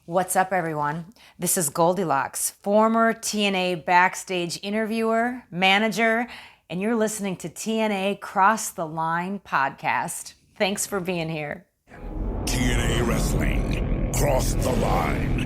What's up, everyone? This is Goldilocks, former TNA backstage interviewer, manager, and you're listening to TNA Cross the Line podcast. Thanks for being here. TNA Wrestling, Cross the Line.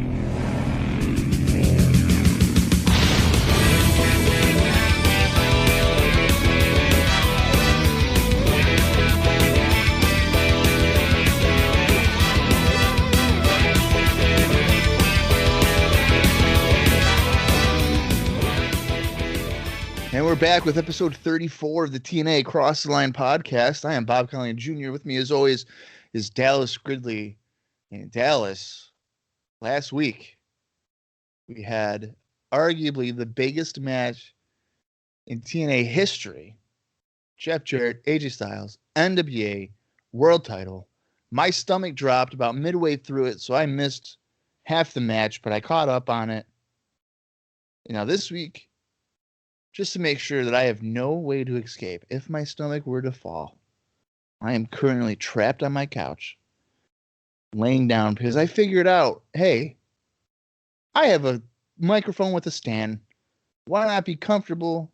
And we're back with episode 34 of the TNA Cross the Line podcast. I am Bob Colling Jr. With me, as always, is Dallas Gridley. In Dallas, last week, we had arguably the biggest match in TNA history. Jeff Jarrett, AJ Styles, NWA, world title. My stomach dropped about midway through it, so I missed half the match, but I caught up on it. Now, this week, just to make sure that I have no way to escape, if my stomach were to fall, I am currently trapped on my couch, laying down, because I figured out, hey, I have a microphone with a stand. Why not be comfortable,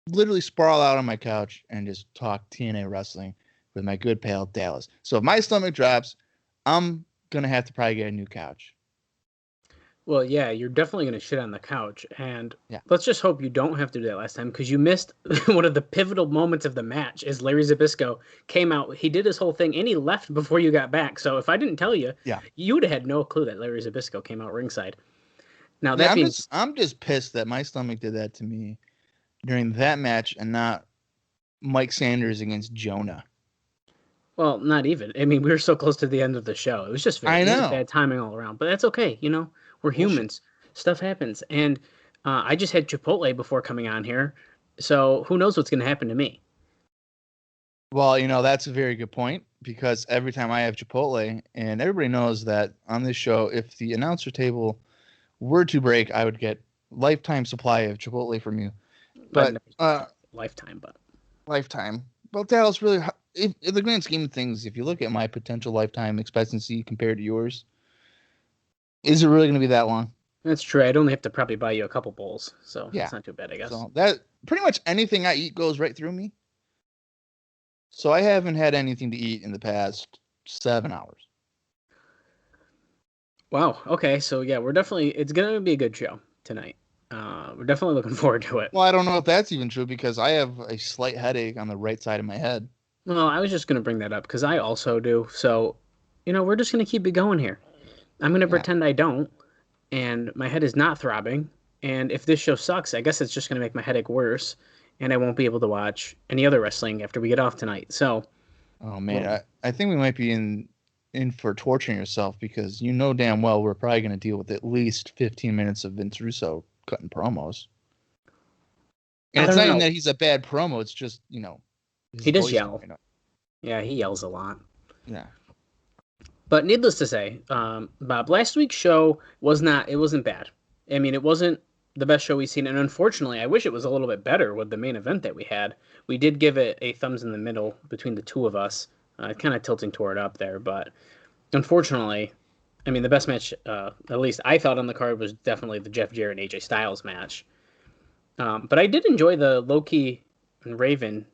literally sprawl out on my couch, and just talk TNA wrestling with my good pal Dallas. So if my stomach drops, I'm going to have to probably get a new couch. Well, yeah, you're definitely going to shit on the couch, and let's just hope you don't have to do that last time, because you missed one of the pivotal moments of the match as Larry Zbyszko came out. He did his whole thing, and he left before you got back. So if I didn't tell you, you would have had no clue that Larry Zbyszko came out ringside. Now that means I'm just pissed that my stomach did that to me during that match and not Mike Sanders against Jonah. Well, not even. I mean, we were so close to the end of the show. It was just it was bad timing all around, but that's okay. You know, we're humans. Stuff happens. And I just had Chipotle before coming on here, so who knows what's going to happen to me. Well, you know, that's a very good point, because every time I have Chipotle, and everybody knows that on this show, if the announcer table were to break, I would get lifetime supply of Chipotle from you. But lifetime. Well, Dallas, really, in the grand scheme of things, if you look at my potential lifetime expectancy compared to yours, is it really going to be that long? That's true. I'd only have to probably buy you a couple bowls, so it's not too bad, I guess. So that pretty much anything I eat goes right through me. So I haven't had anything to eat in the past 7 hours. Wow. Okay. So yeah, it's going to be a good show tonight. We're definitely looking forward to it. Well, I don't know if that's even true, because I have a slight headache on the right side of my head. Well, I was just going to bring that up because I also do. So, you know, we're just going to keep it going here. I'm going to pretend I don't, and my head is not throbbing. And if this show sucks, I guess it's just going to make my headache worse, and I won't be able to watch any other wrestling after we get off tonight. So, oh man, I think we might be in for torturing yourself, because you know damn well we're probably going to deal with at least 15 minutes of Vince Russo cutting promos. And it's not even that he's a bad promo. It's just, you know, he does yell. Yeah, he yells a lot. Yeah. But needless to say, Bob, last week's show wasn't bad. I mean, it wasn't the best show we've seen. And unfortunately, I wish it was a little bit better with the main event that we had. We did give it a thumbs in the middle between the two of us, kind of tilting toward up there. But unfortunately, I mean, the best match, at least I thought on the card, was definitely the Jeff Jarrett and AJ Styles match. But I did enjoy the Loki and Raven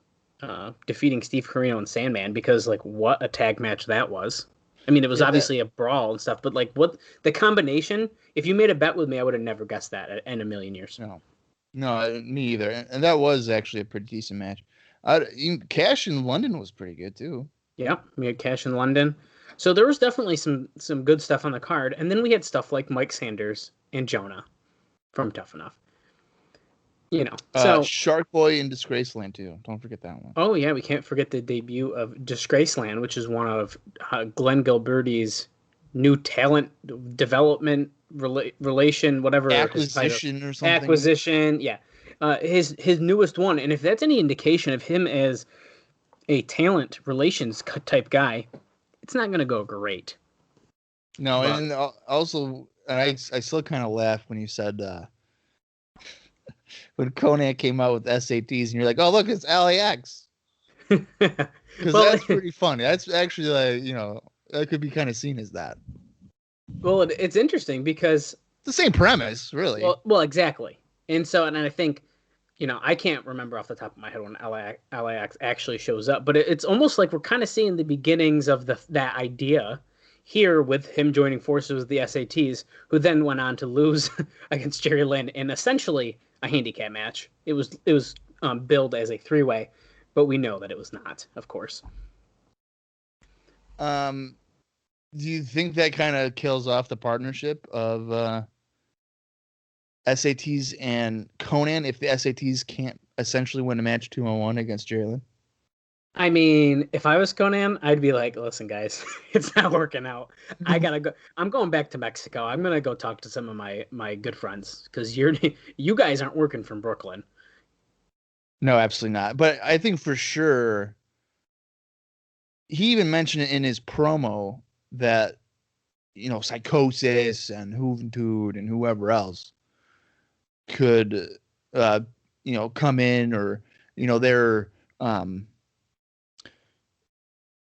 defeating Steve Corino and Sandman, because, like, what a tag match that was. I mean, it was obviously a brawl and stuff, but, like, what the combination, if you made a bet with me, I would have never guessed that in a million years. No, me either. And that was actually a pretty decent match. Kash in London was pretty good, too. Yeah, we had Kash in London. So there was definitely some good stuff on the card. And then we had stuff like Mike Sanders and Jonah from Tough Enough. You know, so Shark Boy in Disgraceland too. Don't forget that one. Oh yeah, we can't forget the debut of Disgraceland, which is one of Glenn Gilberty's new talent development relation, whatever acquisition or something. Acquisition, yeah, his newest one. And if that's any indication of him as a talent relations type guy, it's not going to go great. No, and also, I still kind of laughed when you said. When Konnan came out with SATs, and you're like, "Oh, look, it's LAX," because that's pretty funny. That's actually, like, you know, that could be kind of seen as that. Well, it's interesting because The same premise, really. well, exactly. And so, and I think, I can't remember off the top of my head when LAX actually shows up, but it's almost like we're kind of seeing the beginnings of that idea here with him joining forces with the SATs, who then went on to lose against Jerry Lynn in essentially a handicap match. It was billed as a three-way, but we know that it was not, of course. Do you think that kind of kills off the partnership of SATs and Konnan if the SATs can't essentially win a match 2-on-1 against Jerry Lynn? I mean, if I was Konnan, I'd be like, listen, guys, it's not working out. I gotta go. I'm going back to Mexico. I'm gonna go talk to some of my good friends because you guys aren't working from Brooklyn. No, absolutely not. But I think for sure, he even mentioned it in his promo that, Psychosis and Juventud and whoever else could, come in, or, they're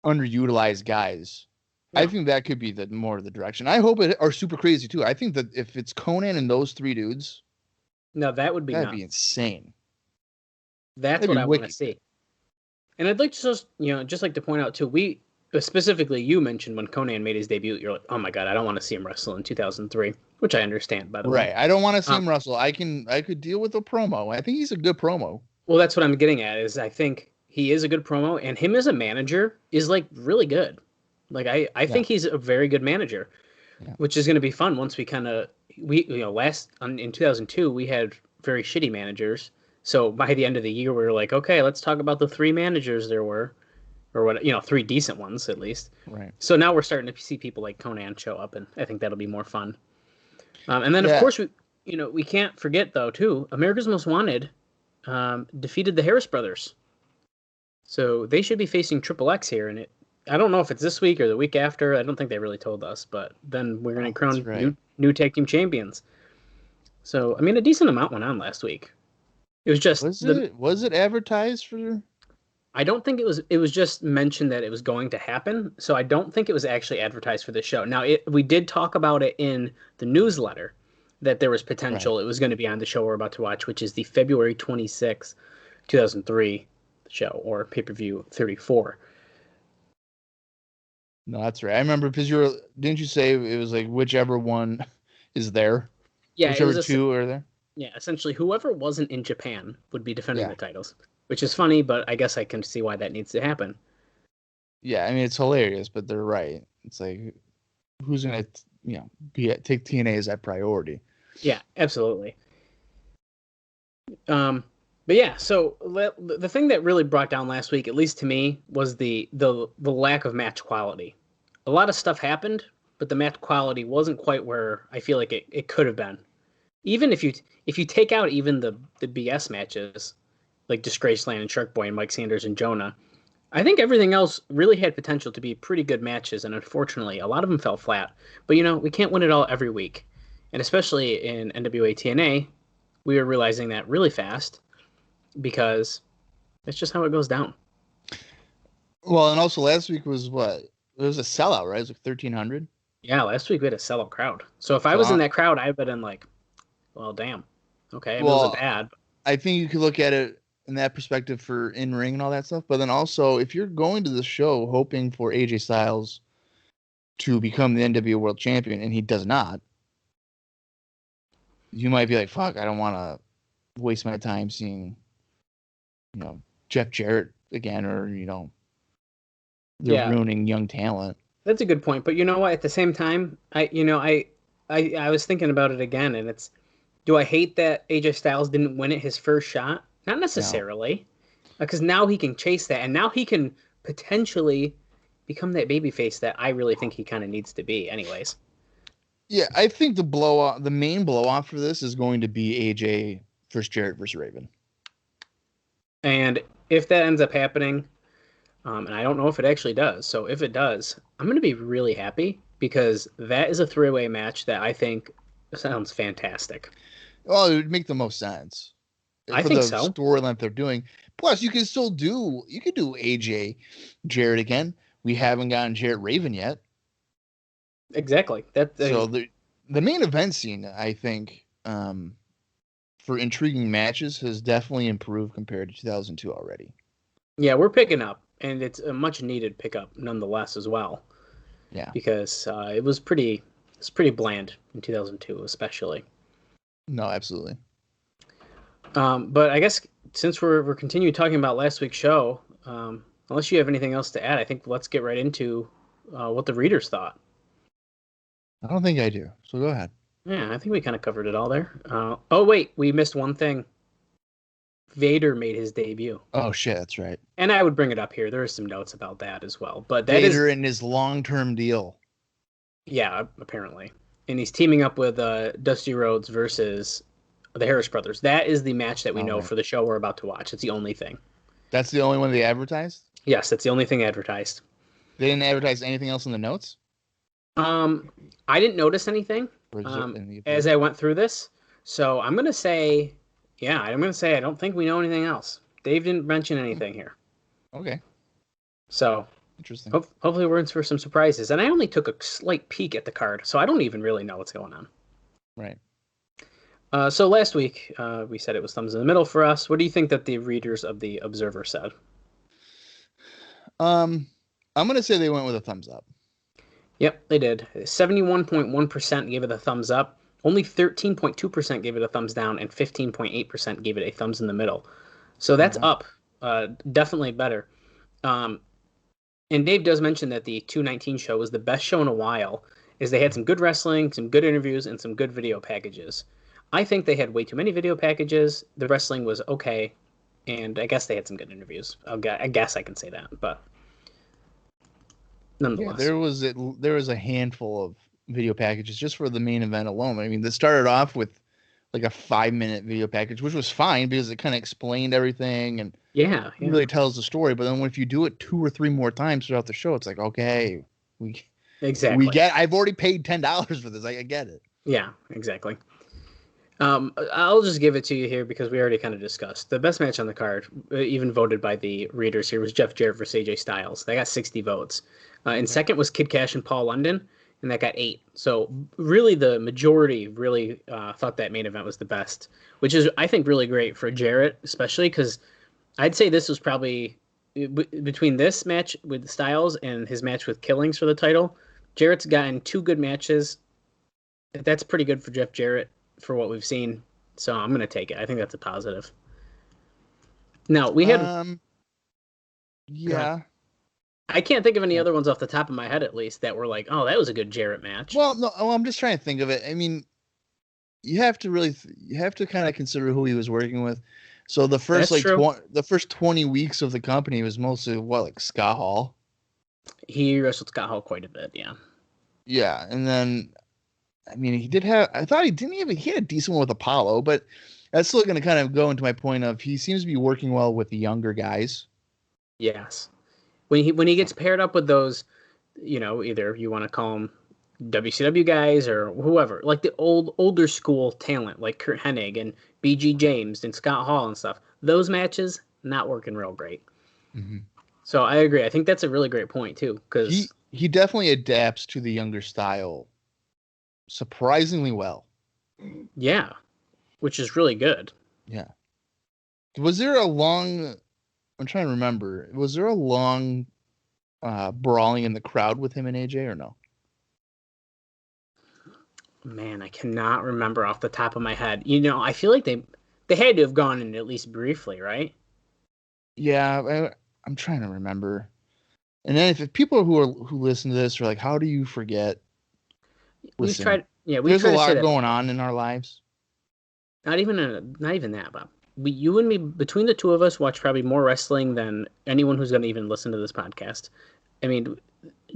underutilized guys. Yeah. I think that could be the more of the direction. I hope it are super crazy too. I think that if it's Konnan and those three dudes, no, that'd be insane. That's what I want to see. And I'd like to just like to point out too, we specifically, you mentioned when Konnan made his debut, you're like, oh my God, I don't want to see him wrestle in 2003, which I understand, by the way. Right. I don't want to see him wrestle. I could deal with a promo. I think he's a good promo. Well, that's what I'm getting at, is I think he is a good promo, and him as a manager is like really good. Like I think he's a very good manager, which is going to be fun once we in 2002 we had very shitty managers. So by the end of the year, we were like, okay, let's talk about the three managers there were, or what, three decent ones at least. Right. So now we're starting to see people like Konnan show up, and I think that'll be more fun. And then of course we can't forget though too, America's Most Wanted defeated the Harris Brothers. So they should be facing Triple X here, and I don't know if it's this week or the week after. I don't think they really told us, but then we're going to crown new tag team champions. So I mean, a decent amount went on last week. It was just was it advertised for? I don't think it was. It was just mentioned that it was going to happen. So I don't think it was actually advertised for the show. Now we did talk about it in the newsletter that there was potential. Right. It was going to be on the show we're about to watch, which is the February 26th, 2003 show, or pay-per-view 34. No, that's right. I remember because didn't you say it was like whichever one is there? Yeah, whichever two are there. Yeah, essentially whoever wasn't in Japan would be defending the titles, which is funny, but I guess I can see why that needs to happen. Yeah, I mean it's hilarious, but they're right. It's like who's gonna take TNA as that priority? Yeah, absolutely. But yeah, so the thing that really brought down last week, at least to me, was the lack of match quality. A lot of stuff happened, but the match quality wasn't quite where I feel like it could have been. Even if you take out even the BS matches, like Disgraceland and Shark Boy and Mike Sanders and Jonah, I think everything else really had potential to be pretty good matches, and unfortunately, a lot of them fell flat. But we can't win it all every week, and especially in NWA-TNA, we were realizing that really fast. Because that's just how it goes down. Well, and also last week was what? It was a sellout, right? It was like 1,300. Yeah, last week we had a sellout crowd. So if I was in that crowd, I'd been like, well, damn. Okay, it wasn't bad. I think you could look at it in that perspective for in-ring and all that stuff. But then also, if you're going to the show hoping for AJ Styles to become the NWA World Champion, and he does not, you might be like, fuck, I don't want to waste my time seeing Jeff Jarrett again, or they're ruining young talent. That's a good point, but you know what? At the same time, I was thinking about it again, and it's, do I hate that AJ Styles didn't win it his first shot? Not necessarily, because now he can chase that, and now he can potentially become that babyface that I really think he kind of needs to be, anyways. Yeah, I think the main blow off for this is going to be AJ versus Jarrett versus Raven. And if that ends up happening, and I don't know if it actually does, so if it does, I'm going to be really happy, because that is a three-way match that I think sounds fantastic. Well, it would make the most sense. I think so. Storyline they're doing. Plus, you could do AJ Jarrett again. We haven't gotten Jarrett Raven yet. Exactly. So the main event scene, I think, for intriguing matches has definitely improved compared to 2002 already. yeah, we're picking up, and it's a much needed pickup nonetheless as well, Yeah. because it's pretty bland in 2002, especially. No, absolutely. But I guess since we're continuing talking about last week's show, unless you have anything else to add, I think let's get right into what the readers thought. I don't think I do. So go ahead. Yeah, I think we kind of covered it all there. Oh wait, we missed one thing. Vader made his debut, Oh shit, that's right. and I would bring it up here. There are some notes about that as well, but that is, Vader and his long-term deal. yeah, apparently, and he's teaming up with Dusty Rhodes versus the Harris brothers. That is the match that we know Right. for the show we're about to watch. It's the only thing. That's the only one they advertised? Yes, that's the only thing advertised. They didn't advertise anything else in the notes? I didn't notice anything Or is it in the as I went through this, so I'm gonna say, yeah, I'm gonna say I don't think we know anything else. Dave didn't mention anything here, Okay. so Interesting. hopefully we're in for some surprises. And I only took a slight peek at the card, so I don't even really know what's going on. Right. So last week we said it was thumbs in the middle for us. What do you think that the readers of the Observer said? I'm gonna say they went with a thumbs up. Yep, they did. 71.1% gave it a thumbs up. Only 13.2% gave it a thumbs down, and 15.8% gave it a thumbs in the middle. So that's up. Definitely better. And Dave does mention that the 219 show was the best show in a while, as they had some good wrestling, some good interviews, and some good video packages. I think they had way too many video packages. The wrestling was okay, and I guess they had some good interviews. I guess I can say that, but Yeah, nonetheless. there was a handful of video packages just for the main event alone. I mean, they started off with like a 5-minute video package, which was fine because it kind of explained everything and Yeah. really tells the story. But then if you do it 2 or 3 more times throughout the show, it's like, okay, we Exactly. I've already paid $10 for this. I get it. Yeah, exactly. I'll just give it to you here because we already kind of discussed. The best match on the card, even voted by the readers here, was Jeff Jarrett versus AJ Styles. They got 60 votes. And second was Kid Cash and Paul London, and that got 8. So really the majority really thought that main event was the best, which is, I think, really great for Jarrett, especially because I'd say this was probably, between this match with Styles and his match with Killings for the title, Jarrett's gotten 2 good matches. That's pretty good for Jeff Jarrett for what we've seen. So I'm going to take it. I think that's a positive. Now, we had... Yeah. I can't think of any other ones off the top of my head, at least, that were like, oh, that was a good Jarrett match. Well, no, I'm just trying to think of it. I mean, you have to kind of consider who he was working with. So the first That's true. the first 20 weeks of the company was mostly like Scott Hall. He wrestled Scott Hall quite a bit, yeah. Yeah, and then I mean, he did have. I thought he had a decent one with Apollo, but that's still going to kind of go into my point of he seems to be working well with the younger guys. Yes. When he gets paired up with those, either you want to call them WCW guys or whoever, like the older school talent, like Kurt Hennig and BG James and Scott Hall and stuff, those matches not working real great. Mm-hmm. So I agree. I think that's a really great point too, because he definitely adapts to the younger style surprisingly well. Yeah, which is really good. Yeah. Was there a long? I'm trying to remember. Was there a long brawling in the crowd with him and AJ or no? Man, I cannot remember off the top of my head. I feel like they had to have gone in at least briefly, right? Yeah, I'm trying to remember. And then if people who listen to this are like, how do you forget? Listen, there's a lot going on in our lives. Not even that, Bob. You and me, between the two of us, watch probably more wrestling than anyone who's going to even listen to this podcast. I mean,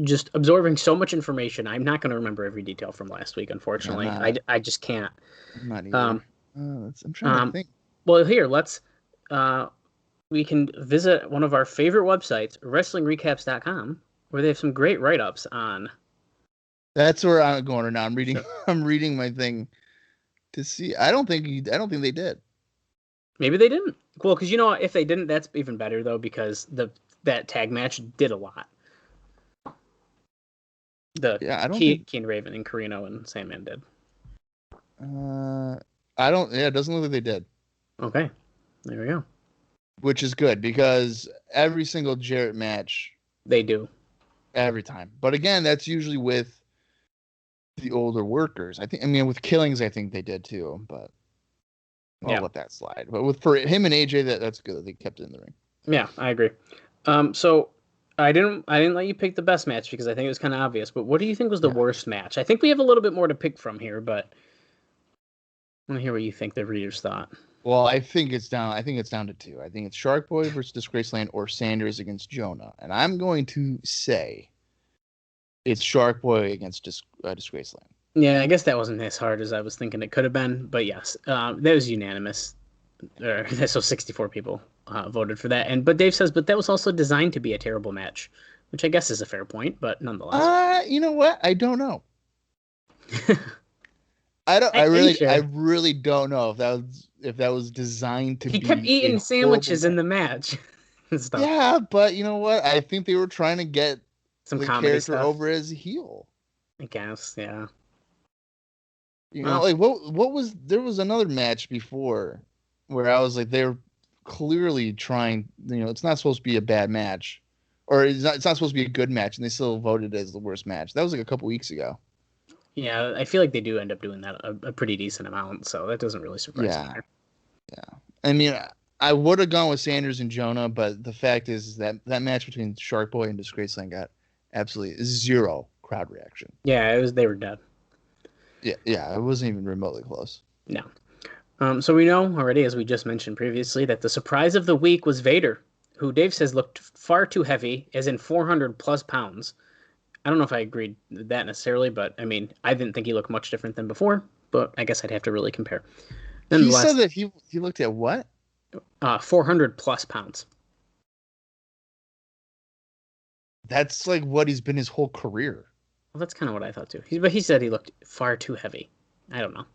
just absorbing so much information. I'm not going to remember every detail from last week, unfortunately. I just can't. I'm not either. I'm trying to think. Well, here, we can visit one of our favorite websites, WrestlingRecaps.com, where they have some great write-ups on. That's where I'm going right now. I'm reading my thing to see. I don't think they did. Maybe they didn't. Well, because if they didn't, that's even better though, because that tag match did a lot. I don't think. Keen Raven and Carino and Sandman did. I don't. Yeah, it doesn't look like they did. Okay, there we go. Which is good because every single Jarrett match they do every time. But again, that's usually with the older workers. I mean, with Killings, I think they did too. But I'll let that slide. But for him and AJ, that's good that they kept it in the ring. Yeah, I agree. So I didn't let you pick the best match because I think it was kind of obvious. But what do you think was the worst match? I think we have a little bit more to pick from here, but I want to hear what you think the readers thought. Well, I think it's down to two. I think it's Shark Boy versus Disgraceland or Sanders against Jonah. And I'm going to say it's Shark Boy against Disgraceland. Yeah, I guess that wasn't as hard as I was thinking it could have been. But yes, that was unanimous. So 64 people voted for that. But Dave says, but that was also designed to be a terrible match, which I guess is a fair point, but nonetheless. You know what? I don't know. I really don't know if that was designed to be. He kept eating sandwiches in the match. And stuff. Yeah, but you know what? I think they were trying to get some the comedy character stuff over as a heel. I guess, yeah. You know, like what was there was another match before where I was like they're clearly trying. You know, it's not supposed to be a bad match, or it's not supposed to be a good match, and they still voted as the worst match. That was like a couple weeks ago. Yeah, I feel like they do end up doing that a pretty decent amount, so that doesn't really surprise me. Yeah. I mean, I would have gone with Sanders and Jonah, but the fact is that match between Shark Boy and Disgraceland got absolutely zero crowd reaction. Yeah, they were dead. Yeah, it wasn't even remotely close. No. So we know already, as we just mentioned previously, that the surprise of the week was Vader, who Dave says looked far too heavy, as in 400 plus pounds. I don't know if I agreed with that necessarily, but I mean, I didn't think he looked much different than before, but I guess I'd have to really compare. He said that he looked at what? 400 plus pounds. That's like what he's been his whole career. Well, that's kind of what I thought too. But he said he looked far too heavy. I don't know.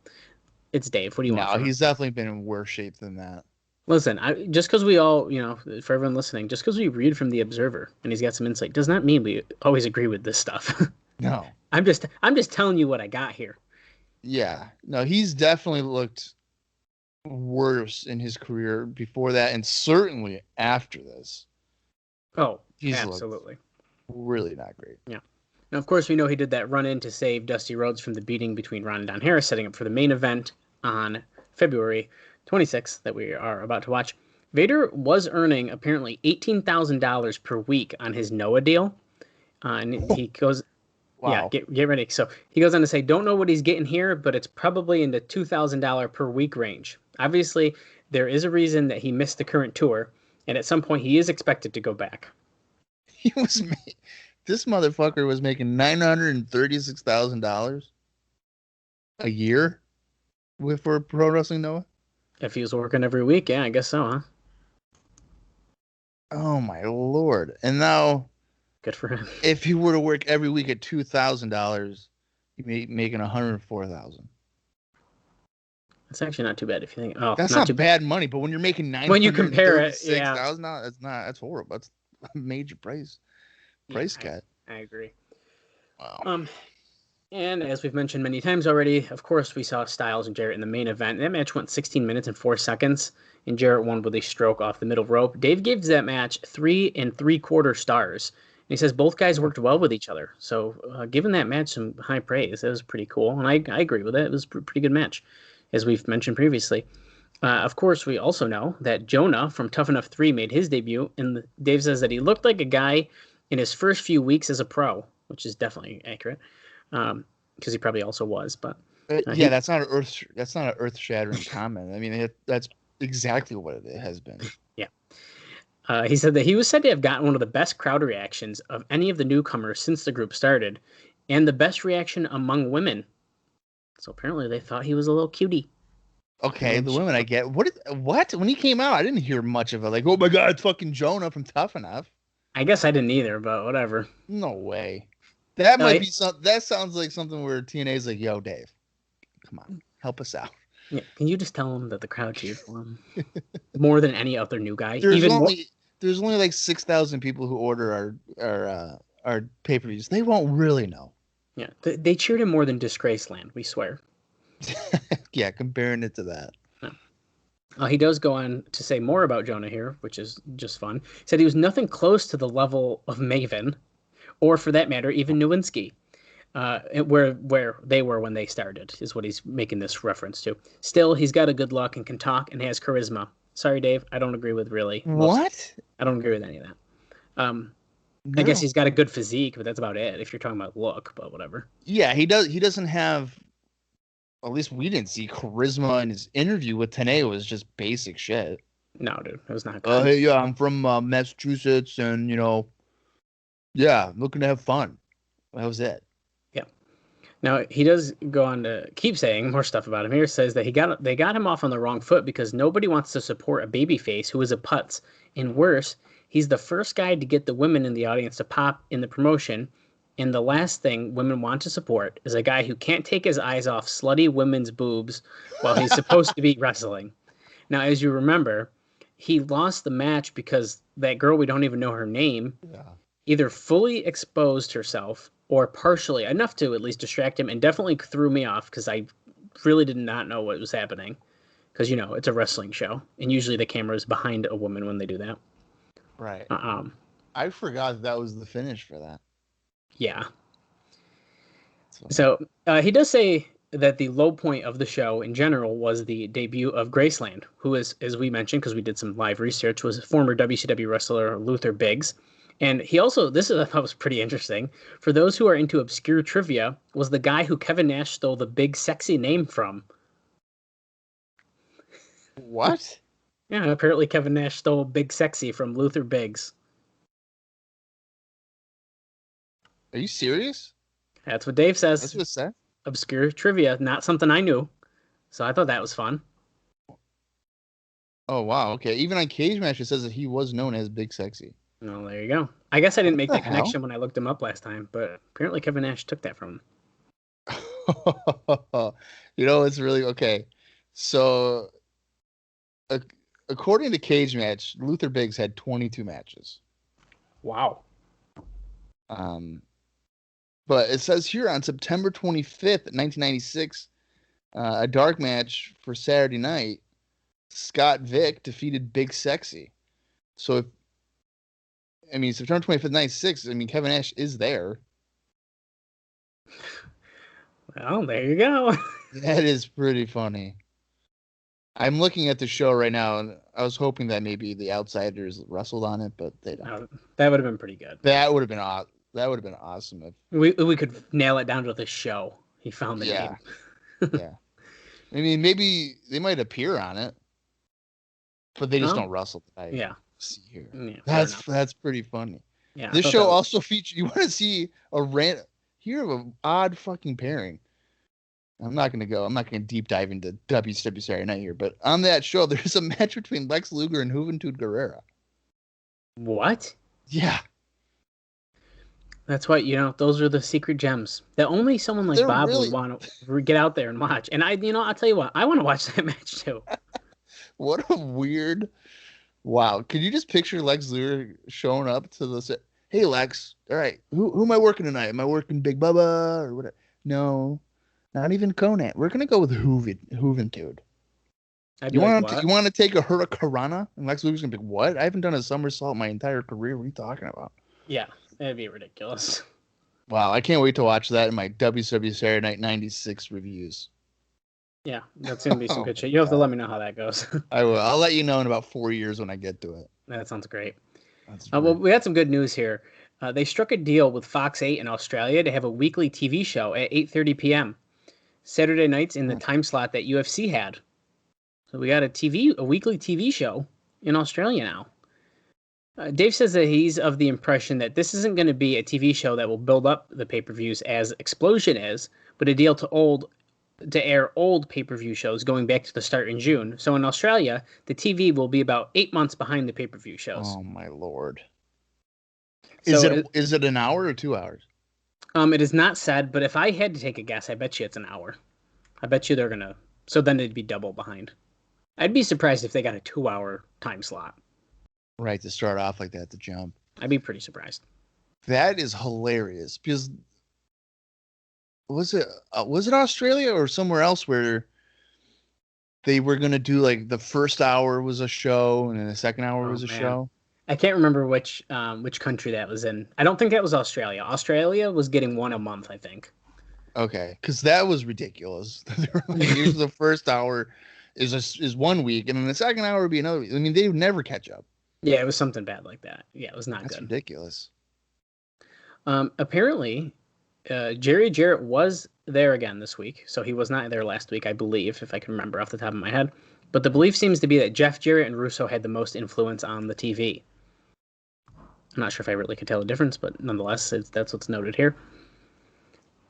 It's Dave. What do you want? No, he's definitely been in worse shape than that. Listen, just because we all, for everyone listening, just because we read from the Observer and he's got some insight does not mean we always agree with this stuff. No. I'm just telling you what I got here. Yeah. No, he's definitely looked worse in his career before that and certainly after this. Oh, he's absolutely. Really not great. Yeah. Now, of course, we know he did that run-in to save Dusty Rhodes from the beating between Ron and Don Harris, setting up for the main event on February 26th that we are about to watch. Vader was earning apparently $18,000 per week on his Noah deal. And he goes, wow. Yeah, get ready. So he goes on to say, don't know what he's getting here, but it's probably in the $2,000 per week range. Obviously, there is a reason that he missed the current tour, and at some point he is expected to go back. This motherfucker was making $936,000 a year for Pro Wrestling Noah. If he was working every week, yeah, I guess so, huh? Oh my lord! And now, good for him. If he were to work every week at $2,000, he'd be making $104,000. That's actually not too bad if you think. Oh, that's not bad money, but when you're making $936,000, when you compare it, yeah, that's horrible. That's a major price cut. I agree. Wow. And as we've mentioned many times already, of course, we saw Styles and Jarrett in the main event. That match went 16 minutes and 4 seconds, and Jarrett won with a stroke off the middle rope. Dave gives that match 3 3/4 stars. And he says both guys worked well with each other. So giving that match some high praise. That was pretty cool, and I agree with it. It was a pretty good match, as we've mentioned previously. Of course, we also know that Jonah from Tough Enough 3 made his debut, and Dave says that he looked like a guy in his first few weeks as a pro, which is definitely accurate. Because he probably also was, but that's not an earth-shattering comment. I mean, that's exactly what it has been. Yeah. He said that he was said to have gotten one of the best crowd reactions of any of the newcomers since the group started, and the best reaction among women. So apparently they thought he was a little cutie. Okay, the women I get. What? When he came out, I didn't hear much of it. Like, oh my God, it's fucking Jonah from Tough Enough. I guess I didn't either, but whatever. No way. That might be something. That sounds like something where TNA's like, "Yo, Dave, come on, help us out." Yeah, can you just tell him that the crowd cheered for him more than any other new guy? There's only like 6,000 people who order our pay-per-views. They won't really know. Yeah, they cheered him more than Disgraceland, we swear. Yeah, comparing it to that. He does go on to say more about Jonah here, which is just fun. He said he was nothing close to the level of Maven, or for that matter, even Nowinski, where they were when they started, is what he's making this reference to. Still, he's got a good look and can talk and has charisma. Sorry, Dave, I don't agree with really. What? I don't agree with any of that. No. I guess he's got a good physique, but that's about it if you're talking about look, but whatever. Yeah, he does. He doesn't have, at least we didn't see charisma in his interview with TNA. Was just basic shit. No, dude, it was not good. Hey, yeah, I'm from Massachusetts, and yeah, I'm looking to have fun. That was it. Yeah. Now he does go on to keep saying more stuff about him here. Says that they got him off on the wrong foot because nobody wants to support a babyface who is a putz, and worse, he's the first guy to get the women in the audience to pop in the promotion. And the last thing women want to support is a guy who can't take his eyes off slutty women's boobs while he's supposed to be wrestling. Now, as you remember, he lost the match because that girl, we don't even know her name, either fully exposed herself or partially, enough to at least distract him, and definitely threw me off because I really did not know what was happening. Because, it's a wrestling show, and usually the camera is behind a woman when they do that. Right. I forgot that was the finish for that. Yeah. So he does say that the low point of the show in general was the debut of Graceland, who is, as we mentioned, because we did some live research, was former WCW wrestler Luther Biggs. And he also, I thought was pretty interesting, for those who are into obscure trivia, was the guy who Kevin Nash stole the Big Sexy name from. What? Yeah, apparently Kevin Nash stole Big Sexy from Luther Biggs. Are you serious? That's what Dave says. That's what it said? Obscure trivia, not something I knew. So I thought that was fun. Oh, wow. Okay. Even on Cage Match, it says that he was known as Big Sexy. Well, there you go. I guess I didn't make What that the hell? connection when I looked him up last time, but apparently Kevin Nash took that from him. It's really okay. So, according to Cage Match, Luther Biggs had 22 matches. Wow. But it says here on September 25th, 1996, a dark match for Saturday night, Scott Vick defeated Big Sexy. So, September 25th, 96, Kevin Nash is there. Well, there you go. That is pretty funny. I'm looking at the show right now, and I was hoping that maybe the Outsiders wrestled on it, but they don't. That would have been pretty good. That would have been awesome. That would have been awesome if we could nail it down to the show. He found the name. Yeah. Maybe they might appear on it, but they just don't wrestle. Yeah. See here. Yeah, that's pretty funny. Yeah. This show also features. You want to see hear of an odd fucking pairing. I'm not gonna deep dive into WCW Saturday Night here, but on that show, there's a match between Lex Luger and Juventud Guerrera. What? Yeah. That's what, those are the secret gems that only someone like Bob would want to get out there and watch. And I'll tell you what, I want to watch that match too. What a weird, wow. Could you just picture Lex Luger showing up to the set? Hey, Lex, all right, who am I working tonight? Am I working Big Bubba or what? No, not even Konnan. We're going to go with Juventud. You want to take a Hurricanrana? And Lex Luger's going to be, what? I haven't done a somersault my entire career. What are you talking about? Yeah. That'd be ridiculous. Wow, I can't wait to watch that in my WCW Saturday Night 96 reviews. Yeah, that's going to be some good shit. You'll have to let me know how that goes. I will. I'll let you know in about 4 years when I get to it. That sounds great. Well, we had some good news here. They struck a deal with Fox 8 in Australia to have a weekly TV show at 8:30 p.m. Saturday nights in the time slot that UFC had. So we got a weekly TV show in Australia now. Dave says that he's of the impression that this isn't going to be a TV show that will build up the pay-per-views as Explosion is, but a deal to air old pay-per-view shows going back to the start in June. So in Australia, the TV will be about 8 months behind the pay-per-view shows. Oh my lord! So is it an hour or 2 hours? It is not said, but if I had to take a guess, I bet you it's an hour. I bet you they're gonna. So then it'd be double behind. I'd be surprised if they got a 2-hour time slot. Right, to start off like that, to jump. I'd be pretty surprised. That is hilarious because was it Australia or somewhere else where they were gonna do like the first hour was a show and then the second hour was a Man. show? I can't remember which country that was in. I don't think that was Australia. Australia was getting one a month, I think. Okay, because that was ridiculous. They were like, here's the first hour is 1 week, and then the second hour would be another week. I mean, they would never catch up. Yeah, it was something bad like that. Yeah, it was not That's good. ridiculous. Apparently, Jerry Jarrett was there again this week, so he was not there last week, I believe, if I can remember off the top of my head. But the belief seems to be that Jeff Jarrett and Russo had the most influence on the TV. I'm not sure if I really could tell the difference, but nonetheless, that's what's noted here.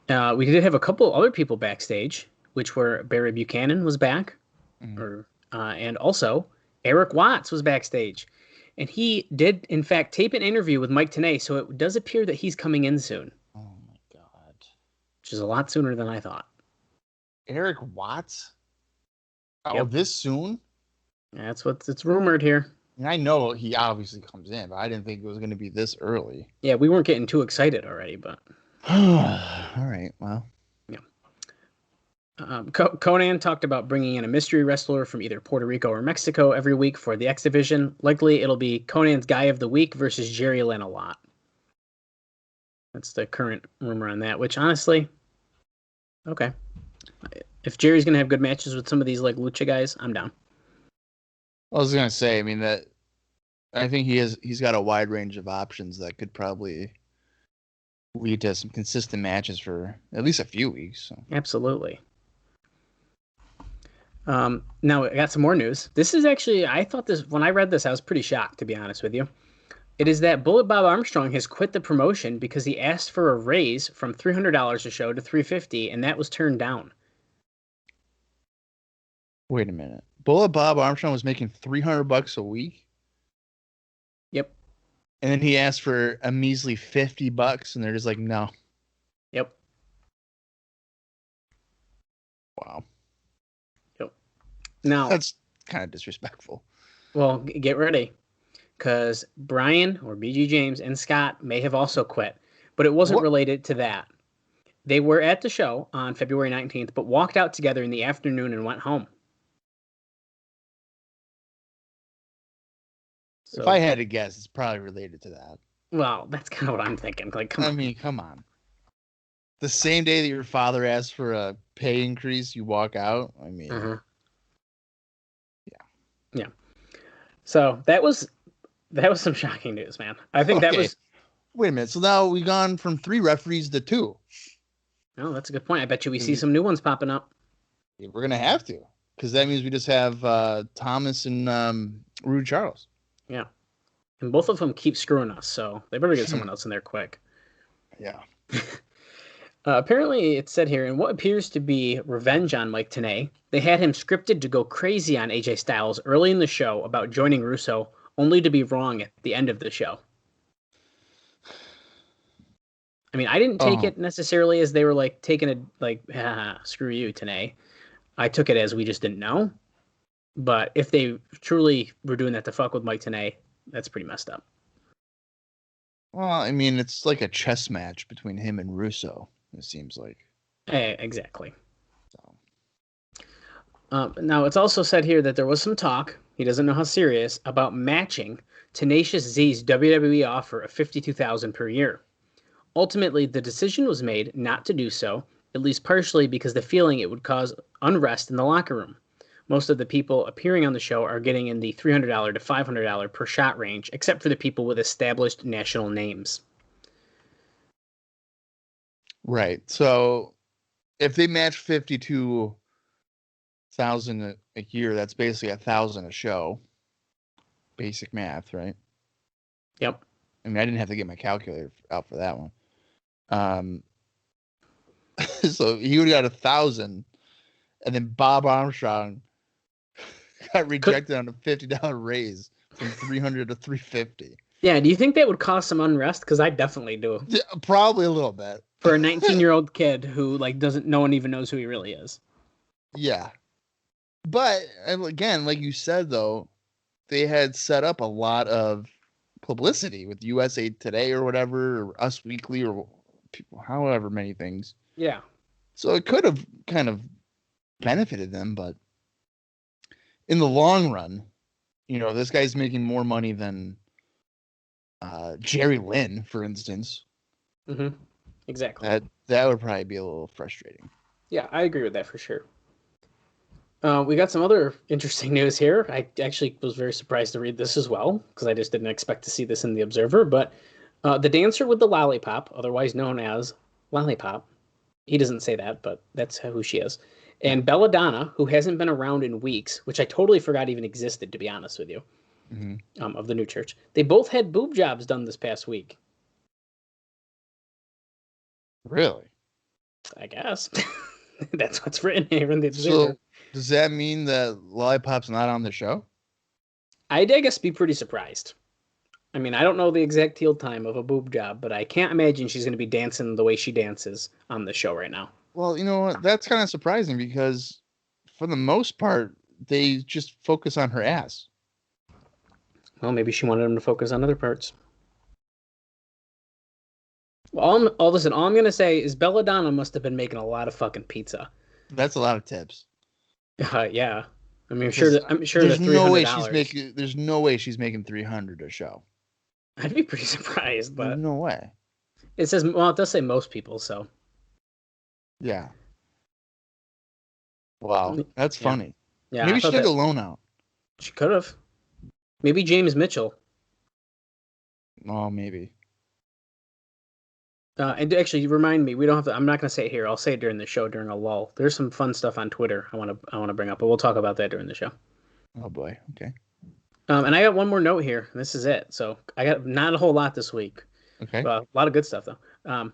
We did have a couple other people backstage, which were Barry Buchanan was back, and also Eric Watts was backstage. And he did, in fact, tape an interview with Mike Tenay, so it does appear that he's coming in soon. Oh, my God. Which is a lot sooner than I thought. Eric Watts? Oh, Yep. this soon? That's what's rumored here. And I know he obviously comes in, but I didn't think it was going to be this early. Yeah, we weren't getting too excited already, but... All right, well. Yeah. Konnan talked about bringing in a mystery wrestler from either Puerto Rico or Mexico every week for the X Division. Likely it'll be Conan's Guy of the Week versus Jerry Lynn a lot. That's the current rumor on that, which honestly, okay. If Jerry's going to have good matches with some of these like Lucha guys, I'm down. I was going to say, I mean, that I think he's got a wide range of options that could probably lead to some consistent matches for at least a few weeks. So. Absolutely. Now I got some more news. This is actually, I thought this, when I read this, I was pretty shocked, to be honest with you. It is that Bullet Bob Armstrong has quit the promotion because he asked for a raise from $300 a show to $350, and that was turned down. Wait a minute. Bullet Bob Armstrong was making $300 a week? Yep. And then he asked for a measly $50, and they're just like, no. Yep. Wow. Yep. Now that's kind of disrespectful. Well, get ready, because Brian or BG James and Scott may have also quit, but it wasn't related to that. They were at the show on February 19th, but walked out together in the afternoon and went home. So, if I had to guess, it's probably related to that. Well, that's kind of what I'm thinking. Like, come on. I mean, come on. The same day that your father asked for a pay increase, you walk out. I mean, yeah. So that was some shocking news, man. I think that was. Wait a minute. So now we've gone from 3 referees to 2. Oh, that's a good point. I bet you we see some new ones popping up. Yeah, we're gonna have to, because that means we just have Thomas and Rude Charles. Yeah. And both of them keep screwing us, so they better get someone else in there quick. Yeah. Apparently, it said here, in what appears to be revenge on Mike Tenay, they had him scripted to go crazy on AJ Styles early in the show about joining Russo, only to be wrong at the end of the show. I mean, I didn't take it necessarily as they were like taking it like, screw you, Tenay. I took it as we just didn't know. But if they truly were doing that to fuck with Mike Tenay, that's pretty messed up. Well, I mean, it's like a chess match between him and Russo, it seems like. Exactly. So. Now, it's also said here that there was some talk, he doesn't know how serious, about matching Tenacious Z's WWE offer of $52,000 per year. Ultimately, the decision was made not to do so, at least partially because the feeling it would cause unrest in the locker room. Most of the people appearing on the show are getting in the $300 to $500 per shot range, except for the people with established national names. Right. So if they match 52,000 a year, that's basically 1,000 a show. Basic math, right? Yep. I mean, I didn't have to get my calculator out for that one. So he would have got 1,000, and then Bob Armstrong got rejected on a $50 raise from $300 to $350. Yeah, do you think that would cause some unrest? Because I definitely do. Yeah, probably a little bit. For a 19-year-old kid who like no one even knows who he really is. Yeah. But again, like you said though, they had set up a lot of publicity with USA Today or whatever, or Us Weekly, or people, however many things. Yeah. So it could have kind of benefited them, but in the long run, this guy's making more money than Jerry Lynn, for instance. Mm-hmm. Exactly. That would probably be a little frustrating. Yeah, I agree with that for sure. We got some other interesting news here. I actually was very surprised to read this as well, because I just didn't expect to see this in the Observer. But the dancer with the lollipop, otherwise known as Lollipop, he doesn't say that, but that's who she is. And Belladonna, who hasn't been around in weeks, which I totally forgot even existed, to be honest with you, of the new church. They both had boob jobs done this past week. Really? I guess. That's what's written here in the Observer. So does that mean that Lollipop's not on the show? I'd, I guess, be pretty surprised. I mean, I don't know the exact heel time of a boob job, but I can't imagine she's going to be dancing the way she dances on the show right now. Well, you know what? That's kind of surprising because for the most part, they just focus on her ass. Well, maybe she wanted him to focus on other parts. Well, all I'm going to say is Belladonna must have been making a lot of fucking pizza. That's a lot of tips. Yeah. I mean, I'm sure there's the no way $300. There's no way she's making $300 a show. I'd be pretty surprised, but There's no way. It says, well, it does say most people, so. Yeah. Wow, that's funny. Yeah, maybe she took a loan out. She could have. Maybe James Mitchell. Oh, maybe. And actually, remind me. We don't have to. I'm not going to say it here. I'll say it during the show during a lull. There's some fun stuff on Twitter I want to bring up, but we'll talk about that during the show. Oh boy. Okay. And I got one more note here. This is it. So I got not a whole lot this week. Okay. A lot of good stuff though.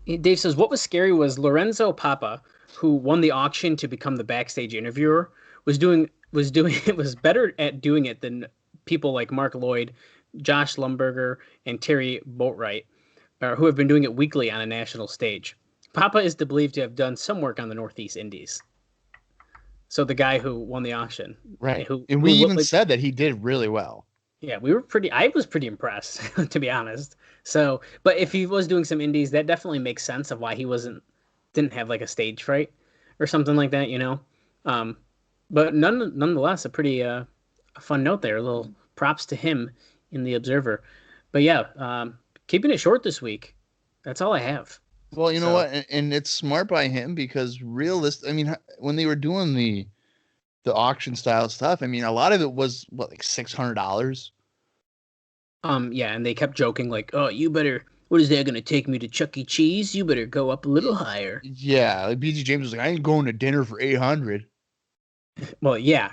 Dave says what was scary was Lorenzo Papa, who won the auction to become the backstage interviewer, was better at doing it than people like Mark Lloyd, Josh Lumberger, and Terry Boatwright, who have been doing it weekly on a national stage. Papa is believed to have done some work on the Northeast Indies. So the guy who won the auction. Right. And we even said that he did really well. Yeah, I was pretty impressed, to be honest. So, but if he was doing some indies, that definitely makes sense of why he didn't have like a stage fright or something like that, But nonetheless, a pretty fun note there. A little props to him in the Observer. But yeah, keeping it short this week. That's all I have. Well, you know what? And it's smart by him because when they were doing the auction style stuff, a lot of it was like $600. Yeah, and they kept joking like, "Oh, you better. What is that going to take me to Chuck E. Cheese? You better go up a little higher." Yeah, like BG James was like, "I ain't going to dinner for $800." Well, yeah,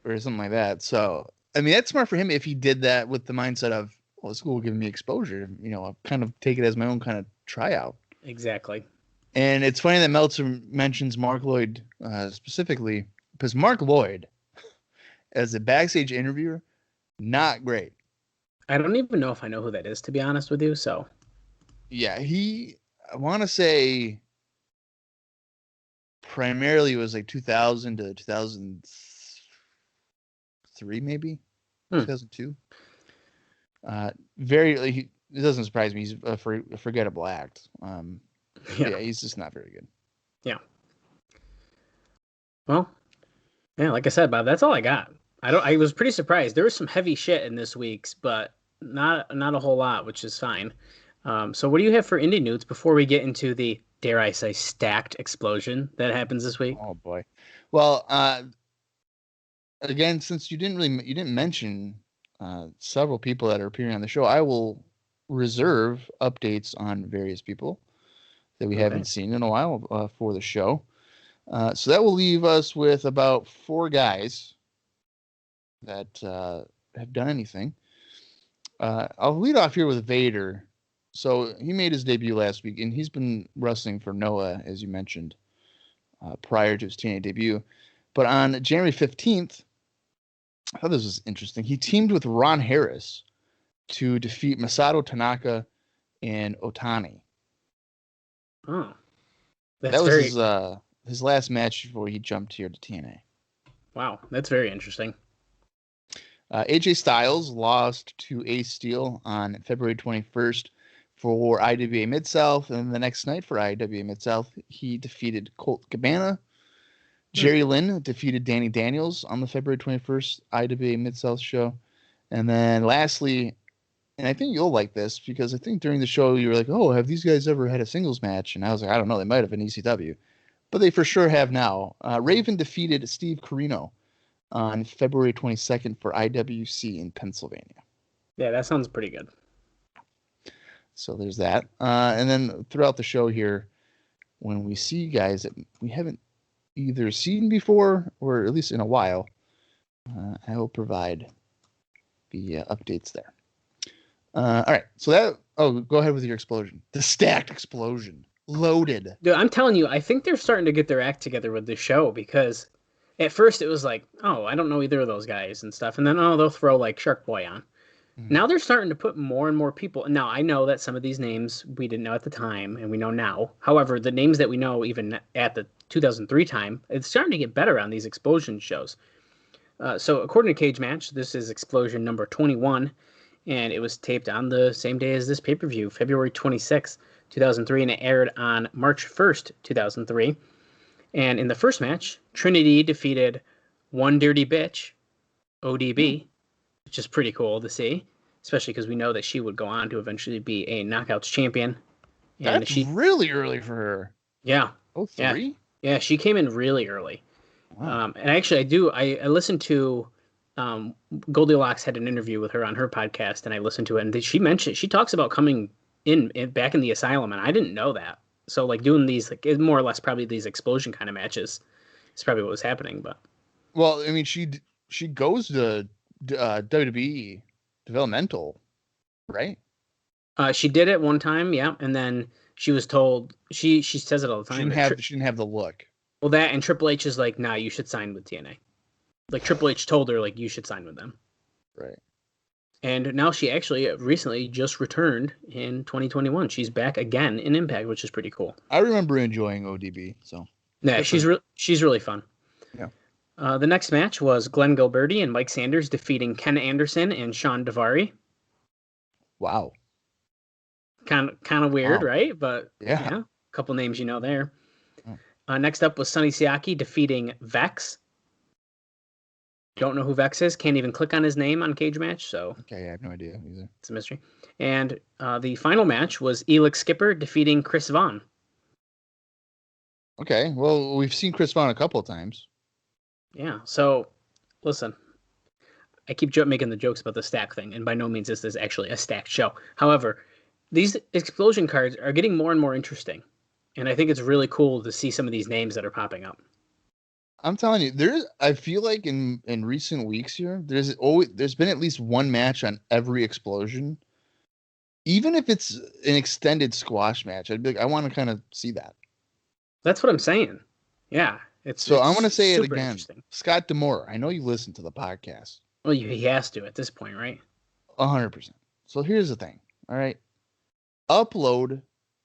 or something like that. So, that's smart for him if he did that with the mindset of, well, this will give me exposure. I'll kind of take it as my own kind of tryout. Exactly. And it's funny that Meltzer mentions Mark Lloyd specifically because Mark Lloyd, as a backstage interviewer, not great. I don't even know if I know who that is, to be honest with you. So, yeah, I want to say primarily it was like 2000 to 2003, maybe 2002. It doesn't surprise me. He's a forgettable act. Yeah, he's just not very good. Yeah. Well, yeah, like I said, Bob, that's all I got. I was pretty surprised. There was some heavy shit in this week's, but not a whole lot, which is fine. So what do you have for indie news before we get into the, dare I say, stacked explosion that happens this week? Oh boy. Well, again, since you didn't mention several people that are appearing on the show, I will reserve updates on various people that we haven't seen in a while for the show. So that will leave us with about 4 guys that have done anything. I'll lead off here with Vader. So he made his debut last week, and he's been wrestling for Noah, as you mentioned, prior to his TNA debut. But on January 15th, I thought this was interesting. He teamed with Ron Harris to defeat Masato Tanaka and Otani. Oh, that was his last match before he jumped here to TNA. Wow, that's very interesting. AJ Styles lost to Ace Steel on February 21st for IWA Mid-South, and the next night for IWA Mid-South, he defeated Colt Cabana. Jerry Lynn defeated Danny Daniels on the February 21st IWA Mid-South show. And then lastly, and I think you'll like this because I think during the show you were like, oh, have these guys ever had a singles match? And I was like, I don't know. They might have in ECW. But they for sure have now. Raven defeated Steve Corino on February 22nd for IWC in Pennsylvania. Yeah, that sounds pretty good. So there's that. And then throughout the show here, when we see guys that we haven't either seen before or at least in a while, I will provide the updates there. All right. So that, go ahead with your explosion. The stacked explosion. Loaded. Dude, I'm telling you, I think they're starting to get their act together with this show because at first it was like, oh, I don't know either of those guys and stuff. And then, they'll throw like Shark Boy on. Mm-hmm. Now they're starting to put more and more people. Now, I know that some of these names we didn't know at the time and we know now. However, the names that we know even at the 2003 time, it's starting to get better on these explosion shows. So according to Cage Match, this is explosion number 21. And it was taped on the same day as this pay-per-view, February 26th, 2003, and it aired on March 1st, 2003. And in the first match, Trinity defeated One Dirty Bitch, ODB, which is pretty cool to see, especially because we know that she would go on to eventually be a Knockouts champion. And That's really early for her. Yeah. Oh, 3? Yeah, she came in really early. Wow. And actually, I listened to... Goldilocks had an interview with her on her podcast, and I listened to it, and she talks about coming in back in the Asylum, and I didn't know that. So like doing these, like more or less probably these explosion kind of matches is probably what was happening. But well, I mean, she goes to WWE developmental, right? She did it one time, yeah, and then she was told she says it all the time. She didn't have the look. Well, that and Triple H is like, nah, you should sign with TNA. Like Triple H told her, like, you should sign with them. Right. And now she actually recently just returned in 2021. She's back again in Impact, which is pretty cool. I remember enjoying ODB. So yeah, she's really fun. Yeah. The next match was Glenn Gilberty and Mike Sanders defeating Ken Anderson and Sean Davari. Wow. Kind of weird, right? But yeah, a couple names you know there. Next up was Sonny Siaki defeating Vex. Don't know who Vex is. Can't even click on his name on Cage Match. So okay, I have no idea either. It's a mystery. And the final match was Elix Skipper defeating Chris Vaughn. Okay, well, we've seen Chris Vaughn a couple of times. Yeah. So listen, I keep making the jokes about the stack thing, and by no means is this actually a stacked show. However, these explosion cards are getting more and more interesting, and I think it's really cool to see some of these names that are popping up. I'm telling you, I feel like in recent weeks here, there's been at least one match on every explosion. Even if it's an extended squash match, I'd be like, I want to kind of see that. That's what I'm saying. Yeah. I'm going to say it again. Scott D'Amore, I know you listen to the podcast. Well, he has to at this point, right? 100%. So here's the thing. All right. Upload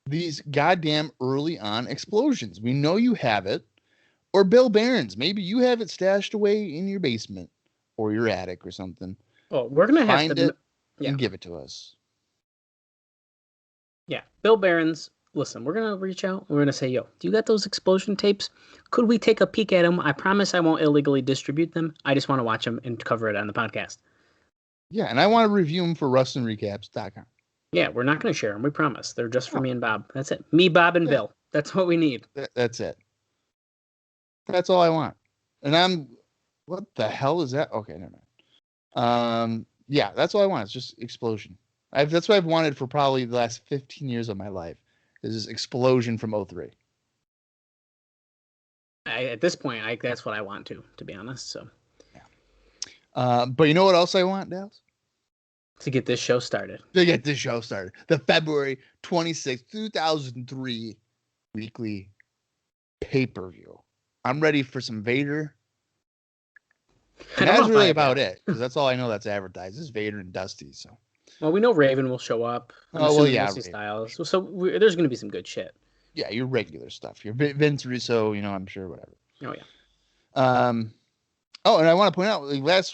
these goddamn early on explosions. We know you have it. Or Bill Barron's. Maybe you have it stashed away in your basement or your attic or something. Well, we're going to have to find it and give it to us. Yeah. Bill Barron's. Listen, we're going to reach out. We're going to say, yo, do you got those explosion tapes? Could we take a peek at them? I promise I won't illegally distribute them. I just want to watch them and cover it on the podcast. Yeah, and I want to review them for WrestlingRecaps.com. Yeah, we're not going to share them. We promise. They're just for me and Bob. That's it. Me, Bob, and Bill. That's what we need. That's it. That's all I want. And what the hell is that? Okay, never mind. Yeah, that's all I want. It's just explosion. That's what I've wanted for probably the last 15 years of my life. Is this explosion from 03. At this point, that's what I want to be honest. So. Yeah. But you know what else I want, Dallas? To get this show started. The February 26th, 2003 weekly pay-per-view. I'm ready for some Vader. And that's really about it, because that's all I know that's advertised is Vader and Dusty. So, well, we know Raven will show up. Styles. So there's going to be some good shit. Yeah, your regular stuff. Your Vince Russo, I'm sure, whatever. Oh yeah. And I want to point out,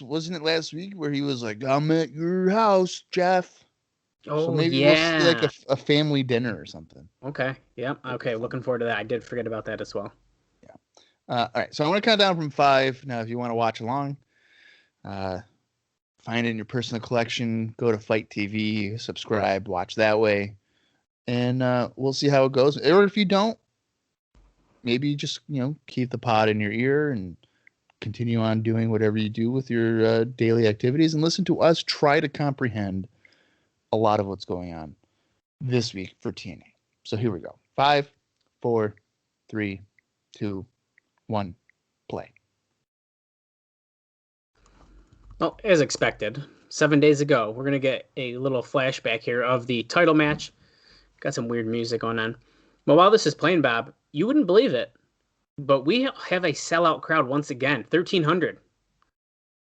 wasn't it last week where he was like, "I'm at your house, Jeff." So Oh maybe we'll see like yeah. a family dinner or something. Okay. Yeah. That'd be Okay. fun. Looking forward to that. I did forget about that as well. Yeah. All right. So I'm going to count down from 5. Now, if you want to watch along, find it in your personal collection, go to Fight TV, subscribe, watch that way, and we'll see how it goes. Or if you don't, maybe just, keep the pod in your ear and continue on doing whatever you do with your daily activities and listen to us try to comprehend a lot of what's going on this week for TNA. So here we go. 5, 4, 3, 2, 1, play. Well, as expected, 7 days ago, we're going to get a little flashback here of the title match. Got some weird music going on. But while this is playing, Bob, you wouldn't believe it, but we have a sellout crowd once again, 1,300.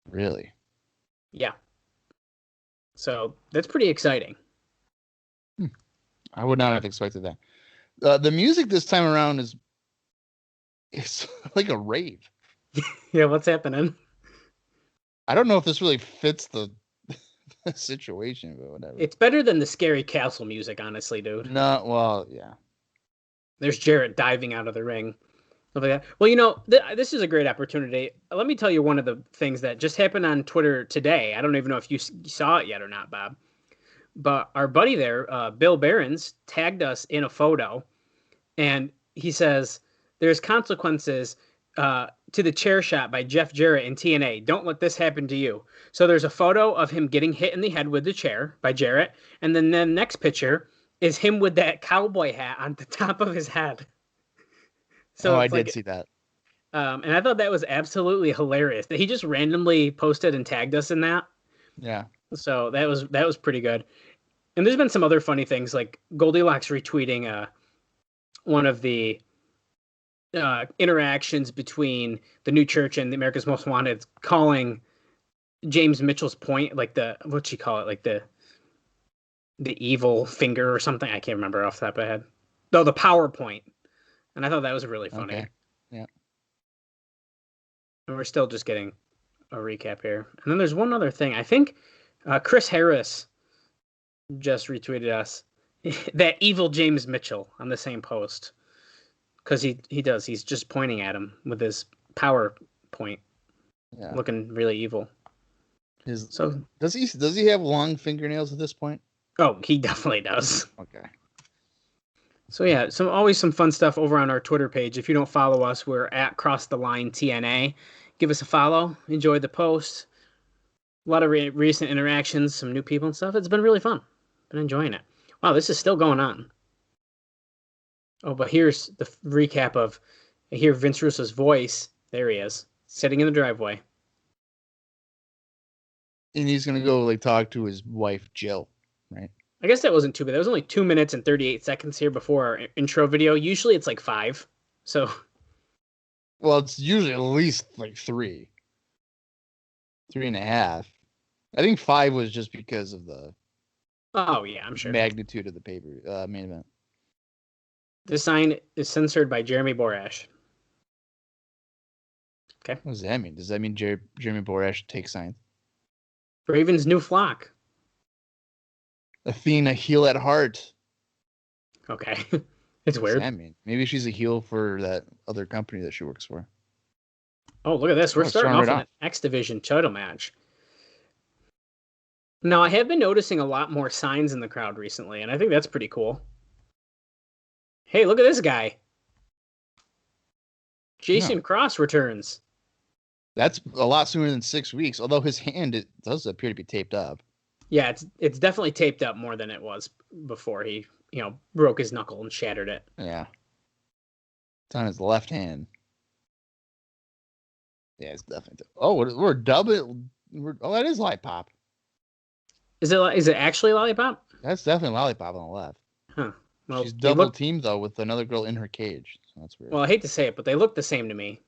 Really? Yeah. So that's pretty exciting. I would not have expected that. The music this time around is like a rave. Yeah, what's happening? I don't know if this really fits the situation, but whatever. It's better than the scary castle music, honestly, dude. No, well, yeah. There's Jarrett diving out of the ring. Stuff like that. Well, this is a great opportunity. Let me tell you one of the things that just happened on Twitter today. I don't even know if you saw it yet or not, Bob. But our buddy there, Bill Behrens, tagged us in a photo, and he says, "There's consequences to the chair shot by Jeff Jarrett in TNA. Don't let this happen to you." So there's a photo of him getting hit in the head with the chair by Jarrett, and then the next picture is him with that cowboy hat on the top of his head. So I did see that. And I thought that was absolutely hilarious that he just randomly posted and tagged us in that. Yeah. So that was pretty good. And there's been some other funny things like Goldilocks retweeting one of the interactions between the New Church and the America's Most Wanted, calling James Mitchell's point like what'd she call it, like the evil finger or something. I can't remember off the top of my head. No, the PowerPoint. And I thought that was really funny. Okay. Yeah. And we're still just getting a recap here. And then there's one other thing. I think Chris Harris just retweeted us that evil James Mitchell on the same post. Because he does. He's just pointing at him with his PowerPoint. Yeah. Looking really evil. Does he have long fingernails at this point? Oh, he definitely does. Okay. So yeah, always some fun stuff over on our Twitter page. If you don't follow us, we're at Cross the Line TNA. Give us a follow. Enjoy the post. A lot of recent interactions, some new people and stuff. It's been really fun. Been enjoying it. Wow, this is still going on. Oh, but here's the recap of. I hear Vince Russo's voice. There he is, sitting in the driveway. And he's gonna go talk to his wife Jill, right? I guess that wasn't too bad. That was only 2 minutes and 38 seconds here before our intro video. Usually it's like 5. So. Well, it's usually at least 3. 3.5. I think 5 was just because of the. Oh yeah, I'm sure. Magnitude of the paper main event. This sign is censored by Jeremy Borash. Okay. What does that mean? Does that mean Jeremy Borash takes signs? Raven's new flock. Athena, heel at heart. Okay. It's weird. What does that mean? Maybe she's a heel for that other company that she works for. Oh, look at this. We're starting off with an X Division title match. Now, I have been noticing a lot more signs in the crowd recently, and I think that's pretty cool. Hey, look at this guy. Jason Cross returns. That's a lot sooner than 6 weeks, although his hand, it does appear to be taped up. Yeah, it's definitely taped up more than it was before he, broke his knuckle and shattered it. Yeah. It's on his left hand. Yeah, it's definitely. We're double. That is Lollipop. Is it actually Lollipop? That's definitely Lollipop on the left. Huh. Well, she's double teamed though with another girl in her cage. So that's weird. Well, I hate to say it, but they look the same to me.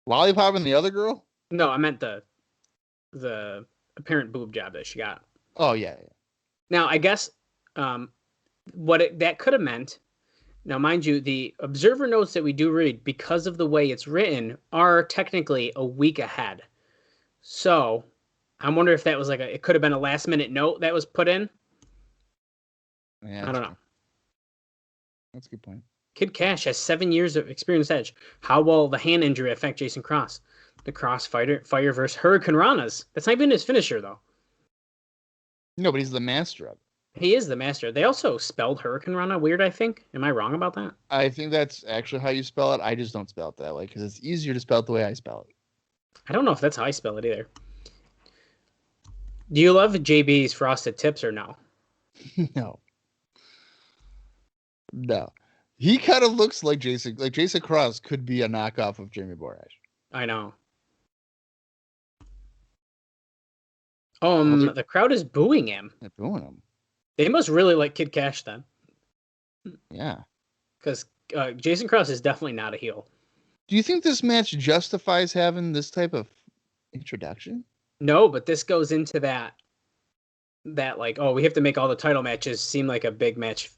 Lollipop and the other girl? No, I meant the apparent boob job that she got. Oh yeah. Now I guess that could have meant. Now, mind you, the observer notes that we do read, because of the way it's written, are technically a week ahead. So I wonder if that was like it could have been a last minute note that was put in. Yeah, I don't know. That's a good point. Kid Kash has 7 years of experience edge. How will the hand injury affect Jason Cross? The Cross fire versus Hurricane Ranas. That's not even his finisher, though. No, but he's the master of it. He is the master. They also spelled Hurricane Rana weird, I think. Am I wrong about that? I think that's actually how you spell it. I just don't spell it that way because it's easier to spell it the way I spell it. I don't know if that's how I spell it either. Do you love JB's frosted tips or no? No. No. He kind of looks like Jason. Like Jason Cross could be a knockoff of Jamie Borash. I know. The crowd is booing him. They're booing him. They must really like Kid Kash then. Yeah. Because Jason Cross is definitely not a heel. Do you think this match justifies having this type of introduction? No, but this goes into that like, oh, we have to make all the title matches seem like a big match.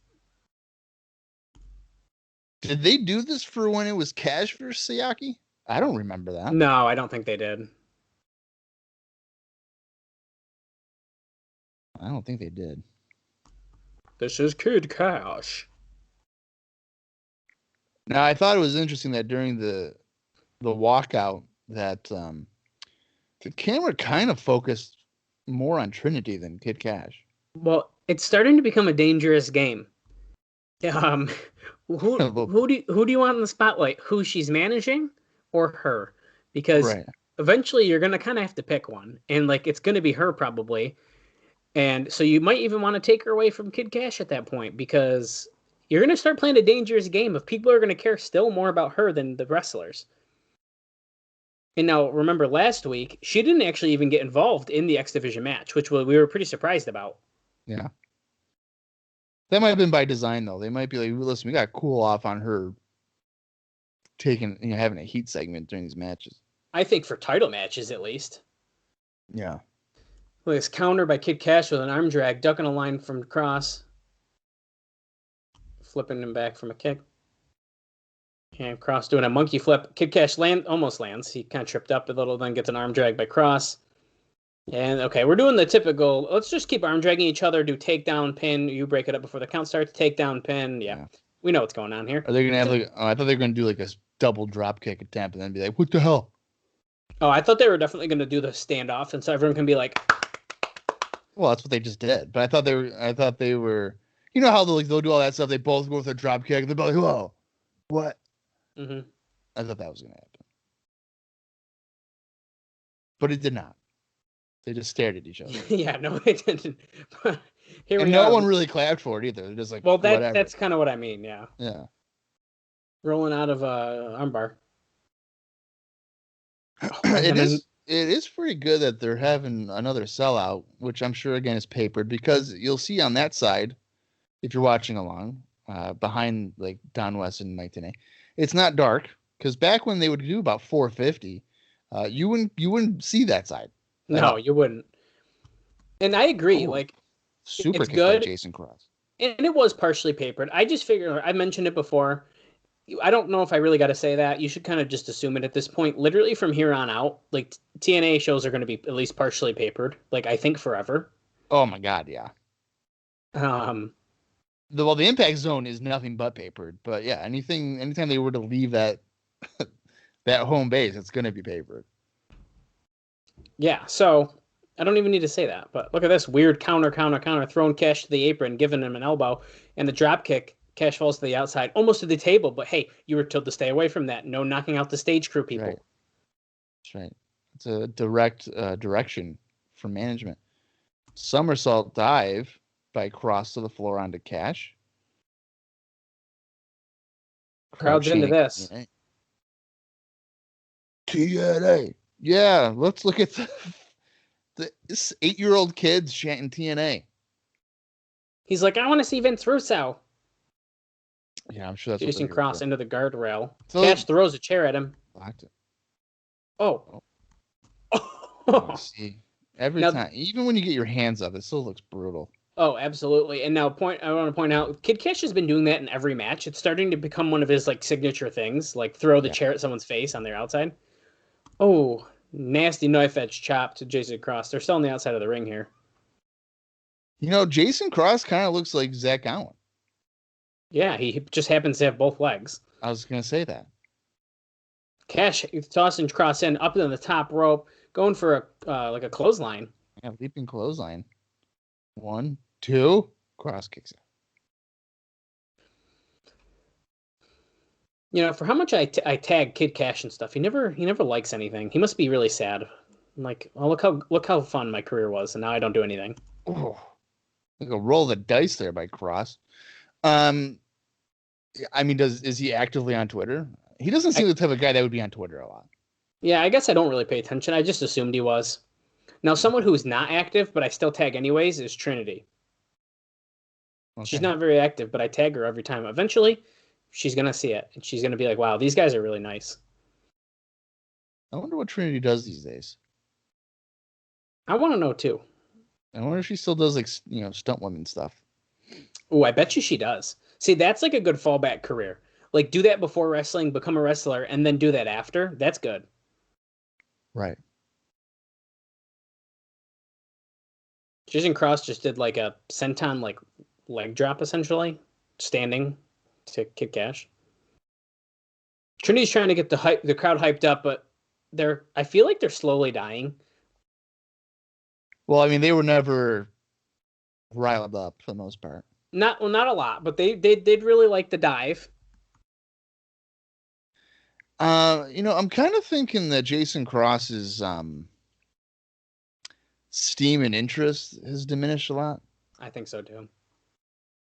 Did they do this for when it was Kash versus Siaki? I don't remember that. No, I don't think they did. I don't think they did. This is Kid Kash. Now, I thought it was interesting that during the walkout that the camera kind of focused more on Trinity than Kid Kash. Well, it's starting to become a dangerous game. Who do you want in the spotlight? Who she's managing or her? Because eventually you're gonna kind of have to pick one, and like it's gonna be her probably. And so you might even want to take her away from Kid Kash at that point because you're going to start playing a dangerous game if people are going to care still more about her than the wrestlers. And now, remember last week, she didn't actually even get involved in the X Division match, which we were pretty surprised about. Yeah. That might have been by design, though. They might be like, listen, we got to cool off on her having a heat segment during these matches. I think for title matches, at least. Yeah. Look, it's counter by Kid Kash with an arm drag, ducking a line from Cross. Flipping him back from a kick. And Cross doing a monkey flip. Kid Kash almost lands. He kind of tripped up a little, then gets an arm drag by Cross. And, okay, we're doing the typical, let's just keep arm dragging each other, do takedown, pin, you break it up before the count starts, takedown, pin, yeah. We know what's going on here. Are they going to have I thought they were going to do like a double drop kick attempt and then be like, what the hell? Oh, I thought they were definitely going to do the standoff, and so everyone can be like... Well, that's what they just did. But I thought they were, you know how they'll do all that stuff. They both go with a drop kick. They'll be like, whoa, what? Mm-hmm. I thought that was going to happen. But it did not. They just stared at each other. Yeah, no, it didn't. And no one really clapped for it either. They're just like, well, whatever. That's kind of what I mean, yeah. Yeah. Rolling out of armbar. It is pretty good that they're having another sellout, which I'm sure again is papered because you'll see on that side, if you're watching along, behind like Don West and Mike Tenay, it's not dark because back when they would do about 450, you wouldn't see that side. No, you wouldn't. And I agree. Like super it's good. Jason Cross, and it was partially papered. I just figured I mentioned it before. I don't know if I really got to say that. You should kind of just assume it at this point. Literally from here on out, like TNA shows are going to be at least partially papered. Like I think forever. Oh my God, yeah. The Impact Zone is nothing but papered, but yeah, anytime they were to leave that that home base, it's going to be papered. Yeah, so I don't even need to say that. But look at this weird counter, throwing Kash to the apron, giving him an elbow, and the drop kick. Kash falls to the outside, almost to the table, but hey, you were told to stay away from that. No knocking out the stage crew people. Right. That's right. It's a direct direction from management. Somersault dive by Cross to the floor onto Kash. Crowd's into this. TNA. Yeah, let's look at this 8-year-old kids chanting TNA. He's like, I want to see Vince Russo. Yeah, I'm sure that's Jason Cross into the guardrail. So, Kash throws a chair at him. Blocked it. Oh. See, every time, even when you get your hands up, it still looks brutal. Oh, absolutely. And now I want to point out, Kid Kash has been doing that in every match. It's starting to become one of his like signature things, like throw the chair at someone's face on their outside. Oh, Nasty knife edge chop to Jason Cross. They're still on the outside of the ring here. You know, Jason Cross kind of looks like Zach Allen. Yeah, he just happens to have both legs. I was going to say that. Kash tossing Cross in up on the top rope, going for a clothesline. Yeah, leaping clothesline. 1, 2, Cross kicks out. You know, for how much I tag Kid Kash and stuff, he never likes anything. He must be really sad. I'm like, oh, look how fun my career was, and now I don't do anything. Oh, like a roll the dice there by Cross. I mean, is he actively on Twitter? He doesn't seem the type of guy that would be on Twitter a lot. Yeah, I guess I don't really pay attention. I just assumed he was. Now, someone who's not active, but I still tag anyways, is Trinity. Okay. She's not very active, but I tag her every time. Eventually, she's going to see it, and she's going to be like, wow, these guys are really nice. I wonder what Trinity does these days. I want to know, too. I wonder if she still does, like, you know, stunt women stuff. Oh, I bet you she does. See, that's like a good fallback career. Like, do that before wrestling, become a wrestler, and then do that after. That's good. Right. Jason Cross just did like a senton like leg drop essentially, standing to Kid Kash. Trinity's trying to get the crowd hyped up, but I feel like they're slowly dying. Well, I mean, they were never riled up for the most part. Not a lot, but they did really like the dive. You know, I'm kind of thinking that Jason Cross's steam and interest has diminished a lot. I think so too.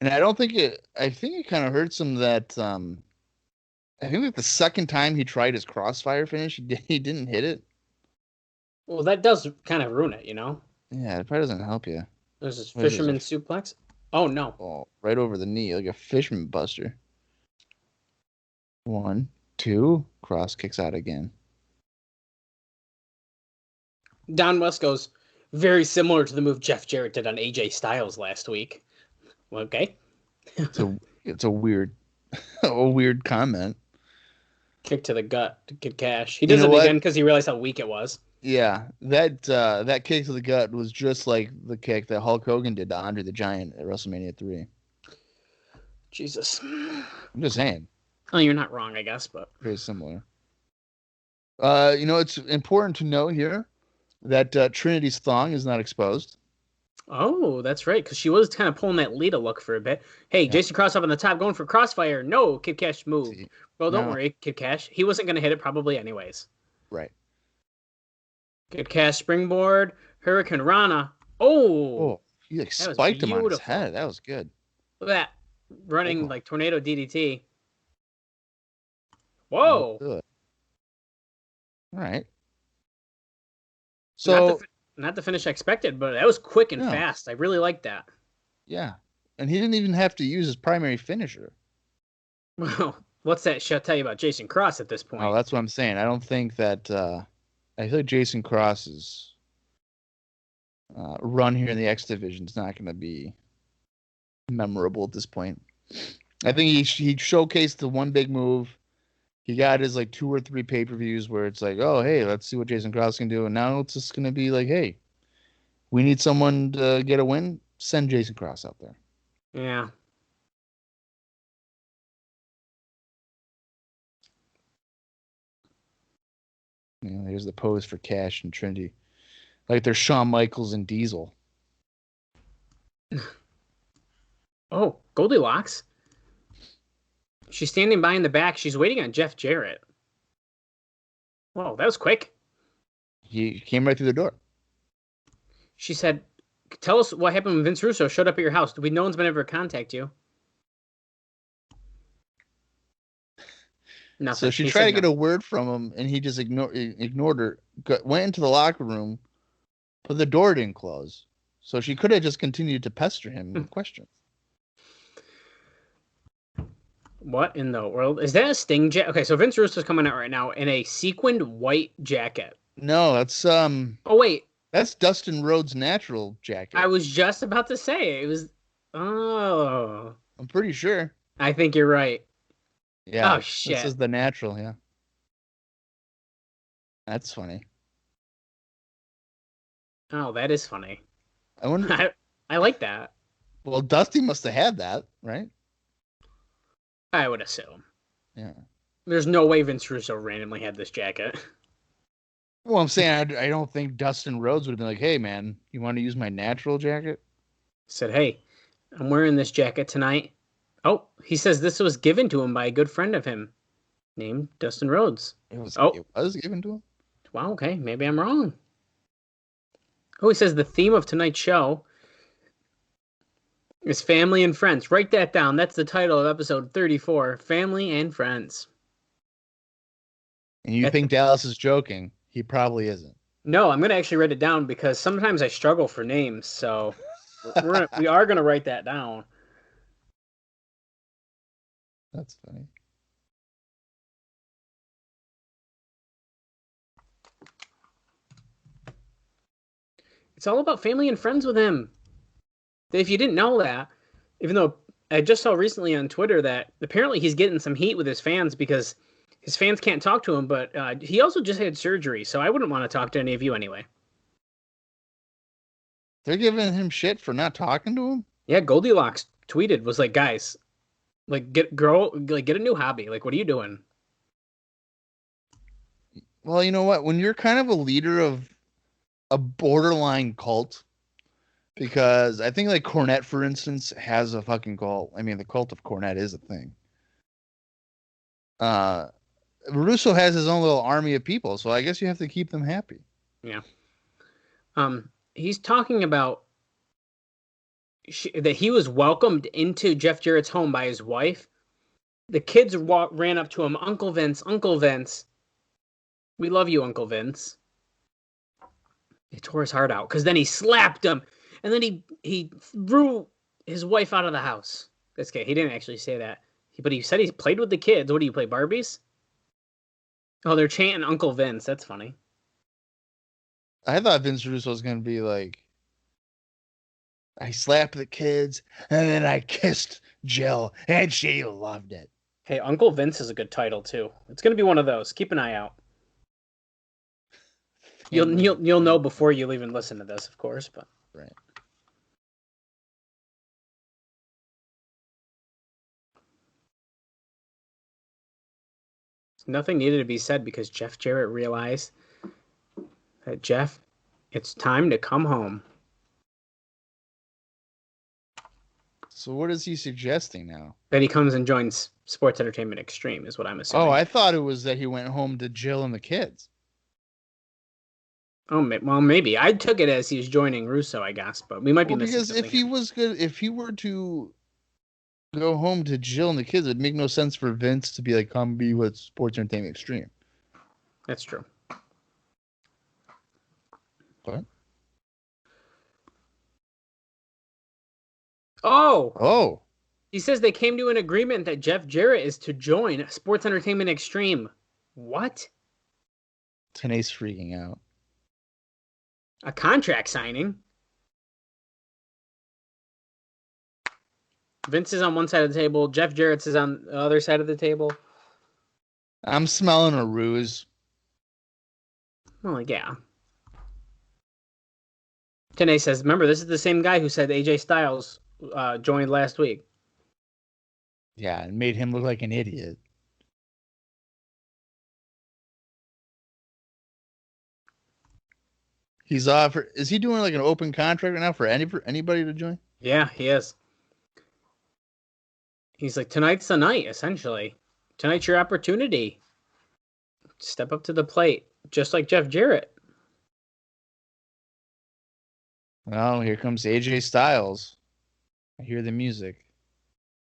And I think it kind of hurts him that I think like the second time he tried his crossfire finish, he didn't hit it. Well, that does kind of ruin it, you know? Yeah, it probably doesn't help you. There's this fisherman suplex. Oh, no. Oh, right over the knee, like a fisherman buster. 1, 2, Cross kicks out again. Don West goes, very similar to the move Jeff Jarrett did on AJ Styles last week. Okay. It's a weird comment. Kick to the gut to Kid Kash. He does it again because he realized how weak it was. Yeah, that kick to the gut was just like the kick that Hulk Hogan did to Andre the Giant at WrestleMania 3. Jesus. I'm just saying. Oh, you're not wrong, I guess, but very similar. You know, it's important to note here that Trinity's thong is not exposed. Oh, that's right, because she was kind of pulling that Lita look for a bit. Hey, yeah. Jason Cross up on the top, going for crossfire. No, Kid Kash moved. Well, don't worry, Kid Kash. He wasn't going to hit it probably anyways. Right. Kid Kash springboard, Hurricane Rana. Oh, he like spiked him on his head. That was good. Look at that, running like tornado DDT. Whoa. All right. So not the finish I expected, but that was quick and fast. I really liked that. Yeah. And he didn't even have to use his primary finisher. Well, what's that show tell you about Jason Cross at this point? Oh, that's what I'm saying. I don't think that I feel like Jason Cross's run here in the X Division is not going to be memorable at this point. I think he showcased the one big move. He got his like 2 or 3 pay-per-views where it's like, oh, hey, let's see what Jason Cross can do. And now it's just going to be like, hey, we need someone to get a win. Send Jason Cross out there. Yeah. Here's the pose for Kash and Trinity. Like they're Shawn Michaels and Diesel. Oh, Goldilocks. She's standing by in the back. She's waiting on Jeff Jarrett. Whoa, that was quick. He came right through the door. She said, tell us what happened when Vince Russo showed up at your house. No one's been able to contact you. Nothing. So she tried to get a word from him, and he just ignored her. Went into the locker room, but the door didn't close. So she could have just continued to pester him with questions. What in the world? Is that a Sting jacket? Okay, so Vince Russo's coming out right now in a sequined white jacket. No, that's Oh wait, that's Dustin Rhodes' natural jacket. I was just about to say it was. Oh, I'm pretty sure. I think you're right. Yeah. Oh shit. This is the natural. Yeah. That's funny. Oh, that is funny. I wonder. I like that. Well, Dusty must have had that, right? I would assume. Yeah. There's no way Vince Russo randomly had this jacket. Well, I'm saying I don't think Dustin Rhodes would have been like, "Hey, man, you want to use my natural jacket?" Said, hey, I'm wearing this jacket tonight. Oh, he says this was given to him by a good friend of him named Dustin Rhodes. It was given to him. Wow, okay, maybe I'm wrong. Oh, he says the theme of tonight's show is family and friends. Write that down. That's the title of episode 34, Family and Friends. And you think Dallas is joking? He probably isn't. No, I'm going to actually write it down because sometimes I struggle for names, so we are going to write that down. That's funny. It's all about family and friends with him. If you didn't know that, even though I just saw recently on Twitter that apparently he's getting some heat with his fans because his fans can't talk to him, but he also just had surgery, so I wouldn't want to talk to any of you anyway. They're giving him shit for not talking to him? Yeah, Goldilocks tweeted, was like, guys, like get a new hobby. Like, what are you doing? Well, you know what? When you're kind of a leader of a borderline cult, because I think like Cornette, for instance, has a fucking cult. I mean, the cult of Cornette is a thing. Russo has his own little army of people, so I guess you have to keep them happy. Yeah. He's talking about that he was welcomed into Jeff Jarrett's home by his wife. The kids ran up to him, Uncle Vince, we love you, Uncle Vince. He tore his heart out because then he slapped him, and then he threw his wife out of the house. That's okay. He didn't actually say that, but he said he played with the kids. What do you play, Barbies? Oh, they're chanting Uncle Vince. That's funny. I thought Vince Russo was going to be like, I slapped the kids, and then I kissed Jill, and she loved it. Hey, Uncle Vince is a good title, too. It's going to be one of those. Keep an eye out. You'll know before you even listen to this, of course, but right. Nothing needed to be said because Jeff Jarrett realized that, Jeff, it's time to come home. So what is he suggesting now? That he comes and joins Sports Entertainment Extreme is what I'm assuming. Oh, I thought it was that he went home to Jill and the kids. Oh, well, maybe. I took it as he was joining Russo, I guess, but we might be missing something. Because if he were to go home to Jill and the kids, it'd make no sense for Vince to be like, come be with Sports Entertainment Extreme. That's true. What? Oh! He says they came to an agreement that Jeff Jarrett is to join Sports Entertainment Extreme. What? Tenay's freaking out. A contract signing? Vince is on one side of the table. Jeff Jarrett's is on the other side of the table. I'm smelling a ruse. Well, yeah. Tenay says, remember, this is the same guy who said AJ Styles joined last week. Yeah, it made him look like an idiot. He's offered. Is he doing like an open contract right now for anybody to join? Yeah, he is. He's like, tonight's the night, essentially. Tonight's your opportunity. Step up to the plate, just like Jeff Jarrett. Well, here comes AJ Styles. I hear the music.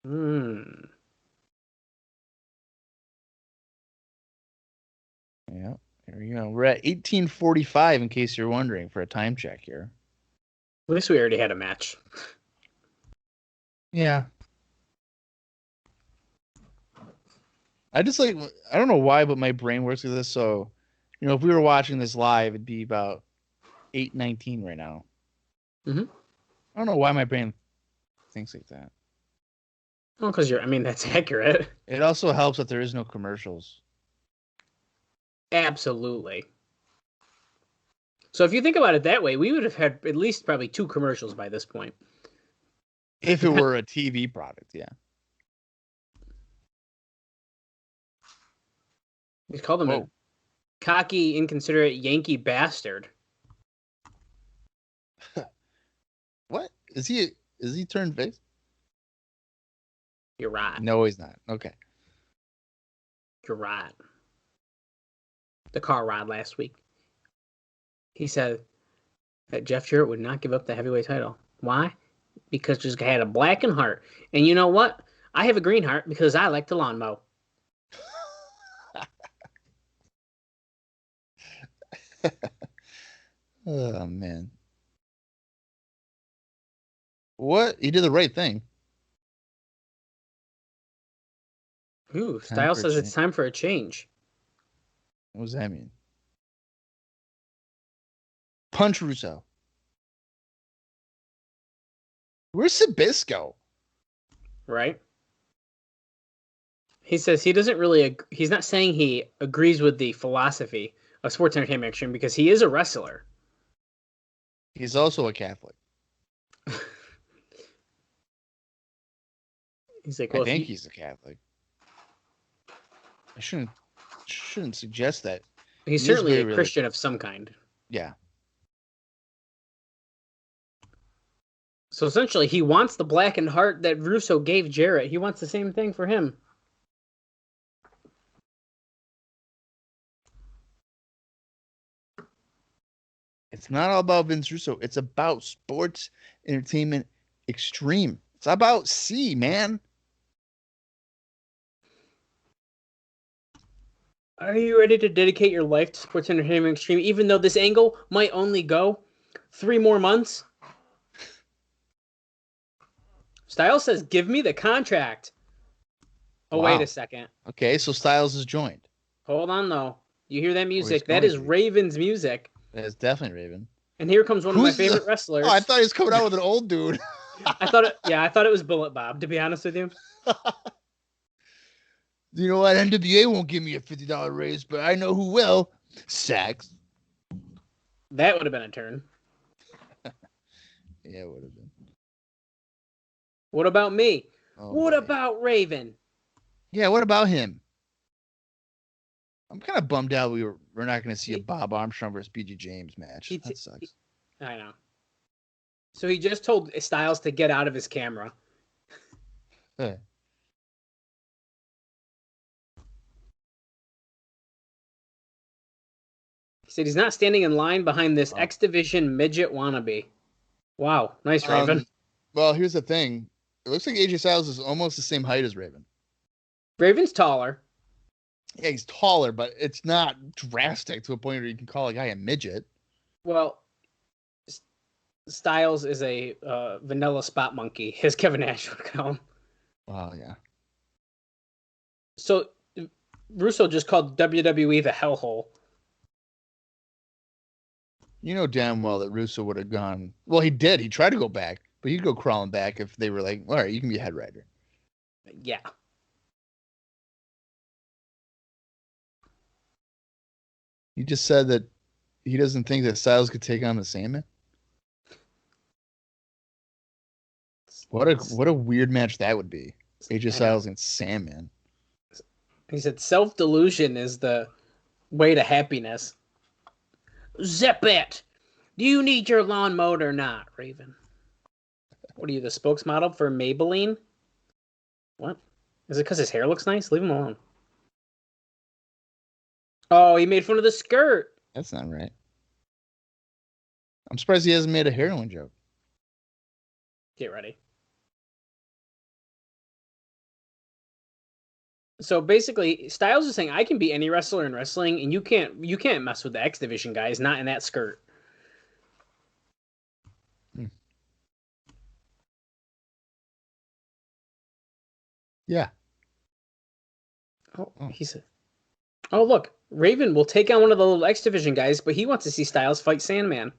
Yeah, here we go. We're at 18:45, in case you're wondering, for a time check here. At least we already had a match. Yeah. I don't know why, but my brain works with this. So, if we were watching this live, it'd be about 8:19 right now. Mm-hmm. I don't know why my brain thinks like that. Well, because that's accurate. It also helps that there is no commercials. Absolutely. So if you think about it that way, we would have had at least probably 2 commercials by this point. If it were a TV product, yeah. He's called him a cocky, inconsiderate Yankee bastard. What? Is he turned face? You're right. No, he's not. Okay. You're right. The car ride last week. He said that Jeff Jarrett would not give up the heavyweight title. Why? Because this guy had a blackened heart. And you know what? I have a green heart because I like to lawn mow. Oh, man. What? He did the right thing. Ooh, Styles says it's time for a change. What does that mean? Punch Russo. Where's Sabisco? Right? He says he doesn't really... He's not saying he agrees with the philosophy of sports entertainment extreme because he is a wrestler. He's also a Catholic. He's like, well, I think he's a Catholic. I shouldn't suggest that. He's certainly a Christian of some kind. Yeah. So essentially, he wants the blackened heart that Russo gave Jarrett. He wants the same thing for him. It's not all about Vince Russo. It's about sports entertainment extreme. It's about C, man. Are you ready to dedicate your life to sports entertainment extreme, even though this angle might only go 3 more months? Styles says, give me the contract. Oh, wow. Wait a second. Okay, so Styles is joined. Hold on, though. You hear that music? That is Raven's music. That is definitely Raven. And here comes one of my favorite wrestlers. Oh, I thought he was coming out with an old dude. I thought it was Bullet Bob, to be honest with you. You know what? NWA won't give me a $50 raise, but I know who will. Sax. That would have been a turn. Yeah, it would have been. What about me? Oh, what about Raven? Yeah, what about him? I'm kind of bummed out we're not going to see a Bob Armstrong versus BG James match. That sucks. I know. So he just told Styles to get out of his camera. Hey. He said he's not standing in line behind this X Division midget wannabe. Wow, nice, Raven. Well, here's the thing. It looks like AJ Styles is almost the same height as Raven. Raven's taller. Yeah, he's taller, but it's not drastic to a point where you can call a guy a midget. Well, Styles is a vanilla spot monkey, as Kevin Nash would call him. Wow, yeah. So, Russo just called WWE the hellhole. You know damn well that Russo would have gone... Well, he did. He tried to go back, but he'd go crawling back if they were like, all right, you can be a head writer. Yeah. He just said that he doesn't think that Styles could take on the Sandman. What a weird match that would be. AJ Styles and Sandman. He said self-delusion is the way to happiness. Zip it! Do you need your lawn mowed or not, Raven? What are you, the spokesmodel for Maybelline? What? Is it because his hair looks nice? Leave him alone. Oh, he made fun of the skirt. That's not right. I'm surprised he hasn't made a heroin joke. Get ready. So basically, Styles is saying I can be any wrestler in wrestling, and you can't mess with the X Division guys, not in that skirt. Yeah. Oh, he said. Oh, look, Raven will take on one of the little X Division guys, but he wants to see Styles fight Sandman.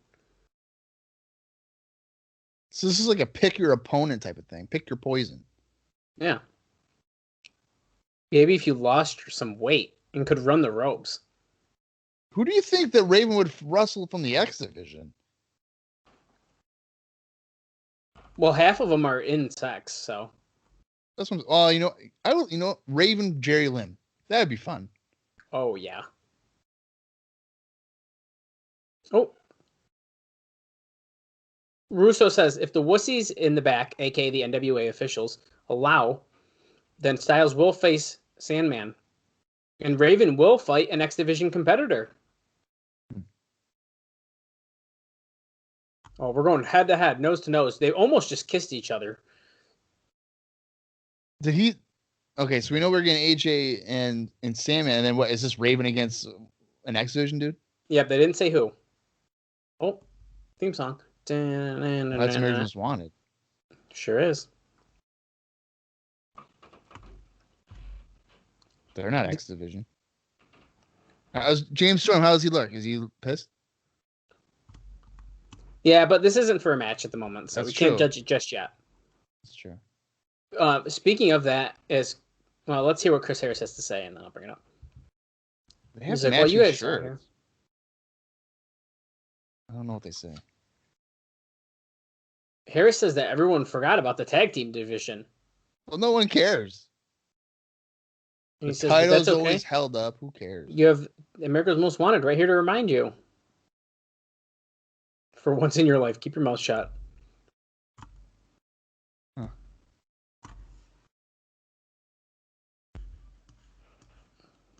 So this is like a pick your opponent type of thing. Pick your poison. Yeah. Maybe if you lost some weight and could run the ropes. Who do you think that Raven would wrestle from the X division? Well, half of them are in sex, so. That's one. Oh, I will. Raven, Jerry Lynn. That'd be fun. Oh yeah. Oh. Russo says if the wussies in the back, aka the NWA officials, allow, then Styles will face Sandman, and Raven will fight an X Division competitor. Oh, we're going head to head, nose to nose. They almost just kissed each other. Did he? Okay, so we know we're getting AJ and Sandman, and then what is this Raven against an X Division dude? Yep, they didn't say who. Oh, theme song. That's American Most Wanted. Sure is. They're not X Division. James Storm, how does he look? Is he pissed? Yeah, but this isn't for a match at the moment, so we can't judge it just yet. That's true. Speaking of that, let's hear what Chris Harris has to say, and then I'll bring it up. He's like, well, you guys are here. I don't know what they say. Harris says that everyone forgot about the tag team division. Well, no one cares. And the title's always held up. Who cares? You have America's Most Wanted right here to remind you. For once in your life, keep your mouth shut. Huh.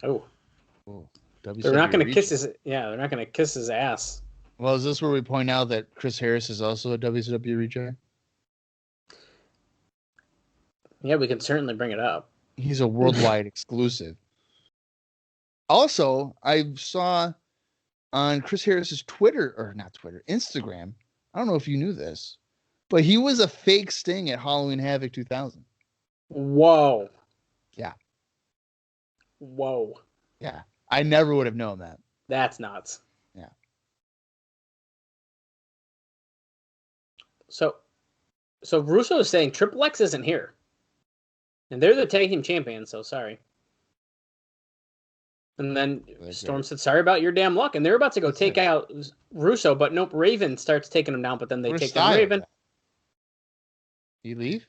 Oh. WCW they're not going to kiss his. Yeah, they're not going to kiss his ass. Well, is this where we point out that Chris Harris is also a WCW reject? Yeah, we can certainly bring it up. He's a worldwide exclusive. Also, I saw on Chris Harris's Instagram. I don't know if you knew this, but he was a fake Sting at Halloween Havoc 2000. Whoa. Yeah. Whoa. Yeah. I never would have known that. That's nuts. Yeah. So Russo is saying Triple X isn't here. And they're the tag team champions, so sorry. And then Storm said, sorry about your damn luck. And they're about to go take out Russo, but nope, Raven starts taking him down, but then they take down Raven. You leave?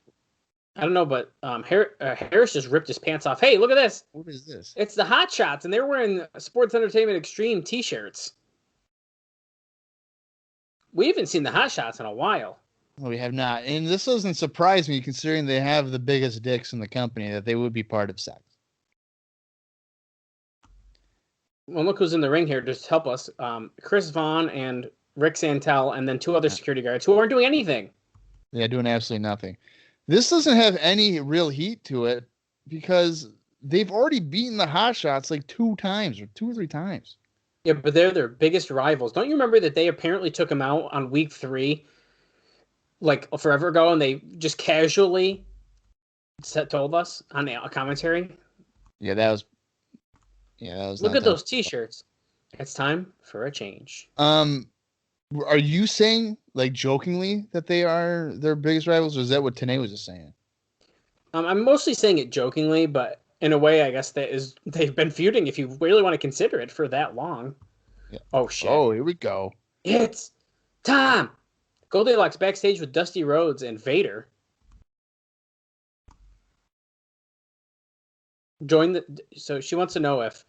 I don't know, but Harris just ripped his pants off. Hey, look at this. What is this? It's the Hot Shots, and they're wearing Sports Entertainment Extreme t-shirts. We haven't seen the Hot Shots in a while. No, we have not. And this doesn't surprise me, considering they have the biggest dicks in the company, that they would be part of sex. Well, look who's in the ring here. Just help us. Chris Vaughn and Rick Santel, and then 2 other security guards who aren't doing anything. Yeah, doing absolutely nothing. This doesn't have any real heat to it because they've already beaten the Hot Shots like 2 times or 2 or 3 times. Yeah, but they're their biggest rivals. Don't you remember that they apparently took them out on week 3, like forever ago, and they just casually told us on a commentary? Yeah, that was. Look at those t-shirts. It's time for a change. Are you saying, like, jokingly that they are their biggest rivals, or is that what TNA was just saying? I'm mostly saying it jokingly, but in a way, I guess they've been feuding, if you really want to consider it, for that long. Yeah. Oh, shit. Oh, here we go. It's time! Goldilocks backstage with Dusty Rhodes and Vader. So she wants to know if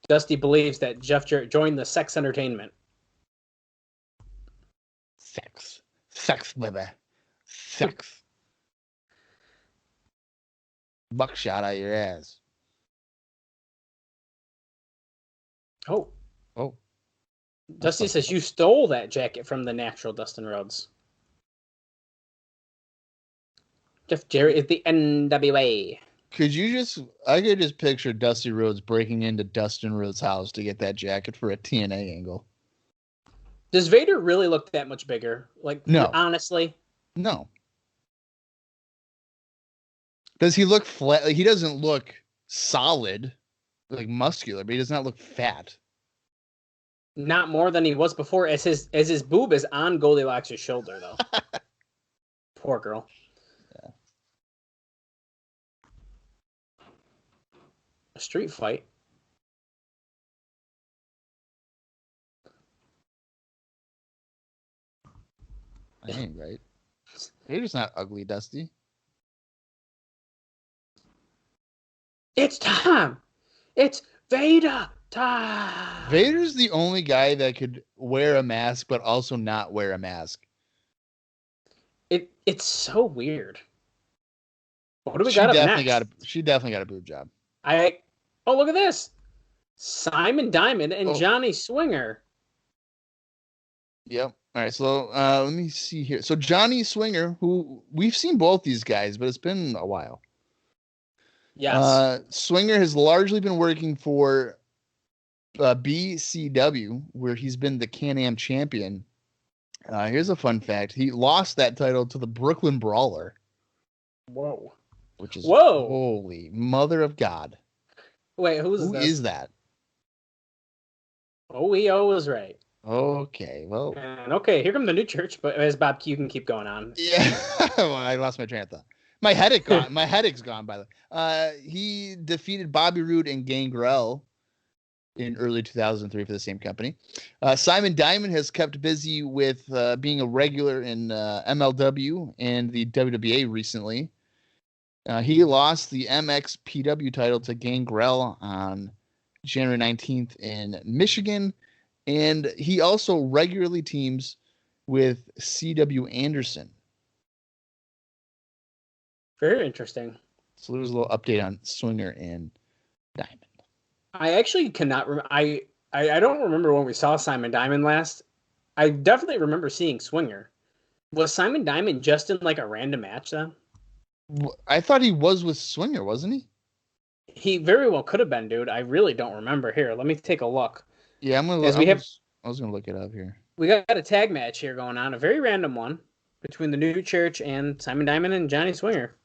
Dusty believes that Jeff Jarrett joined the sex entertainment. Sex, baby. Sex. Buckshot out your ass. Oh. Oh. Dusty says you stole that jacket from the natural Dustin Rhodes. Jeff Jarrett is the NWA. I could just picture Dusty Rhodes breaking into Dustin Rhodes' house to get that jacket for a TNA angle. Does Vader really look that much bigger? Like, no. Honestly? No. Does he look flat? Like, he doesn't look solid, like muscular, but he does not look fat. Not more than he was before, as his boob is on Goldilocks' shoulder, though. Poor girl. Yeah. A street fight. I ain't right. Vader's not ugly, Dusty. It's time. It's Vader time. Vader's the only guy that could wear a mask but also not wear a mask. It's so weird. What do we She got up definitely next? she definitely got a boob job. Oh, look at this. Simon Diamond and Johnny Swinger. Yep. All right. So let me see here. So Johnny Swinger, who we've seen both these guys, but it's been a while. Yes. Swinger has largely been working for BCW, where he's been the Can-Am champion. Here's a fun fact. He lost that title to the Brooklyn Brawler. Whoa. Which is Whoa. holy mother of God. Wait, who is this? that? OEO was right. Okay, well. And okay, here come the new church, but as Bob, you can keep going on. Yeah, well, I lost my train of thought. My headache's gone, by the way. He defeated Bobby Roode and Gangrel in early 2003 for the same company. Simon Diamond has kept busy with being a regular in MLW and the WWA recently. He lost the MXPW title to Gangrel on January 19th in Michigan, and he also regularly teams with C.W. Anderson. Very interesting. So there was a little update on Swinger and Diamond. I actually cannot remember. I don't remember when we saw Simon Diamond last. I definitely remember seeing Swinger. Was Simon Diamond just in like a random match then? I thought he was with Swinger, wasn't he? He very well could have been, dude. I really don't remember. Here, let me take a look. Yeah, I was gonna look it up here. We got a tag match here going on, a very random one between the New Church and Simon Diamond and Johnny Swinger.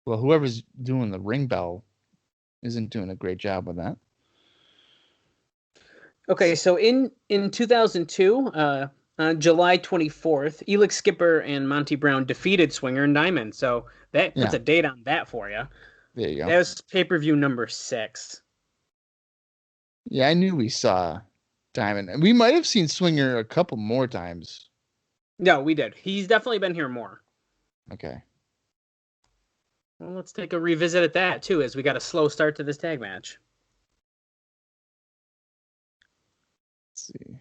Well, whoever's doing the ring bell isn't doing a great job with that. Okay, so in 2002, on July 24th, Elix Skipper and Monty Brown defeated Swinger and Diamond. So that puts a date on that for you. There you go. That was pay-per-view number 6. Yeah, I knew we saw Diamond. We might have seen Swinger a couple more times. No, we did. He's definitely been here more. Okay. Well, let's take a revisit at that, too, as we got a slow start to this tag match. Let's see.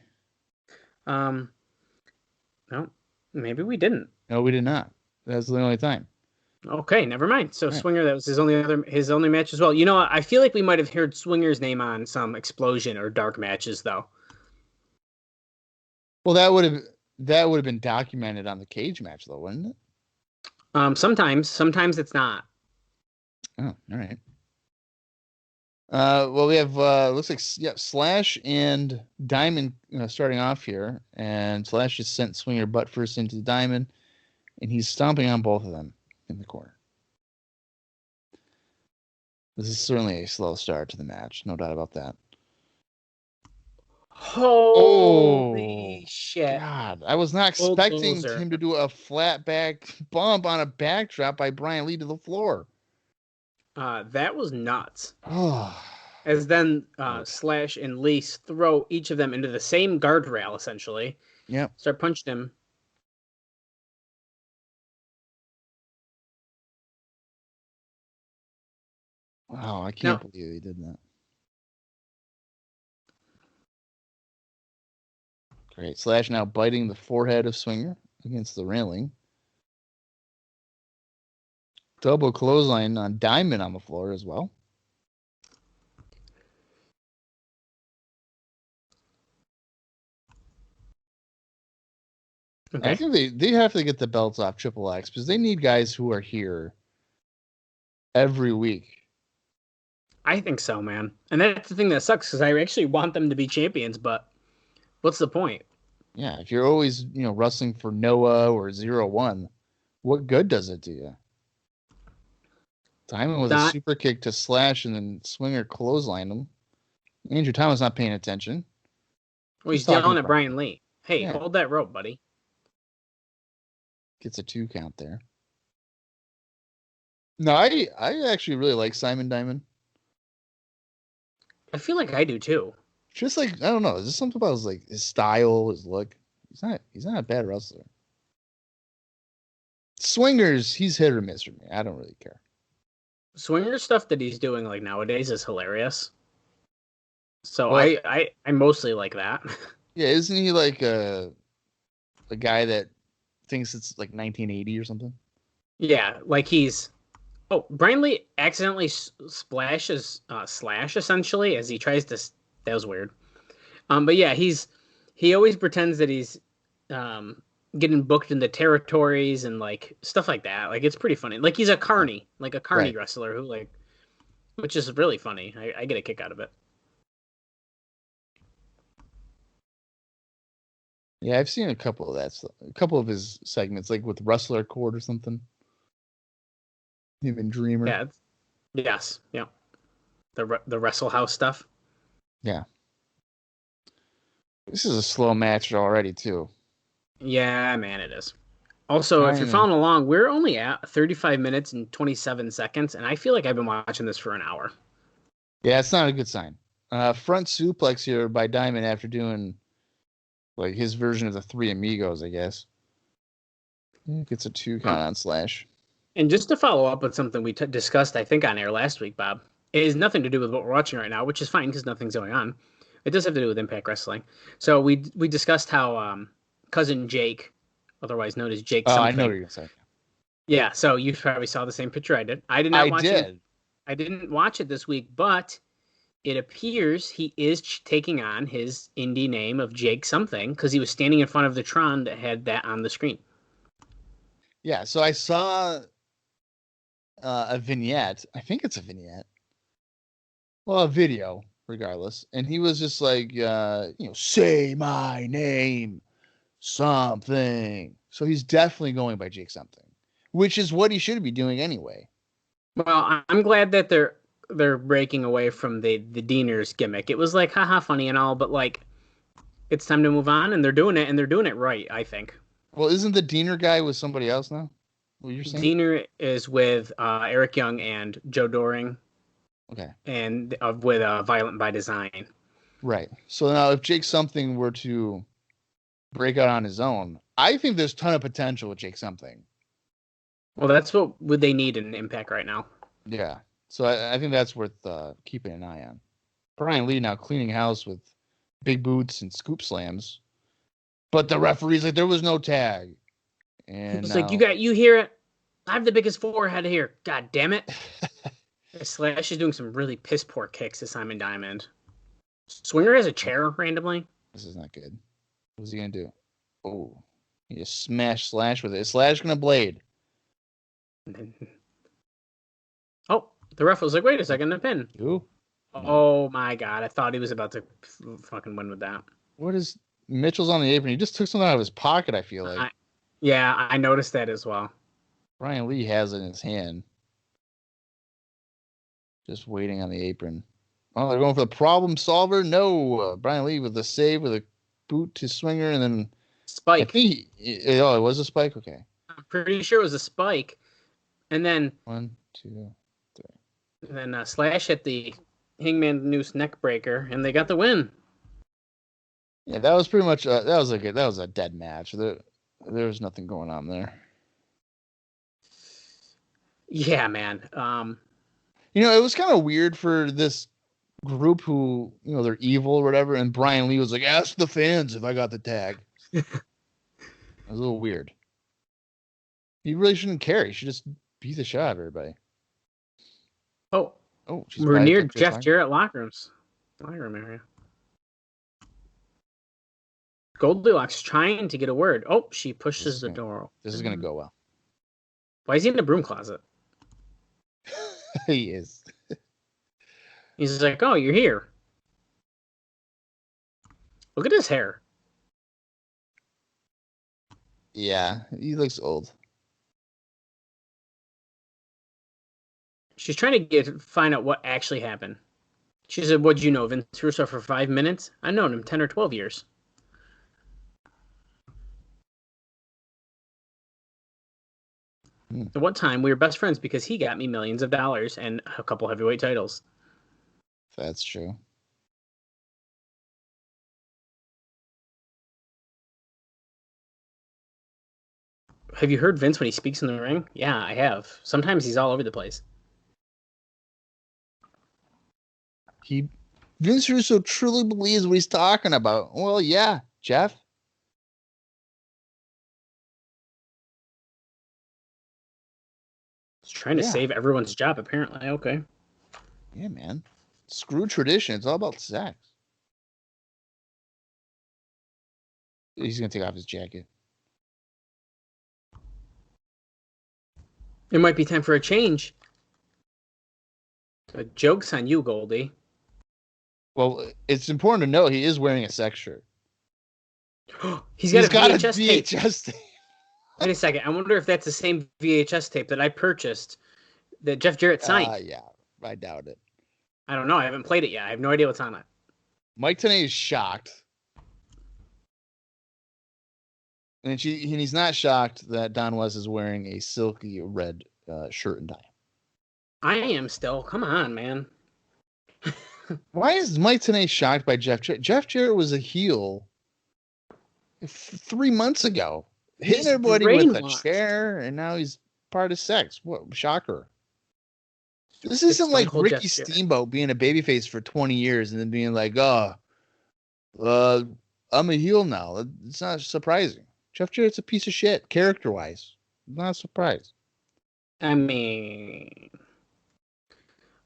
No, maybe we didn't. No, we did not. That was the only time. Okay, never mind. So right. Swinger, that was his only match as well. You know, I feel like we might have heard Swinger's name on some Explosion or Dark matches, though. Well, that would have been documented on the cage match, though, wouldn't it? Sometimes it's not. Oh, all right. Well, we have looks like Slash and Diamond starting off here, and Slash just sent Swinger butt first into Diamond, and he's stomping on both of them in the corner. This is certainly a slow start to the match, no doubt about that. Holy shit! God, I was not expecting him to do a flat back bump on a backdrop by Brian Lee to the floor. That was nuts. Oh. As then Slash and Lee throw each of them into the same guardrail, essentially. Yep. Start punching him. Wow, I can't believe he did that. Great. Slash now biting the forehead of Swinger against the railing. Double clothesline on Diamond on the floor as well. Okay. I think they have to get the belts off Triple X because they need guys who are here every week. I think so, man. And that's the thing that sucks because I actually want them to be champions, but what's the point? Yeah, if you're always, wrestling for Noah or 0-1, what good does it do you? Diamond with a super kick to Slash and then Swinger clotheslined him. Andrew Thomas not paying attention. Well, he's yelling at Brian Lee. Hey, hold that rope, buddy. Gets a 2 count there. No, I actually really like Simon Diamond. I feel like I do too. Just like, I don't know, is this something about his style, his look? He's not a bad wrestler. Swingers, he's hit or miss for me. I don't really care. Swinger stuff that he's doing like nowadays is hilarious. So Well, I mostly like that. yeah, isn't he like a guy that thinks it's like 1980 or something? Yeah, like he's. Oh, Brian Lee accidentally splashes Slash essentially as he tries to. That was weird. But yeah, he always pretends that he's getting booked in the territories and like stuff like that. Like it's pretty funny. Like he's a carny, Right. wrestler who like, which is really funny. I get a kick out of it. Yeah, I've seen a couple of that stuff, a couple of his segments, like with Wrestler Court or something. Him and Dreamer. Yeah. Yes. Yeah. The Wrestle House stuff. Yeah. This is a slow match already, too. Yeah, man, it is. Also, if you're following along, we're only at 35 minutes and 27 seconds, and I feel like I've been watching this for an hour. Yeah, it's not a good sign. Front suplex here by Diamond after doing like his version of the Three Amigos, I guess. Gets a 2 count on Slash. And just to follow up with something we discussed, I think, on air last week, Bob, it has nothing to do with what we're watching right now, which is fine because nothing's going on. It does have to do with Impact Wrestling. So we discussed how cousin Jake, otherwise known as Jake something. I know what you're going to say. Yeah, so you probably saw the same picture I did. I did not watch it. I didn't watch it this week, but it appears he is taking on his indie name of Jake something because he was standing in front of the Tron that had that on the screen. Yeah, so I saw a vignette. I think it's a vignette. Well, a video, regardless. And he was just like, say my name, something. So he's definitely going by Jake something, which is what he should be doing anyway. Well, I'm glad that they're breaking away from the Deaners gimmick. It was like, haha, funny and all, but like, it's time to move on, and they're doing it, and they're doing it right, I think. Well, isn't the Diener guy with somebody else now? What you're saying? Diener is with Eric Young and Joe Doring. Okay. And with Violent by Design. Right. So now if Jake something were to break out on his own, I think there's a ton of potential with Jake something. Well, that's what would they need in Impact right now. Yeah. So I think that's worth keeping an eye on. Brian Lee now cleaning house with big boots and scoop slams. But the referee's like, there was no tag. And it's like, you hear it? I have the biggest forehead here. God damn it. Slash is doing some really piss poor kicks to Simon Diamond. Swinger has a chair randomly. This is not good. What's he going to do? Oh, he just smashed Slash with it. Is Slash going to blade? Oh, the ref was like, wait a second, the pin. Ooh. Oh my God. I thought he was about to fucking win with that. What is Mitchell's on the apron? He just took something out of his pocket, I feel like. I noticed that as well. Brian Lee has it in his hand. Just waiting on the apron. Oh, they're going for the problem solver? No. Brian Lee with the save with a boot to Swinger and then... Spike. It was a spike? Okay. I'm pretty sure it was a spike. And then... 1, 2, 3. And then Slash hit the Hangman Noose neck breaker, and they got the win. Yeah, that was pretty much... that was a dead match. There was nothing going on there. Yeah, man. It was kind of weird for this group who, they're evil or whatever, and Brian Lee was like, ask the fans if I got the tag. It was a little weird. He really shouldn't care. He should just beat the shot out of everybody. Oh, we're near Jeff line. Jarrett locker room area. Goldilocks trying to get a word. Oh, she pushes the door. This is going to go well. Why is he in the broom closet? He is. He's like, oh, you're here. Look at his hair. Yeah, he looks old. She's trying to find out what actually happened. She said, what'd you know, Vince Russo for 5 minutes? I've known him 10 or 12 years. At one time, we were best friends because he got me millions of dollars and a couple heavyweight titles. That's true. Have you heard Vince when he speaks in the ring? Yeah, I have. Sometimes he's all over the place. Vince Russo truly believes what he's talking about. Well, yeah, Jeff. He's trying to save everyone's job, apparently. Okay. Yeah, man. Screw tradition. It's all about sex. He's going to take off his jacket. It might be time for a change. Joke's on you, Goldie. Well, it's important to note he is wearing a sex shirt. He's got a VHS tape. Wait a second. I wonder if that's the same VHS tape that I purchased that Jeff Jarrett signed. Yeah, I doubt it. I don't know. I haven't played it yet. I have no idea what's on it. Mike Tenay is shocked. And he's not shocked that Don West is wearing a silky red shirt and tie. I am still. Come on, man. Why is Mike Tenay shocked by Jeff Jarrett? Jeff Jarrett was a heel 3 months ago. Hitting everybody with a chair, and now he's part of sex. What shocker. This isn't like Ricky Steamboat being a babyface for 20 years and then being like, I'm a heel now. It's not surprising. Jeff Jarrett's a piece of shit, character-wise. Not surprised. I mean...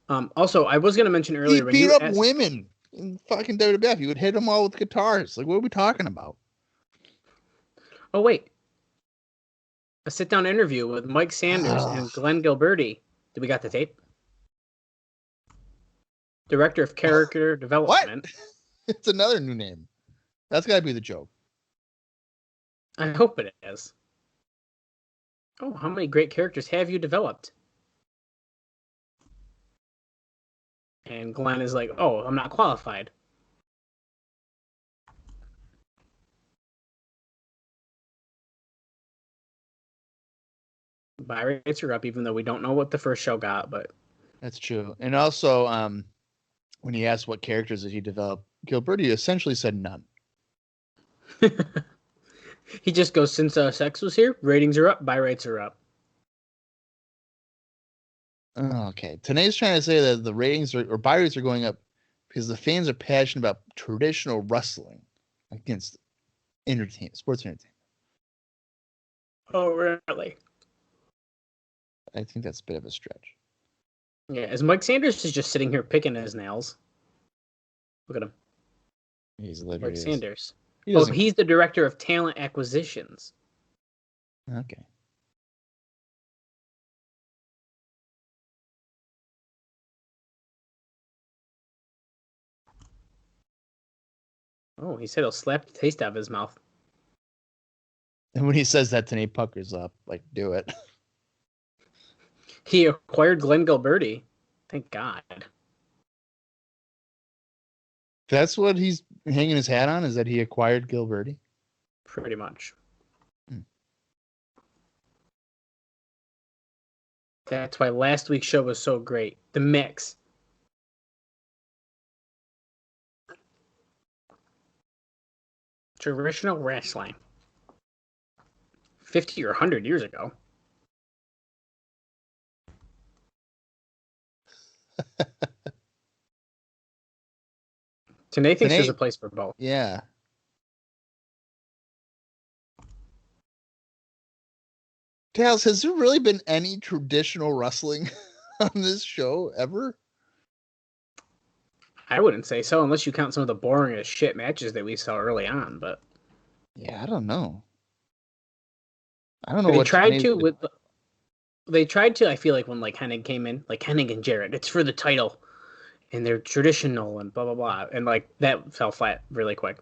also, I was going to mention earlier... He beat up women in fucking WWF. He would hit them all with guitars. Like, what are we talking about? Oh, wait. A sit-down interview with Mike Sanders and Glenn Gilberty. Did we got the tape? Director of Character Development. What? It's another new name. That's got to be the joke. I hope it is. Oh, how many great characters have you developed? And Glenn is like, oh, I'm not qualified. Buy rates are up, even though we don't know what the first show got, but... That's true. And also, when he asked what characters did he develop, Gilberty essentially said none. He just goes, since sex was here, ratings are up, buy rates are up. Okay. Tanay's trying to say that the ratings or buy rates are going up because the fans are passionate about traditional wrestling against sports entertainment. Oh, really? I think that's a bit of a stretch. Yeah, as Mike Sanders is just sitting here picking his nails. Look at him. He's literally Mike Sanders. He's the director of talent acquisitions. Okay. Oh, he said he'll slap the taste out of his mouth. And when he says that, Tanay puckers up. Like, do it. He acquired Glenn Gilberty. Thank God. That's what he's hanging his hat on, is that he acquired Gilberty? Pretty much. That's why last week's show was so great. The mix. Traditional wrestling. 50 or 100 years ago. Tanay thinks there's a place for both. Yeah. Tales, has there really been any traditional wrestling on this show ever? I wouldn't say so, unless you count some of the boring as shit matches that we saw early on. But yeah, I don't know. I don't know. They tried to. I feel like when Konnan came in, like Konnan and Jarrett, it's for the title, and they're traditional and blah blah blah, and that fell flat really quick.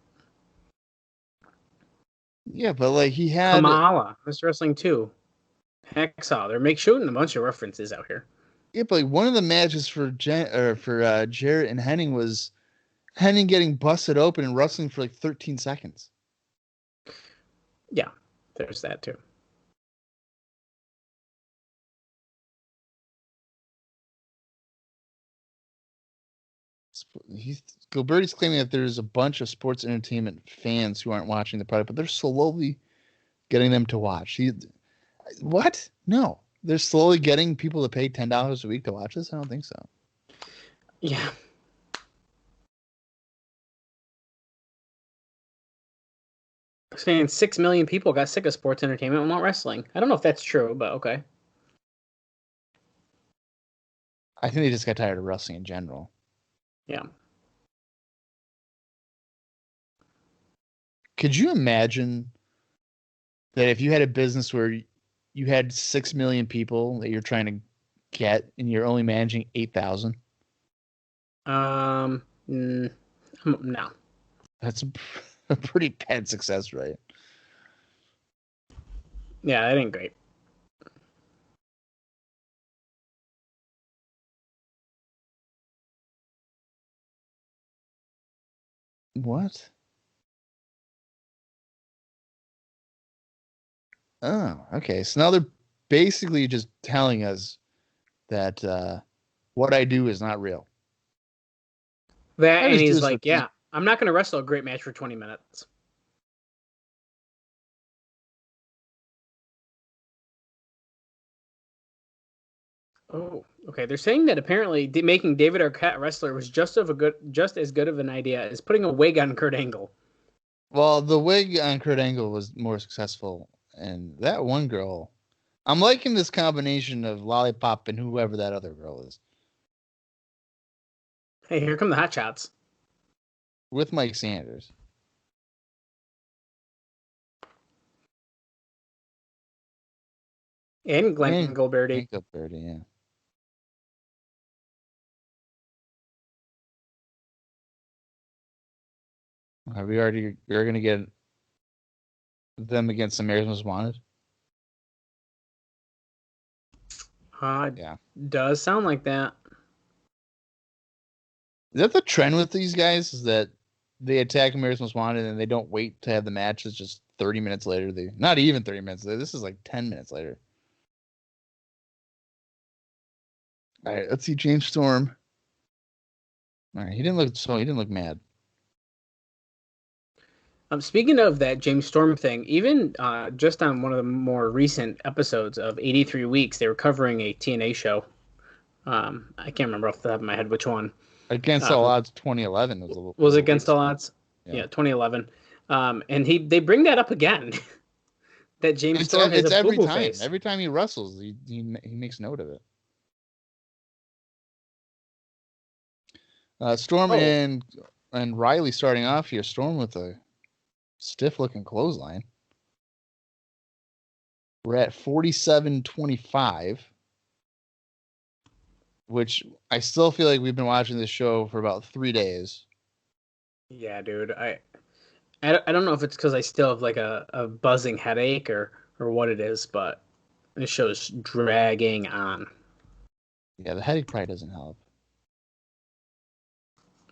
Yeah, but he had Kamala, Mr. Wrestling 2, Hacksaw. They're shooting a bunch of references out here. Yeah, but one of the matches for Jarrett and Henning was Henning getting busted open and wrestling for 13 seconds. Yeah, there's that too. Gilberty's claiming that there's a bunch of sports entertainment fans who aren't watching the product, but they're slowly getting them to watch. What? No. They're slowly getting people to pay $10 a week to watch this? I don't think so. Yeah. Saying 6 million people got sick of sports entertainment and want wrestling. I don't know if that's true, but okay. I think they just got tired of wrestling in general. Yeah. Could you imagine that if you had a business where you had 6 million people that you're trying to get and you're only managing 8,000? No. That's a pretty bad success rate. Yeah, that ain't great. What? Oh, okay. So now they're basically just telling us that what I do is not real. That, I and just do he's this for like, yeah, I'm not going to wrestle a great match for 20 minutes. Oh, okay. They're saying that apparently making David Arquette a wrestler was just as good of an idea as putting a wig on Kurt Angle. Well, the wig on Kurt Angle was more successful, and that one girl, I'm liking this combination of Lollipop and whoever that other girl is Hey, here come the hot shots. with Mike Sanders. And Glenn Gilberty. Gilberty, yeah. Are we already? We're gonna get them against America's Most Wanted. Yeah. Does sound like that. Is that the trend with these guys? Is that they attack America's Most Wanted and they don't wait to have the match? It's just 30 minutes later. Not even 30 minutes later. This is like 10 minutes later. All right, let's see James Storm. All right, he didn't look mad. Speaking of that James Storm thing, even just on one of the more recent episodes of 83 Weeks, they were covering a TNA show. I can't remember off the top of my head which one. Against All Odds 2011 was Against All Odds? Yeah, 2011. And they bring that up again. That James Storm has a boo-boo face. Every time he wrestles, he makes note of it. Storm and Riley starting off here. Storm with a stiff-looking clothesline. We're at 47-25, which I still feel like we've been watching this show for about 3 days. Yeah, dude. I don't know if it's because I still have like a buzzing headache or what it is, but this show's dragging on. Yeah, the headache probably doesn't help.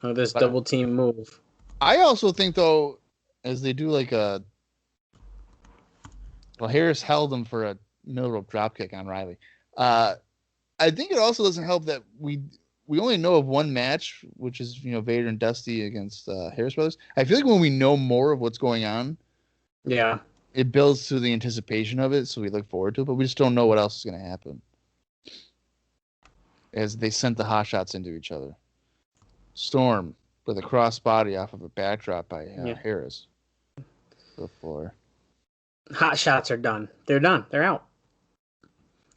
Oh, this double team move. I also think, though, as they do like Harris held him for a middle rope dropkick on Riley. I think it also doesn't help that we only know of one match, which is Vader and Dusty against Harris Brothers. I feel like when we know more of what's going on, yeah, it builds to the anticipation of it, so we look forward to it. But we just don't know what else is going to happen as they sent the hot shots into each other. Storm with a crossbody off of a backdrop by Harris to the floor. Hot shots are done. They're done. They're out.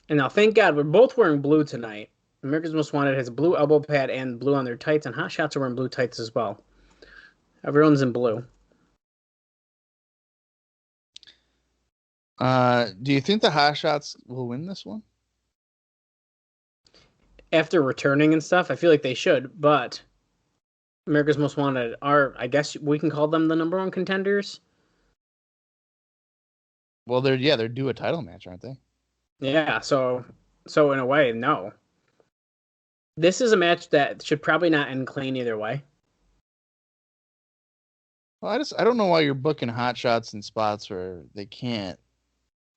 And now, thank God, we're both wearing blue tonight. America's Most Wanted has blue elbow pad and blue on their tights, and Hot Shots are wearing blue tights as well. Everyone's in blue. Do you think the Hot Shots will win this one? After returning and stuff, I feel like they should, but America's Most Wanted are, I guess we can call them the number one contenders. Well, they're due a title match, aren't they? Yeah, so in a way, no. This is a match that should probably not end clean either way. Well, I don't know why you're booking hot shots in spots where they can't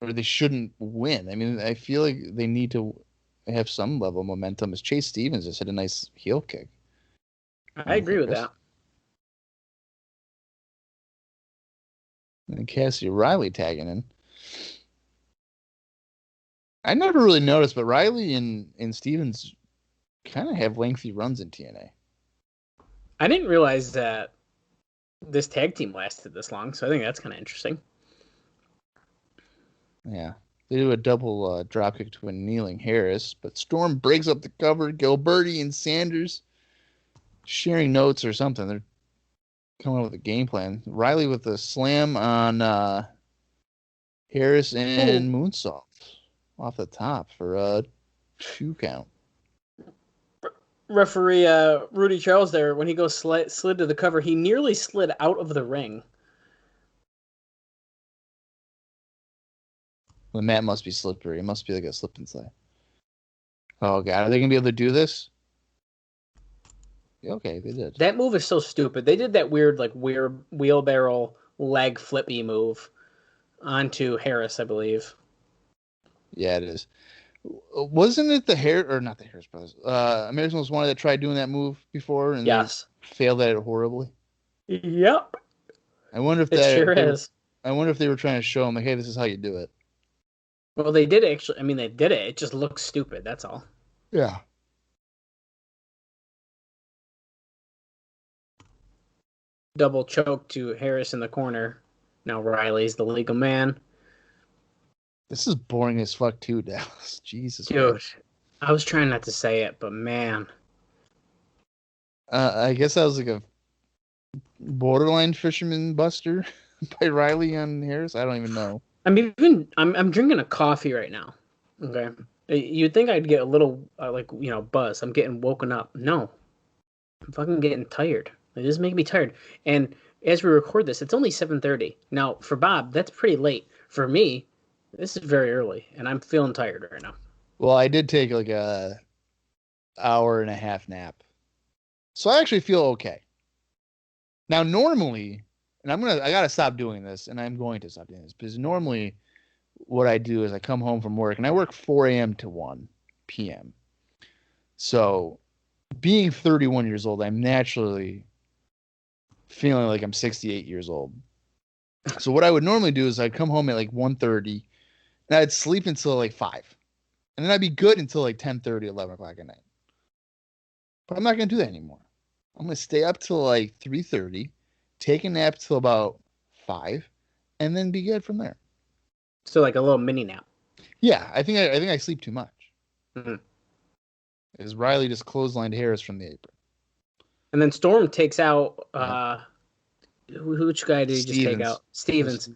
or they shouldn't win. I mean, I feel like they need to have some level of momentum. As Chase Stevens just hit a nice heel kick. I agree with that. And Cassie Riley tagging in. I never really noticed, but Riley and Stevens kind of have lengthy runs in TNA. I didn't realize that this tag team lasted this long, so I think that's kind of interesting. Yeah. They do a double dropkick to a kneeling Harris, but Storm breaks up the cover. Gilberty and Sanders sharing notes or something. They're coming up with a game plan. Riley with a slam on Harris and moonsault off the top for a 2 count. Referee Rudy Charles there, when he goes slid to the cover, he nearly slid out of the ring. The mat must be slippery. It must be like a slip and slide. Oh, God. Are they going to be able to do this? Okay, they did. That move is so stupid. They did that weird wheelbarrow leg flippy move onto Harris, I believe. Yeah, it is. Wasn't it the not the Harris brothers? American was one that tried doing that move before and yes, failed at it horribly. Yep. I wonder if is. I wonder if they were trying to show them like, hey, this is how you do it. Well, they did actually. I mean, they did it. It just looks stupid. That's all. Yeah. Double choke to Harris in the corner. Now Riley's the legal man. This is boring as fuck too, Dallas. Jesus. Dude, man. I was trying not to say it, but man. I guess that was like a borderline fisherman buster by Riley on Harris. I don't even know. I'm drinking a coffee right now. Okay. You'd think I'd get a little buzz. I'm getting woken up. No. I'm fucking getting tired. It just making me tired. And as we record this, it's only 7:30. Now, for Bob, that's pretty late. For me, this is very early, and I'm feeling tired right now. Well, I did take like a hour and a half nap. So I actually feel okay. Now, normally, and I got to stop doing this, and I'm going to stop doing this, because normally what I do is I come home from work, and I work 4 a.m. to 1 p.m. So being 31 years old, I'm naturally feeling like I'm 68 years old. So what I would normally do is I'd come home at like 1:30, and I'd sleep until like 5. And then I'd be good until like 10:30, 11 o'clock at night. But I'm not going to do that anymore. I'm going to stay up till like 3:30, take a nap till about 5, and then be good from there. So like a little mini nap. Yeah, I think I sleep too much. Mm-hmm. As Riley just clotheslined Harris from the apron. And then Storm takes out which guy did he just take out? Stevens.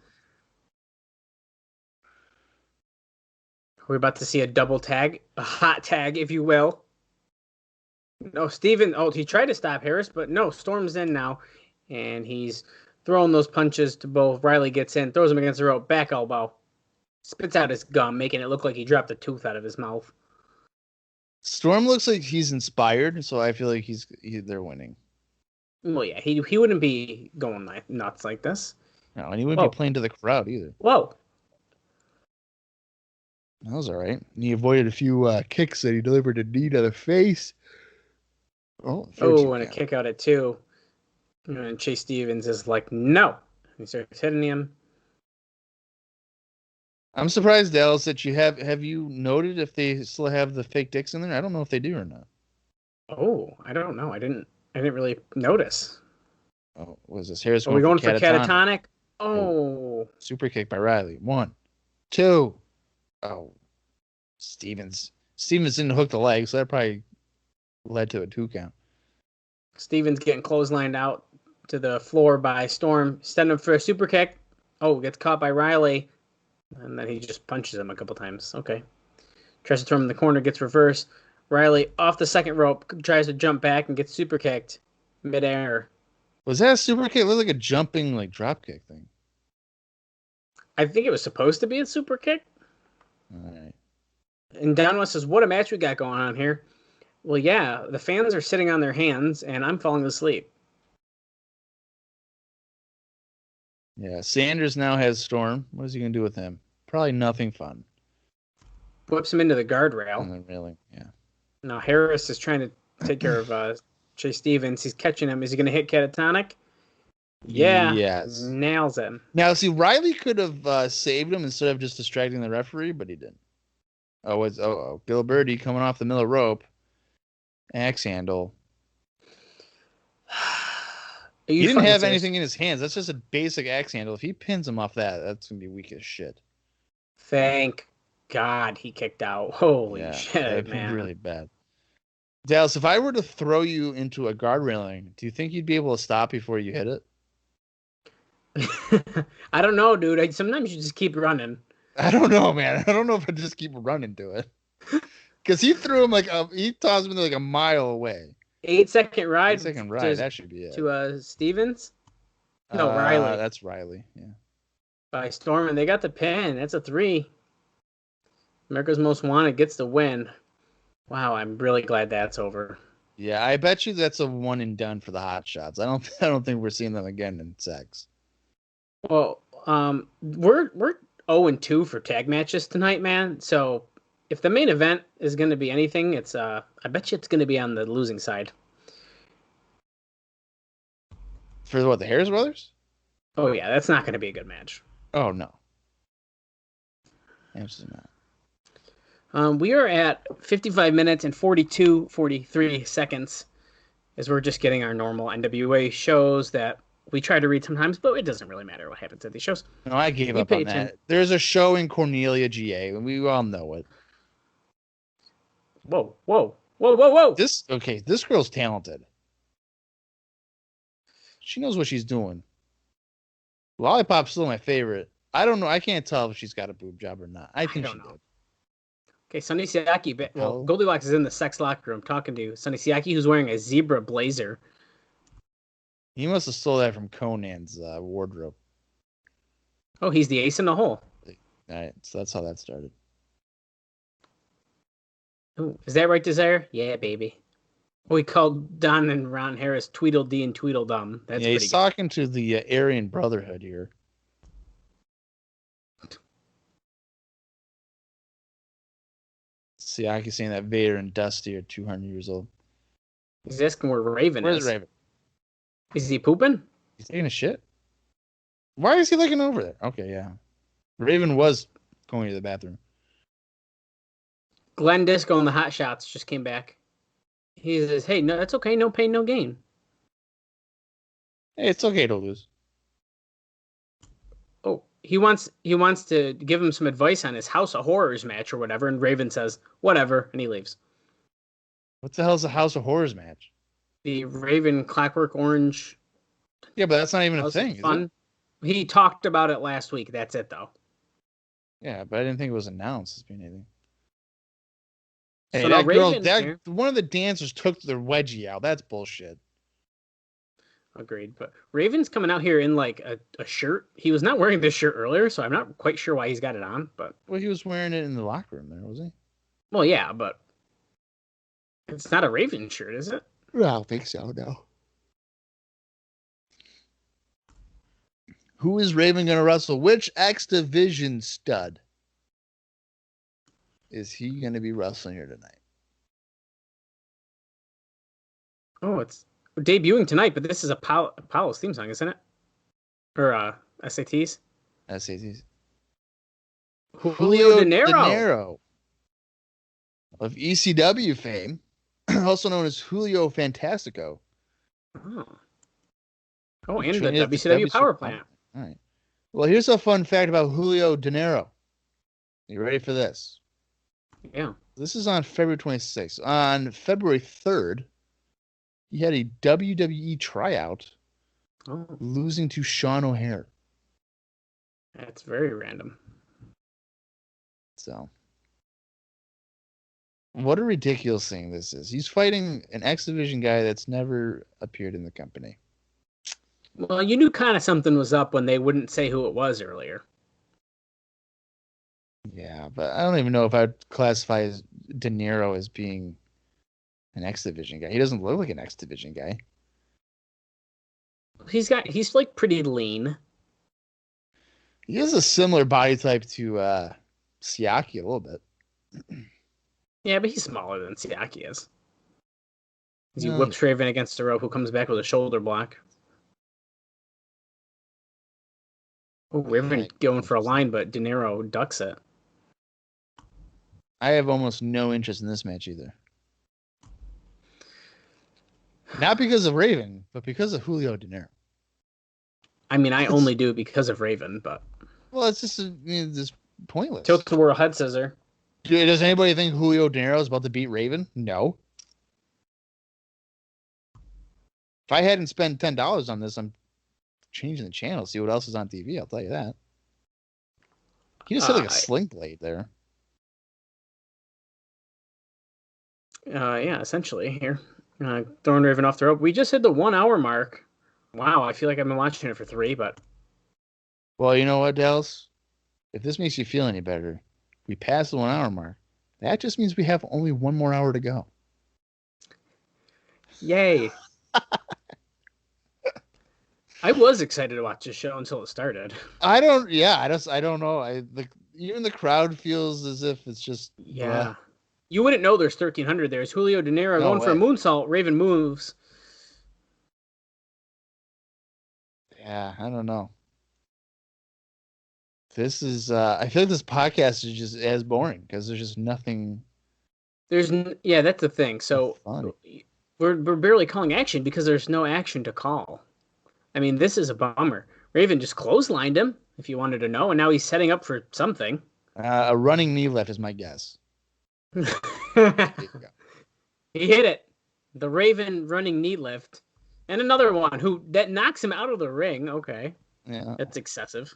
We're about to see a double tag, a hot tag, if you will. No, Steven. Oh, he tried to stop Harris, but no, Storm's in now, and he's throwing those punches to both. Riley gets in, throws him against the rope, back elbow, spits out his gum, making it look like he dropped a tooth out of his mouth. Storm looks like he's inspired, so I feel like they're winning. Well, yeah, he wouldn't be going nuts like this. No, and he wouldn't be playing to the crowd either. Whoa. That was all right. And he avoided a few kicks that he delivered a knee to the face. And a kick out at 2. And Chase Stevens is like, no. He starts hitting him. I'm surprised, Dallas, that you have you noted if they still have the fake dicks in there? I don't know if they do or not. Oh, I don't know. I didn't really notice. Oh, what is this? Harris Are we going for catatonic? Oh. Super kick by Riley. 1, 2. Oh, Stevens didn't hook the leg, so that probably led to a 2 count. Stevens getting clotheslined out to the floor by Storm, setting up for a super kick. Oh, gets caught by Riley, and then he just punches him a couple times. Okay. Tries to throw him in the corner, gets reversed. Riley off the second rope, tries to jump back and gets super kicked midair. Was that a super kick? It looked like a jumping drop kick thing. I think it was supposed to be a super kick. All right. And Downwest says, what a match we got going on here. Well, yeah, the fans are sitting on their hands, and I'm falling asleep. Yeah, Sanders now has Storm. What is he going to do with him? Probably nothing fun. Whips him into the guardrail. And then railing, yeah. Now Harris is trying to take care of Chase Stevens. He's catching him. Is he going to hit catatonic? Yeah. Yes. Nails him. Now, see, Riley could have saved him instead of just distracting the referee, but he didn't. It's Gilberty coming off the middle rope. Axe handle. He didn't have anything in his hands. That's just a basic axe handle. If he pins him off that, that's going to be weak as shit. Thank God he kicked out. Holy shit, man. Really bad. Dallas, if I were to throw you into a guard railing, do you think you'd be able to stop before you hit it? I don't know, dude. Sometimes you just keep running. I don't know, man. I don't know if I just keep running to it. Because he threw him he tossed him like a mile away. 8-second ride. 8-second ride. That should be it. To Stevens? No, Riley. That's Riley. Yeah. By Storm, and they got the pin. That's a 3. America's Most Wanted gets the win. Wow, I'm really glad that's over. Yeah, I bet you that's a one and done for the Hot Shots. I don't think we're seeing them again in sex. Well, we're 0-2 for tag matches tonight, man. So if the main event is going to be anything, it's I bet you it's going to be on the losing side. For what, the Harris brothers? Oh yeah, that's not going to be a good match. Oh no, absolutely not. We are at 55 minutes and 43 seconds as we're just getting our normal NWA shows that we try to read sometimes, but it doesn't really matter what happens at these shows. No, I gave up on that. There's a show in Cornelia, GA, and we all know it. Whoa. This girl's talented. She knows what she's doing. Lollipop's still my favorite. I don't know. I can't tell if she's got a boob job or not. I think she did. Okay, Sonny Siaki. Well, Goldilocks is in the sex locker room talking to Sonny Siaki, who's wearing a zebra blazer. He must have stole that from Konnan's wardrobe. Oh, he's the ace in the hole. All right, so that's how that started. Oh, is that right, Desire? Yeah, baby. We called Don and Ron Harris Tweedledee and Tweedledum. That's pretty he's talking to the Aryan Brotherhood here. Siaki saying that Vader and Dusty are 200 years old. He's asking where Raven is. Where's Raven? Is he pooping? He's taking a shit. Why is he looking over there? Okay, yeah. Raven was going to the bathroom. Glenn Disco and the Hot Shots just came back. He says, hey, no, that's okay. No pain, no gain. Hey, it's okay to lose. Oh, he wants to give him some advice on his House of Horrors match or whatever, and Raven says, whatever, and he leaves. What the hell is a House of Horrors match? The Raven Clockwork Orange. Yeah, but that's not even a thing, is it? He talked about it last week. That's it, though. Yeah, but I didn't think it was announced as being anything. Hey, So that girl, Raven one of the dancers took their wedgie out. That's bullshit. Agreed. But Raven's coming out here in like a shirt. He was not wearing this shirt earlier, so I'm not quite sure why he's got it on. But Well, he was wearing it in the locker room there, was he? Well, yeah, but it's not a Raven shirt, is it? I don't think so, no. Who is Raven going to wrestle? Which X Division stud is he going to be wrestling here tonight? Oh, it's debuting tonight, but this is Apollo's theme song, isn't it? Or SATs? SATs. Julio De Niro of ECW fame, also known as Julio Fantastico. Oh, and the WCW Power Plant. All right. Well, here's a fun fact about Julio De Niro. You ready for this? Yeah. This is on February 26th. On February 3rd, he had a WWE tryout, losing to Sean O'Hare. That's very random. So, what a ridiculous thing this is. He's fighting an X Division guy that's never appeared in the company. Well, you knew kind of something was up when they wouldn't say who it was earlier. Yeah, but I don't even know if I'd classify De Niro as being an X Division guy. He doesn't look like an X Division guy. He's like pretty lean. He has a similar body type to Siaki a little bit. Yeah, but he's smaller than Siaki is. He whips Raven against the rope, who comes back with a shoulder block. Oh, Raven going for a line, but De Niro ducks it. I have almost no interest in this match either. Not because of Raven, but because of Julio De Niro. I mean, I only do because of Raven, but Well, it's just just pointless. tilt the world head scissor. Does anybody think Julio De Niro is about to beat Raven? No. If I hadn't spent $10 on this, I'm changing the channel, see what else is on TV. I'll tell you that. He just had like a sling blade there. Yeah, essentially here. Throwing Raven off the rope. We just hit the 1 hour mark. Wow, I feel like I've been watching it for 3, but... Well, you know what, Dallas? If this makes you feel any better, we passed the 1 hour mark. That just means we have only 1 more hour to go. Yay. I was excited to watch this show until it started. I don't know. Even the crowd feels as if it's just... Yeah. You wouldn't know there's 1,300 there. It's Julio De Niro going for a moonsault. Raven moves. Yeah, I don't know. This is... I feel like this podcast is just as boring because there's just nothing... Yeah, that's the thing. So we're barely calling action because there's no action to call. I mean, this is a bummer. Raven just clotheslined him, if you wanted to know, and now he's setting up for something. A running knee lift is my guess. He hit it. The Raven running knee lift. And another one that knocks him out of the ring. Okay. Yeah. That's excessive.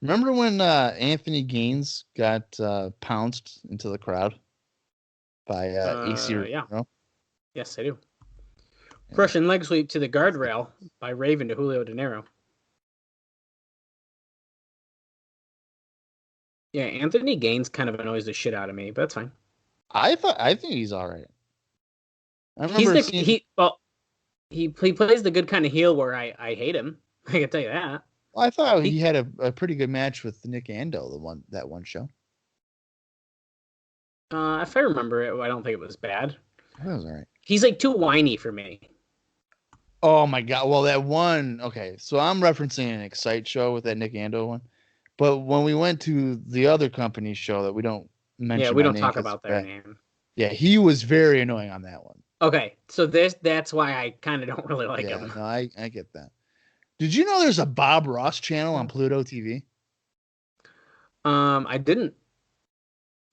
Remember when Anthony Gaines got pounced into the crowd by AC? Yeah. Yes, I do. Russian leg sweep to the guardrail by Raven to Julio De Niro. Yeah, Anthony Gaines kind of annoys the shit out of me, but that's fine. I think he's all right. He plays the good kind of heel where I hate him. I can tell you that. Well, I thought he had a pretty good match with Nick Ando, that one show. If I remember it, I don't think it was bad. That was all right. He's like too whiny for me. Oh my god! Well, that one. Okay, so I'm referencing an Excite show with that Nick Ando one, but when we went to the other company's show that we don't mention, yeah, we don't talk about their name. Yeah, he was very annoying on that one. Okay, so that's why I kind of don't really like him. No, I get that. Did you know there's a Bob Ross channel on Pluto TV? I didn't,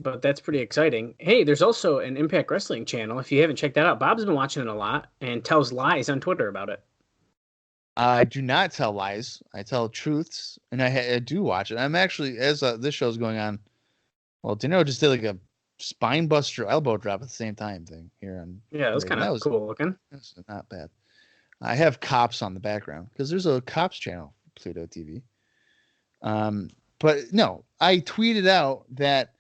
but that's pretty exciting. Hey, there's also an Impact Wrestling channel. If you haven't checked that out, Bob's been watching it a lot and tells lies on Twitter about it. I do not tell lies. I tell truths, and I do watch it. I'm actually, as this show's going on, well, De Niro just did like a spine buster elbow drop at the same time thing here. Yeah, it was kind of cool looking. That's not bad. I have Cops on the background because there's a Cops channel, Pluto TV. But no, I tweeted out that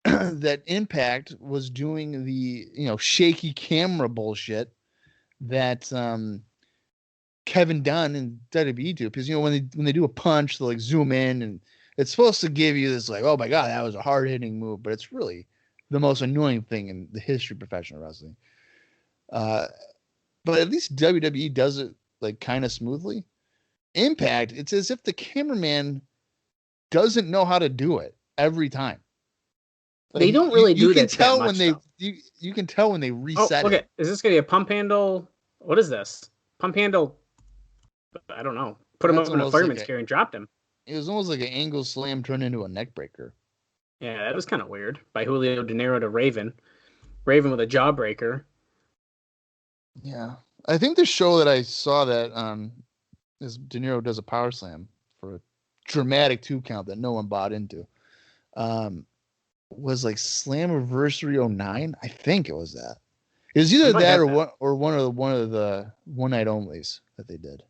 that Impact was doing the shaky camera bullshit that Kevin Dunn and WWE do, because when they do a punch, they'll like zoom in and it's supposed to give you this like, oh my god, that was a hard hitting move, but it's really the most annoying thing in the history of professional wrestling. But at least WWE does it like kind of smoothly. Impact, it's as if the cameraman doesn't know how to do it every time. Like, they don't really do that. You can tell when you can tell when they reset. Oh, okay. Is this gonna be a pump handle? What is this? Pump handle? I don't know. Put him up in a fireman's carry and dropped him. It was almost like an angle slam turned into a neck breaker. Yeah, that was kind of weird. By Julio De Niro to Raven. Raven with a jawbreaker. Yeah. I think the show that I saw that is De Niro does a power slam for a dramatic 2 count that no one bought into. Was like Slammiversary 09. I think it was that. It was either that or one of the one night onlys that they did.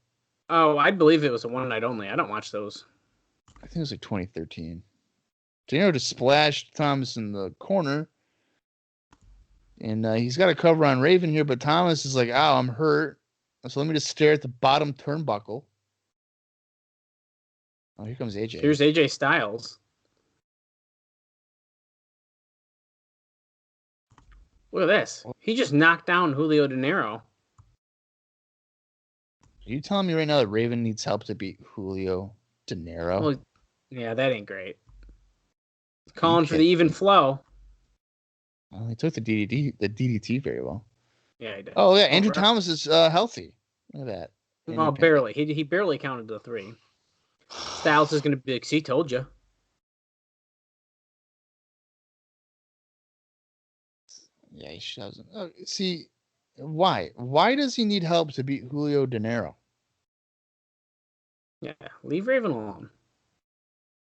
Oh, I believe it was a one night only. I don't watch those. I think it was like 2013. De Niro just splashed Thomas in the corner. And he's got a cover on Raven here, but Thomas is like, ow, I'm hurt. So let me just stare at the bottom turnbuckle. Oh, here comes AJ. Here's AJ Styles. Look at this. He just knocked down Julio De Niro. Are you telling me right now that Raven needs help to beat Julio De Niro? Well, yeah, that ain't great. Calling for the even flow. Well, he took the DDT very well. Yeah, he did. Oh yeah, Andrew Thomas is healthy. Look at that. Well, barely. He barely counted the 3. Styles is going to be like, see, told you. Yeah, he doesn't. See, why? Why does he need help to beat Julio De Niro? Yeah, leave Raven alone.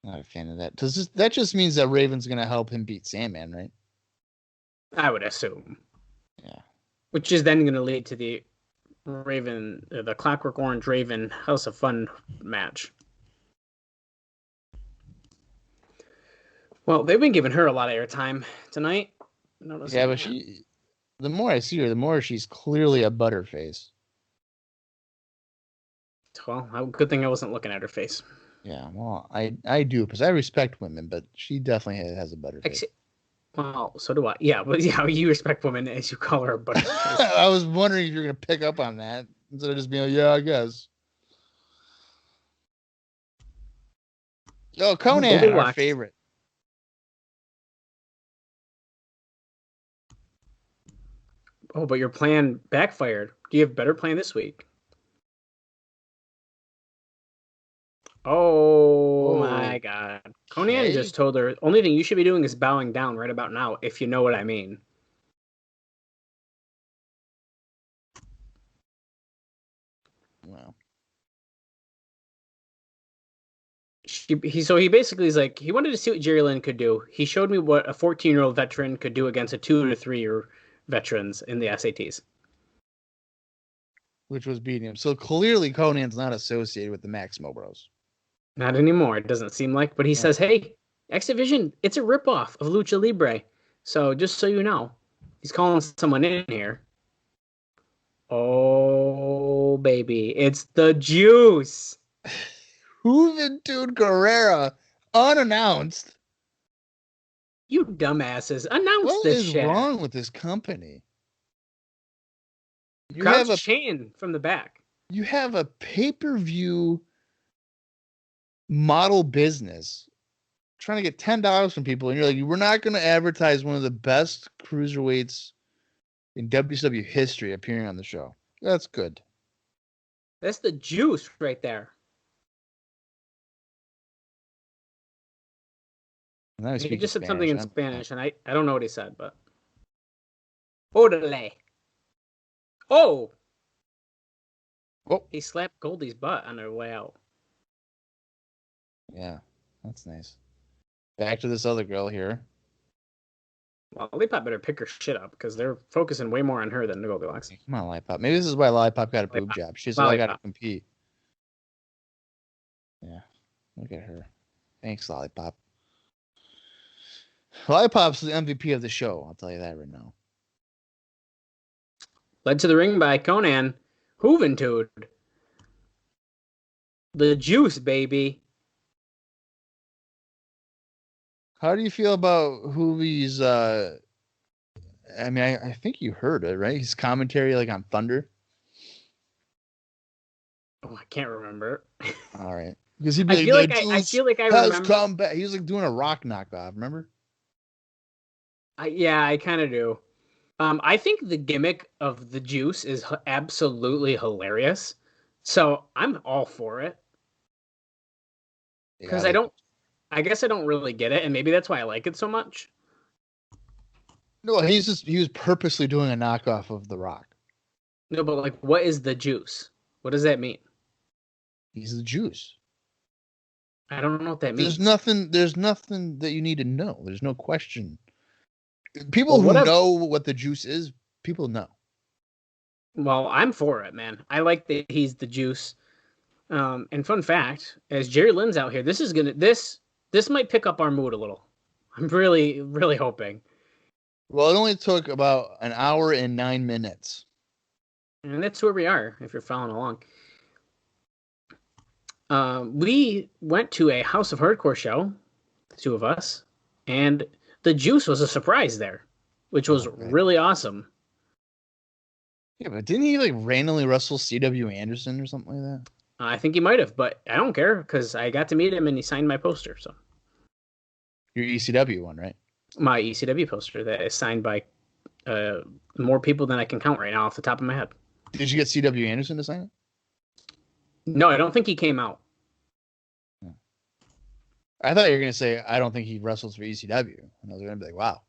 Not a fan of that. That just means that Raven's going to help him beat Sandman, right? I would assume. Yeah. Which is then going to lead to the Raven, the Clockwork Orange Raven House of Fun match. Well, they've been giving her a lot of airtime tonight. Yeah, but the more I see her, the more she's clearly a butterface. Well, good thing I wasn't looking at her face. Yeah, well, I do, because I respect women, but she definitely has a butterface. Well, so do I. Yeah, but yeah, you respect women as you call her a butterface. I was wondering if you're going to pick up on that instead of just being like, yeah, I guess. Oh, Konnan, our favorite. Oh, but your plan backfired. Do you have a better plan this week? Oh my God. Konnan just told her, only thing you should be doing is bowing down right about now, if you know what I mean. Wow. He basically is like, he wanted to see what Jerry Lynn could do. He showed me what a 14-year-old veteran could do against a 2 to 3-year veterans in the SATs. Which was beating him. So clearly Conan's not associated with the Maximo Bros. Not anymore, it doesn't seem like. But he says, hey, X Division, it's a ripoff of Lucha Libre. So just so you know, he's calling someone in here. Oh, baby, it's the Juice. Juventud Guerrera, unannounced. You dumbasses, announce this shit. What is wrong with this company? You have a chain from the back. You have a pay-per-view model business trying to get $10 from people, and you're like, we're not going to advertise one of the best cruiserweights in WCW history appearing on the show. That's good. That's the Juice right there. He just said something in Spanish, and I don't know what he said, but Orale. Oh! He slapped Goldie's butt on their way out. Yeah, that's nice. Back to this other girl here. Well, Lollipop better pick her shit up, because they're focusing way more on her than Goldilocks. Come on, Lollipop. Maybe this is why Lollipop got a boob job. She's like, I got to compete. Yeah, look at her. Thanks, Lollipop. Lollipop's the MVP of the show. I'll tell you that right now. Led to the ring by Konnan. Juventud. The Juice, baby. How do you feel about Juvi's, I mean, I think you heard it, right? His commentary, like, on Thunder. Oh, I can't remember. All right. Because he'd be I feel like I remember. Come back. He was, like, doing a rock knockoff, remember? Yeah, I kind of do. I think the gimmick of the Juice is absolutely hilarious. So I'm all for it. Because I guess I don't really get it, and maybe that's why I like it so much. No, he was purposely doing a knockoff of The Rock. No, but like, what is the Juice? What does that mean? He's the Juice. I don't know what that means. There's nothing that you need to know. There's no question. People who know what the Juice is, people know. Well, I'm for it, man. I like that he's the Juice. And fun fact, as Jerry Lynn's out here, this might pick up our mood a little. I'm really, really hoping. Well, it only took about an hour and 9 minutes. And that's where we are, if you're following along. We went to a House of Hardcore show, the two of us, and the Juice was a surprise there, which was really awesome. Yeah, but didn't he like randomly wrestle C.W. Anderson or something like that? I think he might have, but I don't care because I got to meet him and he signed my poster. So Your ECW one, right? My ECW poster that is signed by more people than I can count right now off the top of my head. Did you get C.W. Anderson to sign it? No, I don't think he came out. I thought you were going to say, I don't think he wrestles for ECW. And I was going to be like, wow.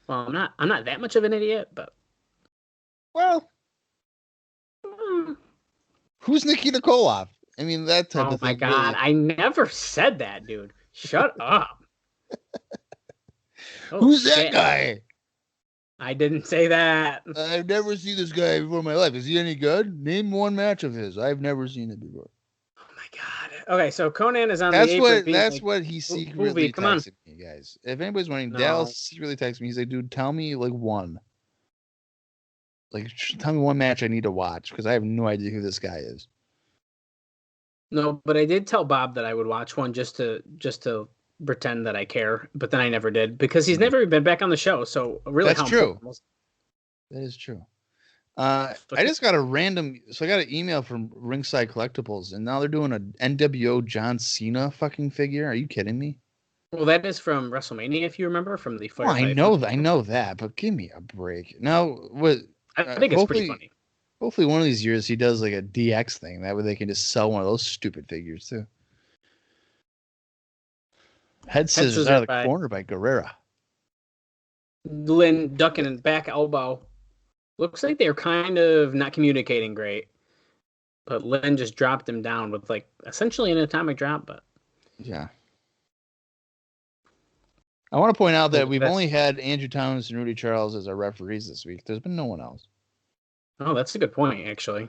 Well, I'm not that much of an idiot, but Well, who's Nikita Koloff? I mean, that type of thing. Oh my God, really... I never said that, dude. Shut up. Who's that guy? I didn't say that. I've never seen this guy before in my life. Is he any good? Name one match of his. I've never seen it before. Oh my God. Okay, so Konnan is on the apron. That's what he secretly texted me, guys. If anybody's wondering, Dallas secretly texted me. He's like, dude, tell me like one. Like, tell me one match I need to watch because I have no idea who this guy is. No, but I did tell Bob that I would watch one just to pretend that I care, but then I never did because he's never been back on the show. So really, that's true. That is true. I just got I got an email from Ringside Collectibles, and now they're doing a NWO John Cena fucking figure. Are you kidding me? Well, that is from WrestleMania, if you remember, from the Well, I know that, but give me a break. Now, what? I think it's pretty funny. Hopefully, one of these years he does like a DX thing. That way, they can just sell one of those stupid figures too. Head scissors out of the corner by Guerrero. Lynn ducking and back elbow. Looks like they're kind of not communicating great. But Lynn just dropped him down with like essentially an atomic drop. But yeah. I want to point out that we've only had Andrew Thomas and Rudy Charles as our referees this week. There's been no one else. Oh, that's a good point, actually.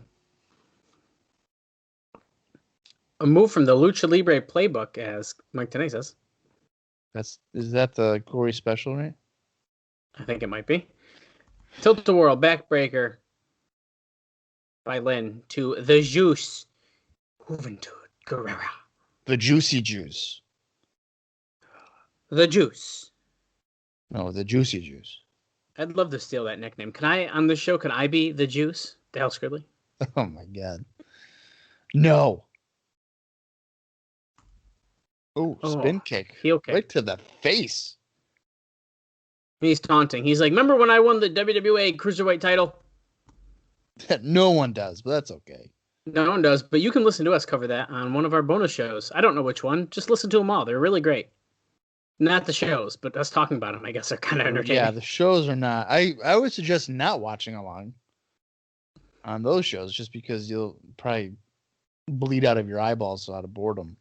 A move from the Lucha Libre playbook, as Mike Tenay says. Is that the Corey special, right? I think it might be. Tilt-a-whirl backbreaker by Lynn to the Juice. Juventud Guerrera. The Juicy Juice. The Juice. No, the Juicy Juice. I'd love to steal that nickname. Can I be the Juice? Dallas Gridley? Oh my God. No. Oh, spin kick. Heel kick. Right to the face. He's taunting. He's like, remember when I won the WWA Cruiserweight title? No one does, but that's okay. No one does, but you can listen to us cover that on one of our bonus shows. I don't know which one. Just listen to them all. They're really great. Not the shows, but us talking about them, I guess, are kind of entertaining. Yeah, the shows are not. I would suggest not watching along on those shows just because you'll probably bleed out of your eyeballs out of boredom.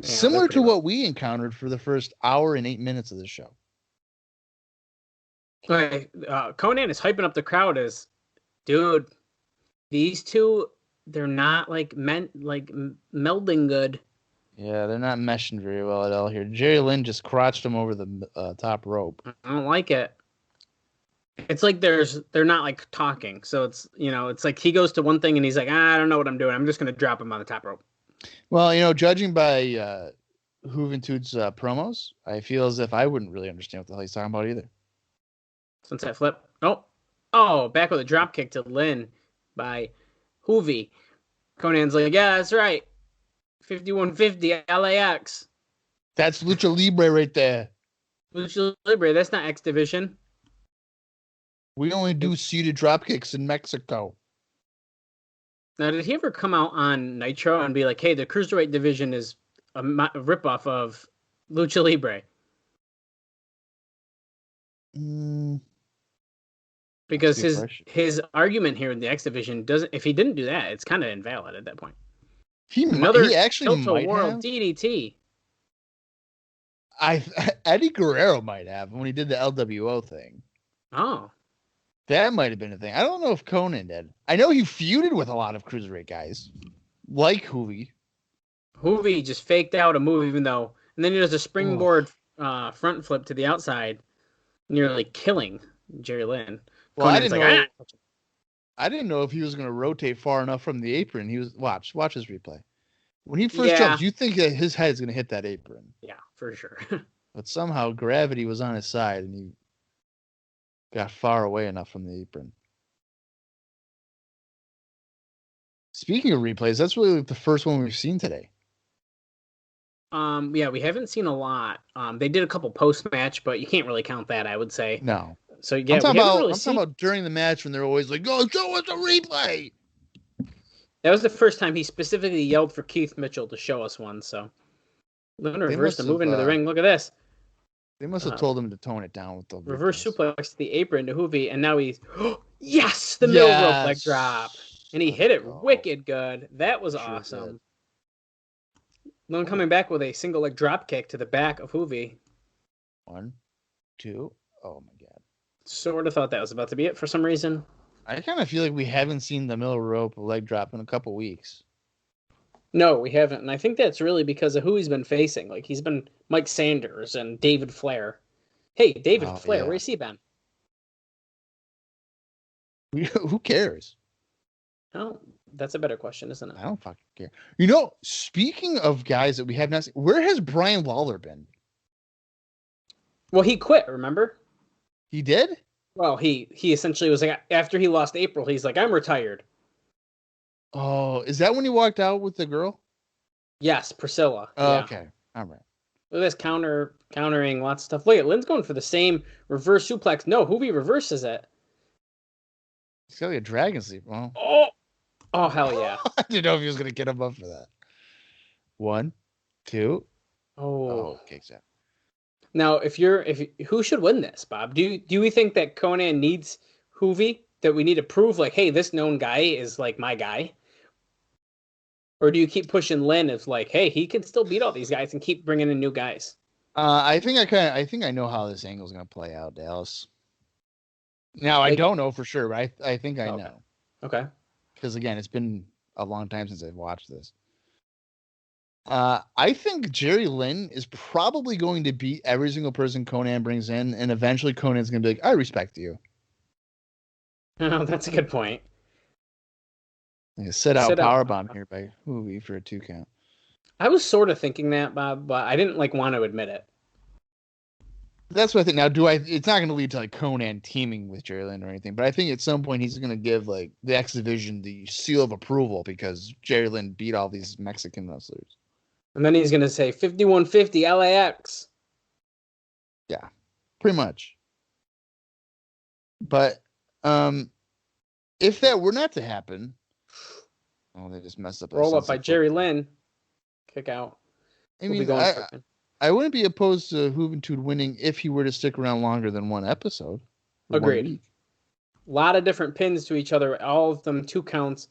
Yeah, similar to what we encountered for the first hour and 8 minutes of the show. Okay, Konnan is hyping up the crowd as, dude, these two, they're not melding good. Yeah, they're not meshing very well at all here. Jerry Lynn just crotched him over the top rope. I don't like it. It's like they're not like talking. So it's like he goes to one thing and he's like, I don't know what I'm doing. I'm just going to drop him on the top rope. Well, judging by Juventud's promos, I feel as if I wouldn't really understand what the hell he's talking about either. Sunset flip. Oh, back with a drop kick to Lynn by Hoovy. Konnan's like, yeah, that's right. 5150 LAX. That's Lucha Libre right there. Lucha Libre, that's not X Division. We only do seated drop kicks in Mexico. Now, did he ever come out on Nitro and be like, hey, the Cruiserweight division is a ripoff of Lucha Libre? Because his argument here in the X Division doesn't. If he didn't do that, it's kind of invalid at that point. He actually might have. DDT. Eddie Guerrero might have when he did the LWO thing. Oh, that might have been a thing. I don't know if Konnan did. I know he feuded with a lot of cruiserweight guys, like Hoovy. Hoovy just faked out a move, and then he does a springboard front flip to the outside, nearly killing Jerry Lynn. Well, I didn't know if he was going to rotate far enough from the apron. He was watch his replay. When he first jumps, you think that his head's going to hit that apron. Yeah, for sure. But somehow gravity was on his side, and he got far away enough from the apron. Speaking of replays, that's really the first one we've seen today. Yeah, we haven't seen a lot. They did a couple post-match, but you can't really count that, I would say. No. So yeah, we haven't really seen. I'm talking about during the match when they're always like, "Go show us a replay." That was the first time he specifically yelled for Keith Mitchell to show us one. So Lynn reversed and move into the ring. Look at this. They must have told him to tone it down with the reverse suplex to the apron to Hoovy, and now he's yes, the middle rope leg drop, and he hit it wicked good. That was awesome. Lynn coming back with a single leg drop kick to the back of Hoovy. 1, 2. Oh my god. Sort of thought that was about to be it for some reason. I kind of feel like we haven't seen the middle rope leg drop in a couple weeks. No, we haven't, and I think that's really because of who he's been facing. Like he's been Mike Sanders and David Flair. Hey, David Flair, where's he been? Who cares? Oh, that's a better question, isn't it? I don't fucking care. Speaking of guys that we have not seen, where has Brian Lawler been? Well, he quit, remember? He did? Well, he essentially was like, after he lost April, he's like, I'm retired. Oh, is that when he walked out with the girl? Yes, Priscilla. Oh, yeah. okay. All right. Look at this countering lots of stuff. Look at Lynn's going for the same reverse suplex. No, Hoovy reverses it. He's got like a dragon sleep. Well. Oh, hell yeah. I didn't know if he was going to get him up for that. 1, 2. Oh, kicks out. Now, who should win this, Bob? Do we think that Konnan needs Hoovy? That we need to prove like, hey, this known guy is like my guy? Or do you keep pushing Lynn as like, hey, he can still beat all these guys and keep bringing in new guys? I think I know how this angle is going to play out, Dallas. Now, I don't know for sure, but I think I know. Okay. Because again, it's been a long time since I've watched this. I think Jerry Lynn is probably going to beat every single person Konnan brings in, and eventually Conan's going to be like, I respect you. Oh, that's a good point. Sit out powerbomb here by Hoovy for a 2 count. I was sort of thinking that, Bob, but I didn't want to admit it. That's what I think. Now, it's not going to lead to like Konnan teaming with Jerry Lynn or anything, but I think at some point he's going to give like the X Division the seal of approval because Jerry Lynn beat all these Mexican wrestlers. And then he's going to say 5150 LAX. Yeah, pretty much. But if that were not to happen, they just messed up. Roll up by Jerry Lynn. Kick out. I mean, I wouldn't be opposed to Juventud winning if he were to stick around longer than one episode. Agreed. A lot of different pins to each other. All of them 2 counts.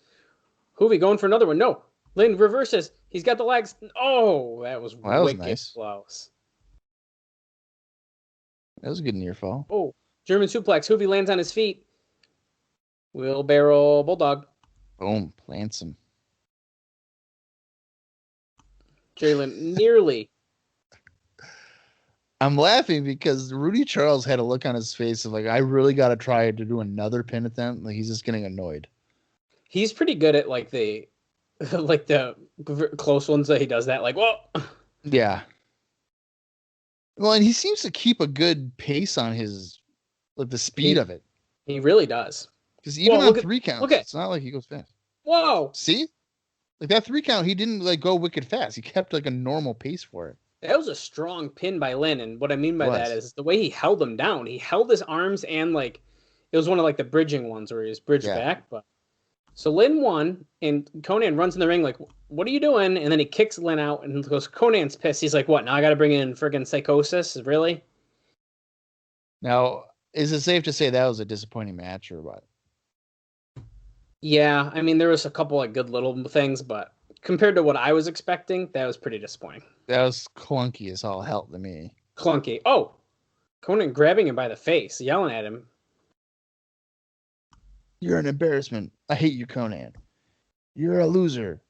Hoovy going for another one. No. Lynn reverses. He's got the legs. Oh, that was wicked nice. Close. That was a good near fall. Oh, German suplex. Hoovy lands on his feet. Wheelbarrow Bulldog. Boom. Plants him. Jerry Lynn nearly. I'm laughing because Rudy Charles had a look on his face of like, I really got to try to do another pin attempt. Like he's just getting annoyed. He's pretty good at like the close ones that he does that. Like, whoa. Yeah. Well, and he seems to keep a good pace on his, like the speed of it. He really does. Because even on 3 counts, it's not like he goes fast. Whoa. See? Like that 3 count, he didn't like go wicked fast. He kept like a normal pace for it. That was a strong pin by Lynn, and what I mean by that is the way he held him down. He held his arms and like it was one of like the bridging ones where he was bridged back. But so Lynn won, and Konnan runs in the ring like, "What are you doing?" And then he kicks Lynn out, and goes, Conan's pissed. He's like, "What? Now I got to bring in friggin' Psychosis? Really?" Now, is it safe to say that was a disappointing match or what? Yeah, I mean there was a couple like good little things, but compared to what I was expecting, that was pretty disappointing. That was clunky as all hell to me. Clunky. Oh, Konnan grabbing him by the face, yelling at him. You're an embarrassment. I hate you, Konnan. You're a loser.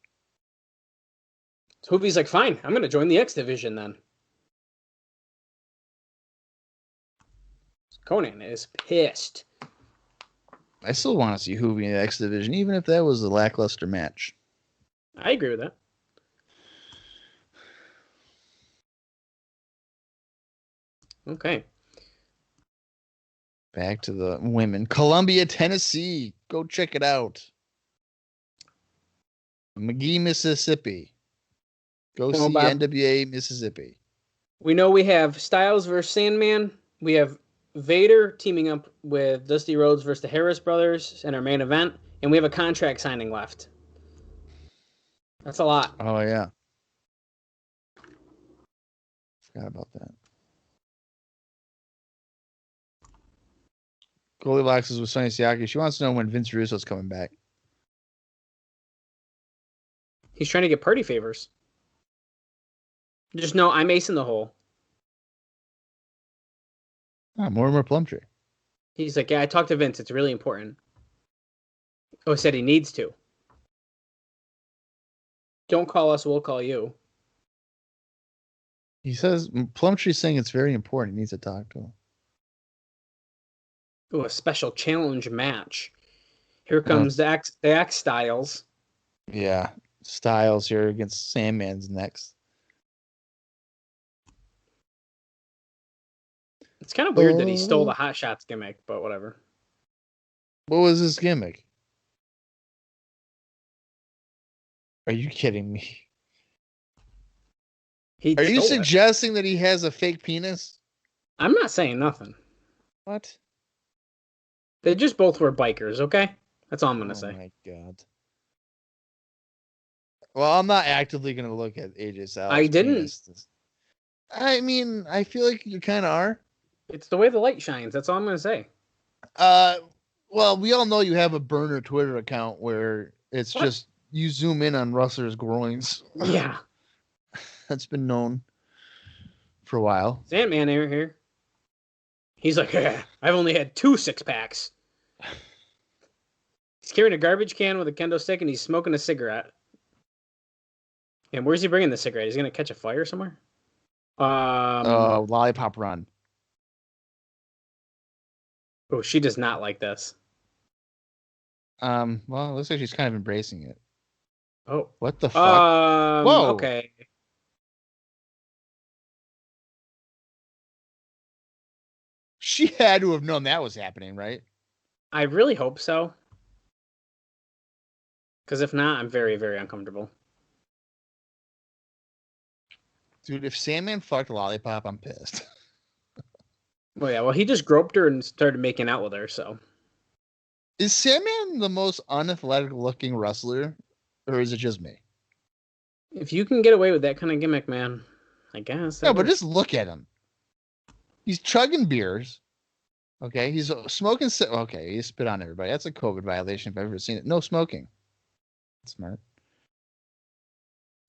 Hoovy's like, fine, I'm going to join the X Division then. Konnan is pissed. I still want to see Hoovy in the X Division, even if that was a lackluster match. I agree with that. Okay. Back to the women. Columbia, Tennessee. Go check it out. McGee, Mississippi. Go Well, see Bob, NWA Mississippi. we know we have Styles versus Sandman. We have Vader teaming up with Dusty Rhodes versus the Harris Brothers in our main event. And we have a contract signing left. That's a lot. Oh, yeah. Forgot about that. Goldilocks is with Sonny Siaki. She wants to know when Vince Russo's coming back. He's trying to get party favors. Just know I'm acing the hole. Mortimer Plumtree. He's like, yeah, I talked to Vince. It's really important. Oh, said he needs to. Don't call us, we'll call you. He says Plumtree's saying it's very important. He needs to talk to him. Ooh, a special challenge match. Here comes the X Styles. Yeah. Styles here against Sandman's next. It's kind of weird that he stole the Hot Shots gimmick, but whatever. What was his gimmick? Are you kidding me? Are you suggesting that he has a fake penis? I'm not saying nothing. What? They just both were bikers, okay? That's all I'm going to say. Oh, my God. Well, I'm not actively going to look at AJ Styles. I didn't. Penis. I mean, I feel like you kind of are. It's the way the light shines. That's all I'm going to say. Well, we all know you have a burner Twitter account where it's just you zoom in on wrestlers' groins. Yeah. That's been known for a while. Sandman here. He's like, I've only had 2 6-packs. He's carrying a garbage can with a kendo stick and he's smoking a cigarette. And where's he bringing the cigarette? He's going to catch a fire somewhere? Lollipop Run. Oh, she does not like this. Well, it looks like she's kind of embracing it. Oh. What the fuck? Whoa. Okay. She had to have known that was happening, right? I really hope so. Because if not, I'm very, very uncomfortable. Dude, if Sandman fucked Lollipop, I'm pissed. Well, yeah, well, he just groped her and started making out with her, so. Is Sandman the most unathletic looking wrestler, or is it just me? If you can get away with that kind of gimmick, man, I guess. No, but just look at him. He's chugging beers. Okay, he's smoking. Okay, he spit on everybody. That's a COVID violation if I've ever seen it. No smoking. Smart.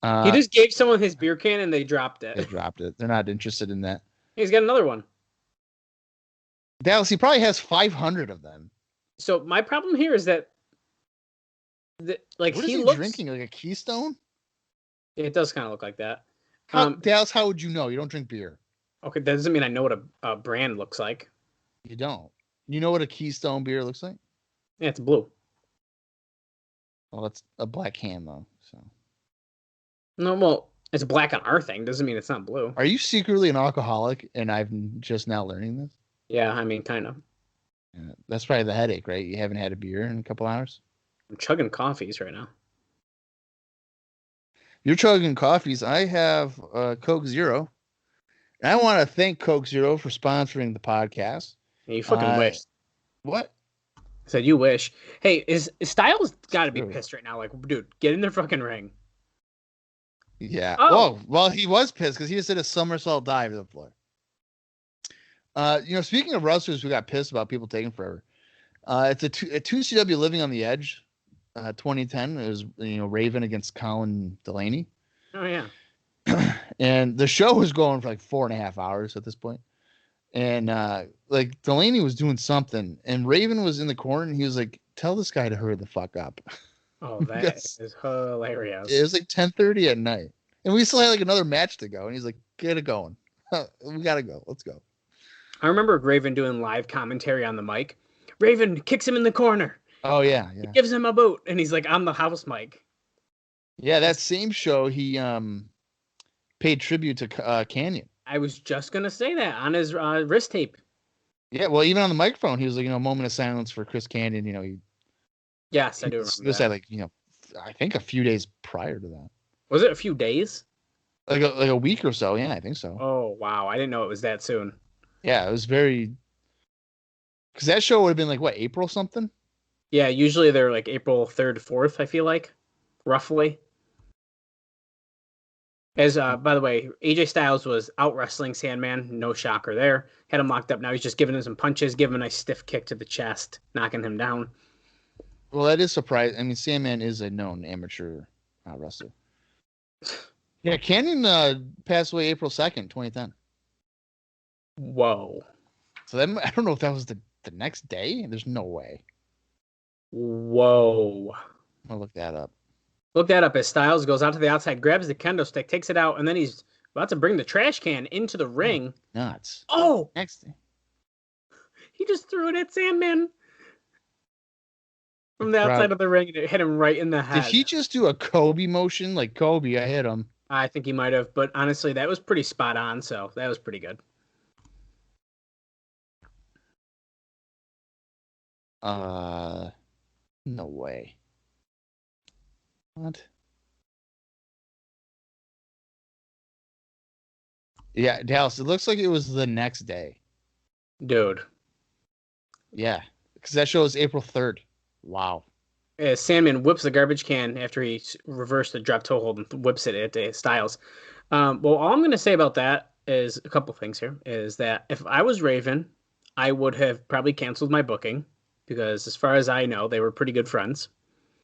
He just gave someone his beer can and they dropped it. They dropped it. They're not interested in that. He's got another one. Dallas, he probably has 500 of them. So my problem here is that, like, what is he looks drinking? Like a Keystone? It does kind of look like that. Dallas, how would you know? You don't drink beer. Okay, that doesn't mean I know what a brand looks like. You don't. You know what a Keystone beer looks like? Yeah, it's blue. Well, it's a black can though. So. No, well, it's black on our thing. Doesn't mean it's not blue. Are you secretly an alcoholic and I'm just now learning this? Yeah, I mean, kind of. Yeah, that's probably the headache, right? You haven't had a beer in a couple hours? I'm chugging coffees right now. You're chugging coffees. I have Coke Zero. And I want to thank Coke Zero for sponsoring the podcast. Yeah, you fucking wish. What? I said you wish. Hey, is Styles got to be pissed right now? Like, dude, get in their fucking ring. Yeah. Oh, well, he was pissed because he just did a somersault dive to the floor. Speaking of wrestlers who got pissed about people taking forever, it's a 2CW Living on the Edge, 2010. It was Raven against Colin Delaney. Oh yeah. And the show was going for like 4.5 hours at this point. And like Delaney was doing something, and Raven was in the corner, and he was like, "Tell this guy to hurry the fuck up." Oh, that is hilarious. It was like 10:30 at night, and we still had like another match to go, and he's like, "Get it going. We gotta go. Let's go." I remember Raven doing live commentary on the mic. Raven kicks him in the corner. Oh yeah. He gives him a boot, and he's like on the house mic. Yeah, that same show he paid tribute to Canyon. I was just gonna say that on his wrist tape. Yeah, well, even on the microphone, he was like, a moment of silence for Chris Canyon. Yes, I do remember. This had I think a few days prior to that. Was it a few days? Like a week or so. Yeah, I think so. Oh, wow. I didn't know it was that soon. Yeah, it was very. Because that show would have been like what, April something? Yeah, usually they're like April 3rd, 4th, I feel like, roughly. As by the way, AJ Styles was out wrestling Sandman. No shocker there. Had him locked up. Now he's just giving him some punches, giving him a nice stiff kick to the chest, knocking him down. Well, that is surprising. I mean, Sandman is a known amateur wrestler. Yeah, Konnan passed away April 2nd, 2010. Whoa. So that, I don't know if that was the next day. There's no way. Whoa. I'm going to look that up. Look that up as Styles goes out to the outside, grabs the kendo stick, takes it out, and then he's about to bring the trash can into the ring. Nuts. Oh! Next day. He just threw it at Sandman from the outside of the ring, and it hit him right in the head. Did he just do a Kobe motion? Like, Kobe, I hit him. I think he might have, but honestly, that was pretty spot on, so that was pretty good. No way. What? Yeah, Dallas, it looks like it was the next day. Dude. Yeah, because that show is April 3rd. Wow. As Sandman whips the garbage can after he reversed the drop toe hold and whips it at Styles. Well, all I'm going to say about that is a couple things here. Is that if I was Raven, I would have probably canceled my booking because as far as I know, they were pretty good friends.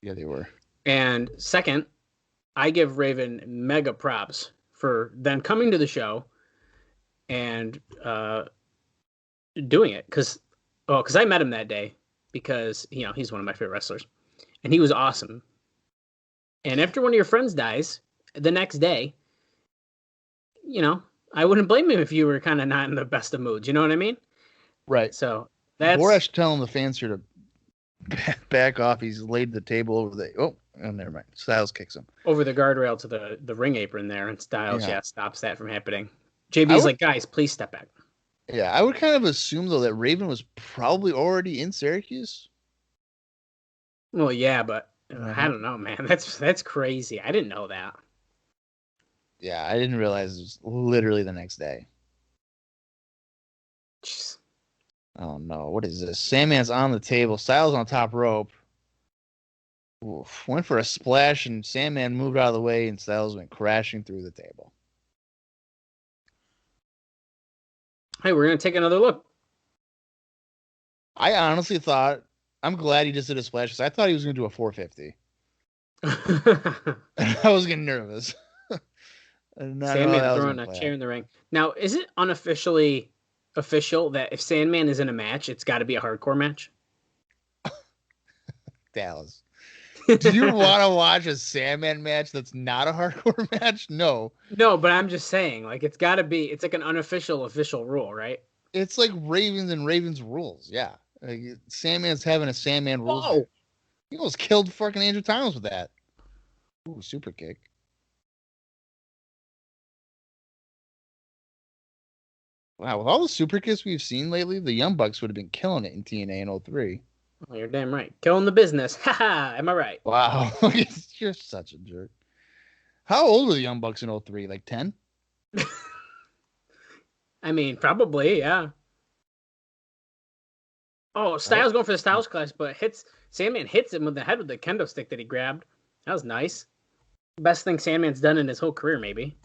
Yeah, they were. And second, I give Raven mega props for then coming to the show and doing it. Because I met him that day because, he's one of my favorite wrestlers. And he was awesome. And after one of your friends dies, the next day, I wouldn't blame him if you were kind of not in the best of moods. You know what I mean? Right. So that's... Borash telling the fans here to back off. He's laid the table over the... Oh, never mind. Styles kicks him. Over the guardrail to the ring apron there, and Styles, stops that from happening. JB's like, guys, please step back. Yeah, I would kind of assume, though, that Raven was probably already in Syracuse. Well, yeah, but I don't know, man. That's crazy. I didn't know that. Yeah, I didn't realize it was literally the next day. Jeez. Oh, no. What is this? Sandman's on the table. Styles on top rope. Oof. Went for a splash, and Sandman moved out of the way, and Styles went crashing through the table. Hey, we're going to take another look. I honestly thought... I'm glad he just did a splash, because I thought he was going to do a 450. I was getting nervous. Sandman throwing a chair in the ring. Now, is it unofficially official that if Sandman is in a match, it's got to be a hardcore match? Dallas. Do you want to watch a Sandman match that's not a hardcore match? No. No, but I'm just saying, like, it's got to be, it's like an unofficial official rule, right? It's like Ravens and Ravens rules, yeah. Like, Sandman's having a Sandman rules. Oh! He almost killed fucking Andrew Thomas with that. Ooh, super kick. Wow, with all the super kicks we've seen lately, the Young Bucks would have been killing it in TNA in 03. Oh, you're damn right. Killing the business. Haha, am I right? Wow. You're such a jerk. How old were the Young Bucks in 03? Like 10? I mean, probably, yeah. Oh, Styles going for the Styles Clash, but Sandman hits him with the head with the kendo stick that he grabbed. That was nice. Best thing Sandman's done in his whole career, maybe.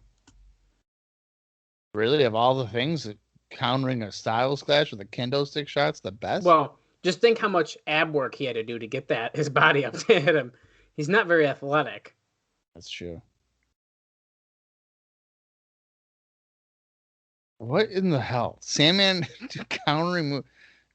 Really? Of all the things, countering a Styles Clash with a kendo stick shot's the best? Well, just think how much ab work he had to do to get his body up to hit him. He's not very athletic. That's true. What in the hell? Sandman countering move.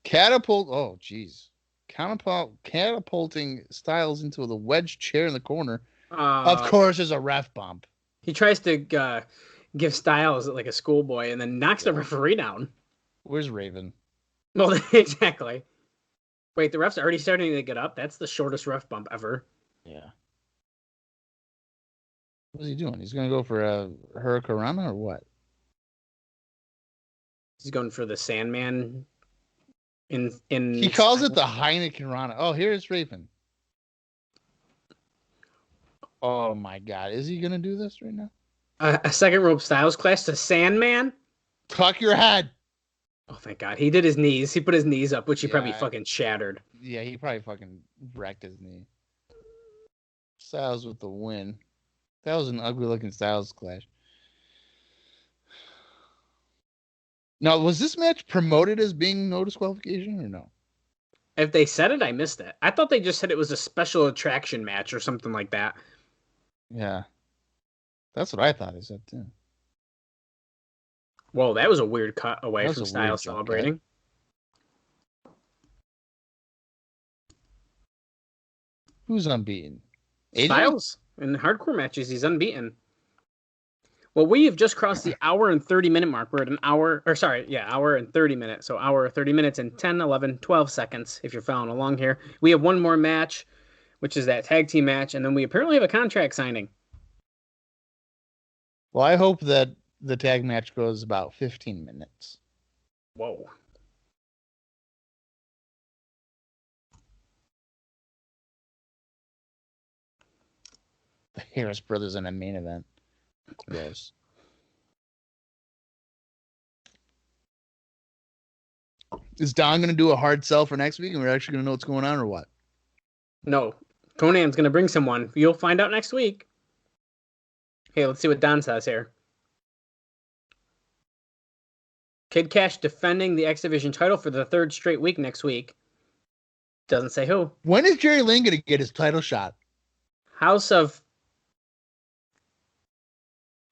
Catapult. Oh, jeez. Catapulting Styles into the wedge chair in the corner. Of course, there's a ref bump. He tries to give Styles like a schoolboy and then knocks the referee down. Where's Raven? Well, exactly. Wait, the ref's already starting to get up? That's the shortest ref bump ever. Yeah. What's he doing? He's going to go for a Hurricanrana or what? He's going for the Sandman. He calls it the Heineken Rana. Oh, here's Raven. Oh my God, is he gonna do this right now? A second rope Styles Clash to Sandman. Tuck your head. Oh, thank God. He did his knees. He put his knees up, which he probably Yeah. fucking shattered. Yeah, he probably fucking wrecked his knee. Styles with the win. That was an ugly looking Styles Clash. Now, was this match promoted as being no disqualification or no? If they said it, I missed it. I thought they just said it was a special attraction match or something like that. Yeah. That's what I thought it said too. Whoa, that was a weird cut away That was from a Styles weird jump celebrating. Who's unbeaten? AJ? Styles in hardcore matches, he's unbeaten. Well, we have just crossed the hour and 30-minute mark. We're at hour and 30 minutes. So hour, 30 minutes, and 10, 11, 12 seconds, if you're following along here. We have one more match, which is that tag team match, and then we apparently have a contract signing. Well, I hope that the tag match goes about 15 minutes. Whoa. The Harris brothers in a main event. Gross. Is Don going to do a hard sell for next week and we're actually going to know what's going on or what? No. Konnan's going to bring someone. You'll find out next week. Okay, let's see what Don says here. Kid Kash defending the X Division title for the third straight week next week. Doesn't say who. When is Jerry Lynn going to get his title shot? A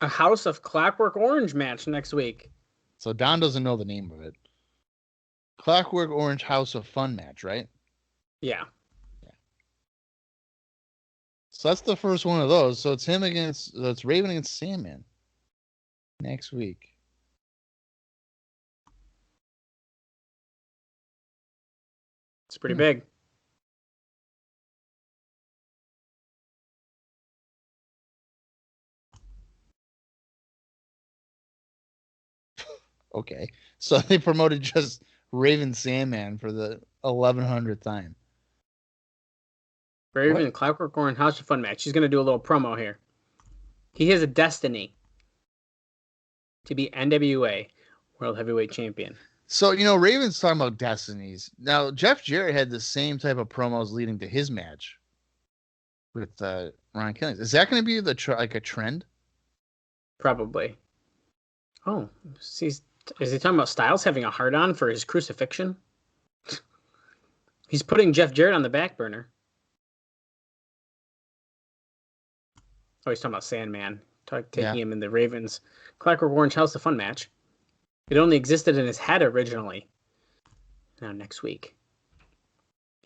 House of Clockwork Orange match next week. So Don doesn't know the name of it. Clockwork Orange House of Fun match, right? Yeah. So that's the first one of those. So it's it's Raven against Sandman next week. It's pretty big. Okay. So they promoted just Raven Sandman for the 1100th time. Raven and Clockwork Orange House of Fun match. He's going to do a little promo here. He has a destiny to be NWA World Heavyweight Champion. So, Raven's talking about destinies. Now, Jeff Jarrett had the same type of promos leading to his match with Ron Killings. Is that going to be like a trend? Probably. Oh, is he talking about Styles having a hard-on for his crucifixion? He's putting Jeff Jarrett on the back burner. Oh, he's talking about Sandman. Taking him in the Ravens Clockwork Orange House of Fun match. It only existed in his head originally. Now, next week.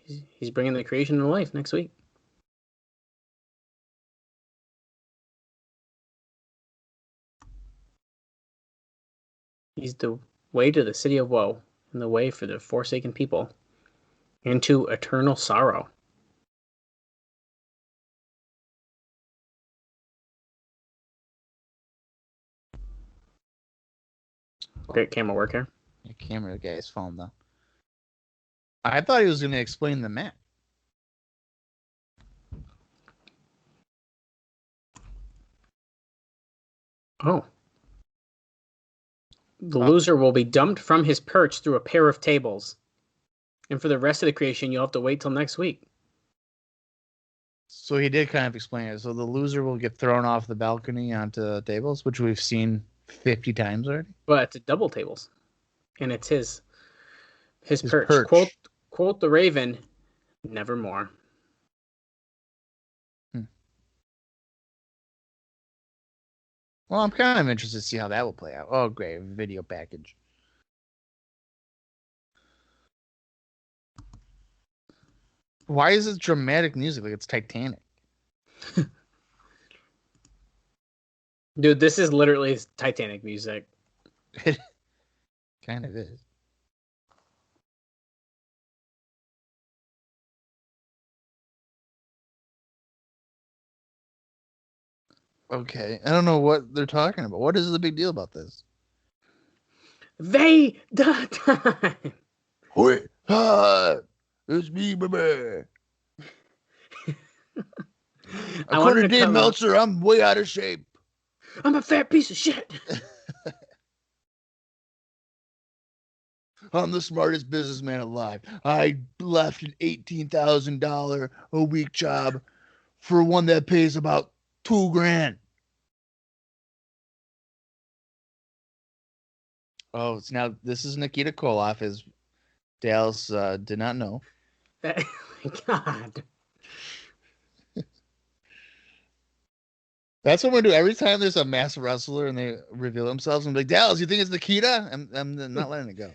He's bringing the creation to life next week. He's the way to the city of woe and the way for the forsaken people into eternal sorrow. Great camera work here. The camera guy is falling down. I thought he was going to explain the match. Oh. The loser will be dumped from his perch through a pair of tables. And for the rest of the creation, you'll have to wait till next week. So he did kind of explain it. So the loser will get thrown off the balcony onto tables, which we've seen 50 times already. But it's double tables. And it's his perch. Quote the Raven, nevermore. Well, I'm kind of interested to see how that will play out. Oh, great. Video package. Why is it dramatic music like it's Titanic? Dude, this is literally Titanic music. It kind of is. Okay, I don't know what they're talking about. What is the big deal about this? Vader time. Wait, hi, it's me, baby. According to Dave Meltzer, I'm way out of shape. I'm a fat piece of shit. I'm the smartest businessman alive. I left an $18,000 a week job for one that pays about $2,000. Oh, it's now this is Nikita Koloff, as Dallas did not know. Oh my God. That's what we're gonna do every time there's a mass wrestler and they reveal themselves. I'm like, Dallas, you think it's Nikita? I'm not letting it go.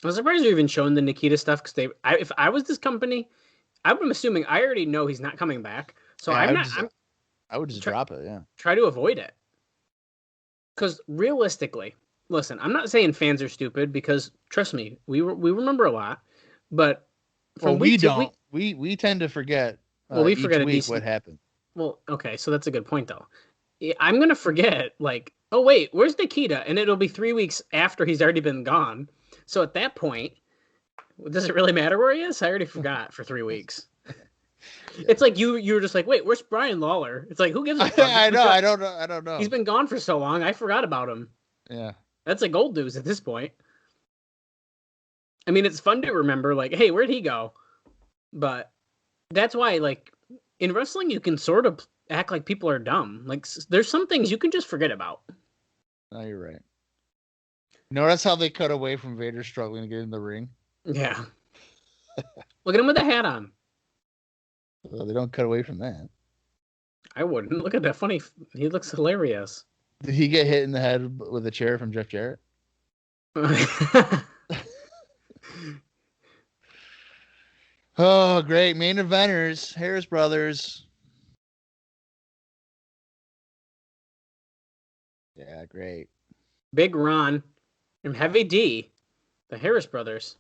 I'm surprised you're even showing the Nikita stuff because if I was this company, I'm assuming I already know he's not coming back. So Yeah, I would just drop it. Yeah. Try to avoid it. Because realistically, listen, I'm not saying fans are stupid because trust me, we remember a lot, but from we don't. We tend to forget. Well, we forget each week what happened. Well, okay, so that's a good point though. I'm gonna forget like, oh wait, where's Nikita? And it'll be 3 weeks after he's already been gone. So at that point, does it really matter where he is? I already forgot for 3 weeks. Yeah. It's like you were just like, wait, where's Brian Lawler? It's like, who gives a fuck? I don't know. He's been gone for so long, I forgot about him. Yeah. That's like old news at this point. I mean, it's fun to remember, like, hey, where'd he go? But that's why, like, in wrestling, you can sort of act like people are dumb. Like, there's some things you can just forget about. No, you're right. Notice how they cut away from Vader struggling to get in the ring? Yeah. Look at him with the hat on. Well, they don't cut away from that. I wouldn't. Look at that funny. He looks hilarious. Did he get hit in the head with a chair from Jeff Jarrett? Oh, great. Main eventers. Harris Brothers. Yeah, great. Big Ron and Heavy D. The Harris Brothers.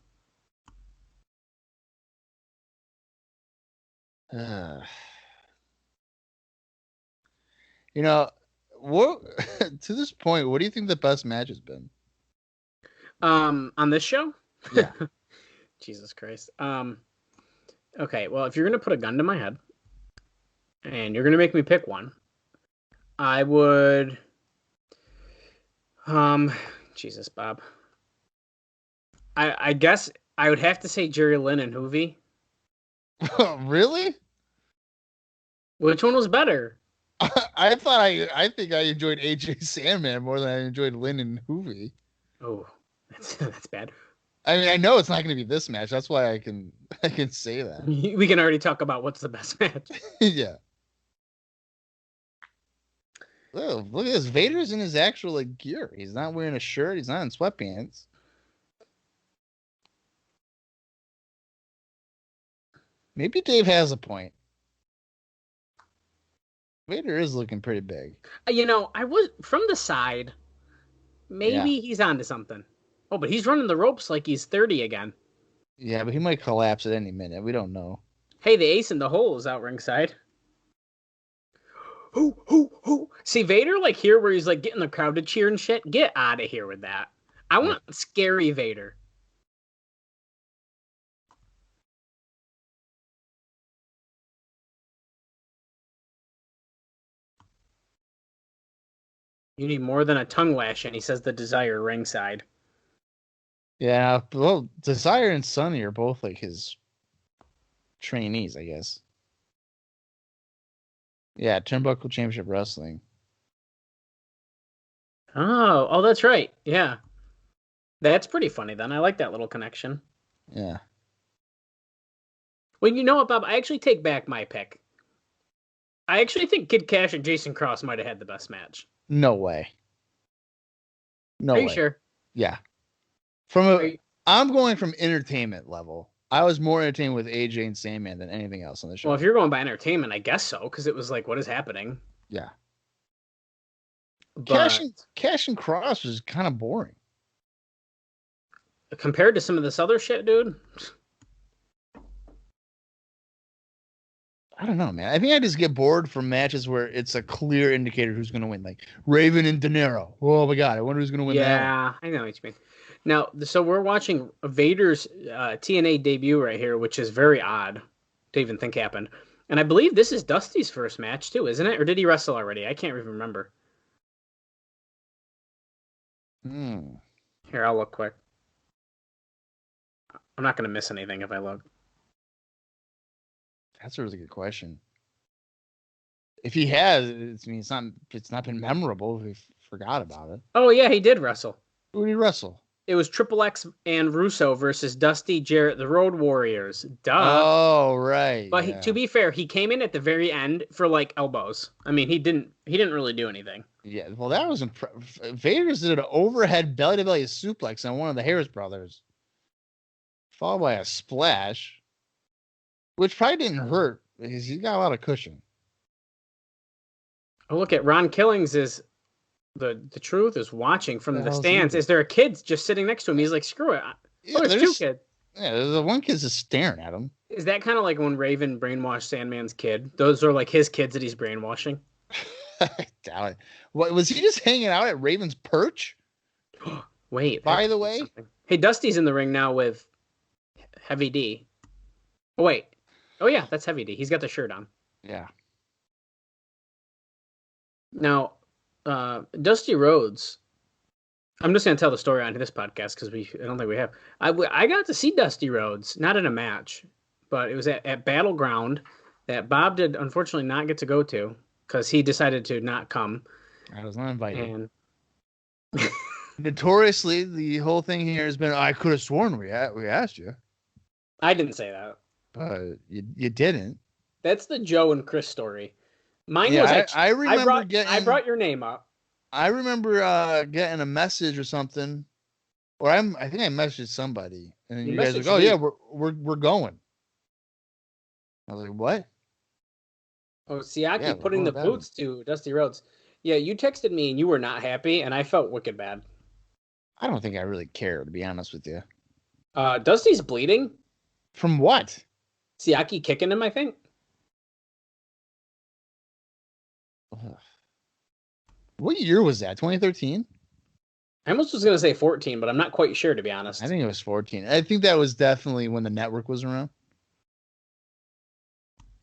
You know, what to this point, what do you think the best match has been? On this show? Yeah. Jesus Christ. Okay, well, if you're gonna put a gun to my head and you're gonna make me pick one, I would Jesus, Bob. I guess I would have to say Jerry Lynn and Hoovy. Really? Which one was better? I think I enjoyed AJ Sandman more than I enjoyed Lynn and Hoovy. Oh, that's bad. I mean, I know it's not going to be this match. That's why I can say that. We can already talk about what's the best match. Yeah. Oh, look at this. Vader's in his actual like gear. He's not wearing a shirt. He's not in sweatpants. Maybe Dave has a point. Vader is looking pretty big. You know, I was from the side. Maybe he's onto something. Oh, but he's running the ropes like he's 30 again. Yeah, but he might collapse at any minute. We don't know. Hey, the ace in the hole is out ringside. Who? See, Vader, like here where he's like getting the crowd to cheer and shit. Get out of here with that. I want scary Vader. You need more than a tongue lash, and he says the Desire ringside. Yeah, well, Desire and Sonny are both like his trainees, I guess. Yeah, Turnbuckle Championship Wrestling. Oh, that's right. Yeah. That's pretty funny then. I like that little connection. Yeah. Well, you know what, Bob? I actually take back my pick. I actually think Kid Kash and Jason Cross might have had the best match. No way. No way. Are you sure? Yeah. I'm going from entertainment level. I was more entertained with AJ and Sandman than anything else on the show. Well, if you're going by entertainment, I guess so, because it was like, what is happening? Yeah. But Kash and Cross was kind of boring. Compared to some of this other shit, dude. I don't know, man. I think I just get bored from matches where it's a clear indicator who's going to win. Like Raven and De Niro. Oh my God. I wonder who's going to win that one. Yeah, I know what you mean. Now, so we're watching Vader's TNA debut right here, which is very odd to even think happened. And I believe this is Dusty's first match too, isn't it? Or did he wrestle already? I can't even remember. Here, I'll look quick. I'm not going to miss anything if I look. That's a really good question. If he has, it's not been memorable. We forgot about it. Oh yeah, he did wrestle. Who did he wrestle? It was Triple X and Russo versus Dusty, Jarrett, the Road Warriors. Duh. Oh right. But yeah. to be fair, he came in at the very end for like elbows. I mean, he didn't really do anything. Yeah, well, that was Vader's did an overhead belly-to-belly suplex on one of the Harris brothers, followed by a splash, which probably didn't hurt because he got a lot of cushion. Oh, look at Ron Killings is the truth is watching from the stands. Is there a kid just sitting next to him? He's like, screw it. Yeah, there's two kids. Yeah, the one kid's just staring at him. Is that kind of like when Raven brainwashed Sandman's kid? Those are like his kids that he's brainwashing. I doubt it. What was he just hanging out at Raven's perch? Wait. By the way, hey, Dusty's in the ring now with Heavy D. Oh wait. Oh yeah, that's Heavy D. He's got the shirt on. Yeah. Now, Dusty Rhodes. I'm just gonna tell the story on this podcast because I don't think we have. I got to see Dusty Rhodes, not in a match, but it was at Battleground that Bob did unfortunately not get to go to because he decided to not come. I was not invited. And notoriously, the whole thing here has been, I could have sworn we asked you. I didn't say that. But you didn't. That's the Joe and Chris story. Mine yeah, was actually, I remember I brought your name up. I remember getting a message or something, or I think I messaged somebody, and then you guys were like, "Oh yeah, we're going." I was like, "What?" Oh, Siaki putting the boots to Dusty Rhodes. Yeah, you texted me and you were not happy, and I felt wicked bad. I don't think I really care, to be honest with you. Dusty's bleeding. From what? Siaki kicking him, I think. Ugh. What year was that? 2013? I almost was going to say 14, but I'm not quite sure, to be honest. I think it was 14. I think that was definitely when the network was around.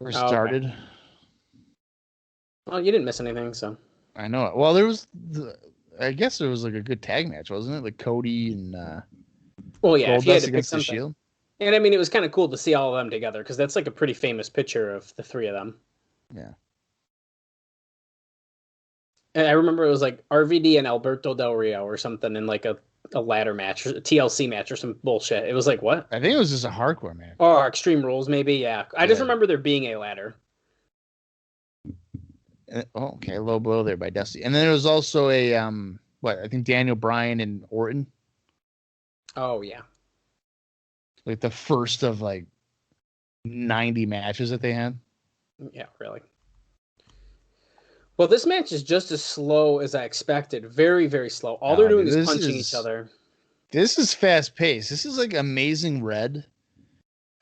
Or started. Okay. Well, you didn't miss anything, so. I know it. Well, there was, I guess there was like a good tag match, wasn't it? Like Cody and well, yeah, if you had to pick against the something. Shield. And I mean, it was kind of cool to see all of them together because that's like a pretty famous picture of the three of them. Yeah. And I remember it was like RVD and Alberto Del Rio or something in like a ladder match, or a TLC match or some bullshit. It was like, what? I think it was just a hardcore match. Or Extreme Rules, maybe, yeah. I just remember there being a ladder. Oh, okay, low blow there by Dusty. And then there was also a, I think Daniel Bryan and Orton. Oh, yeah. Like the first of like 90 matches that they had. Yeah, really. Well, this match is just as slow as I expected. Very, very slow. All they're doing is punching each other. This is fast paced. This is like Amazing Red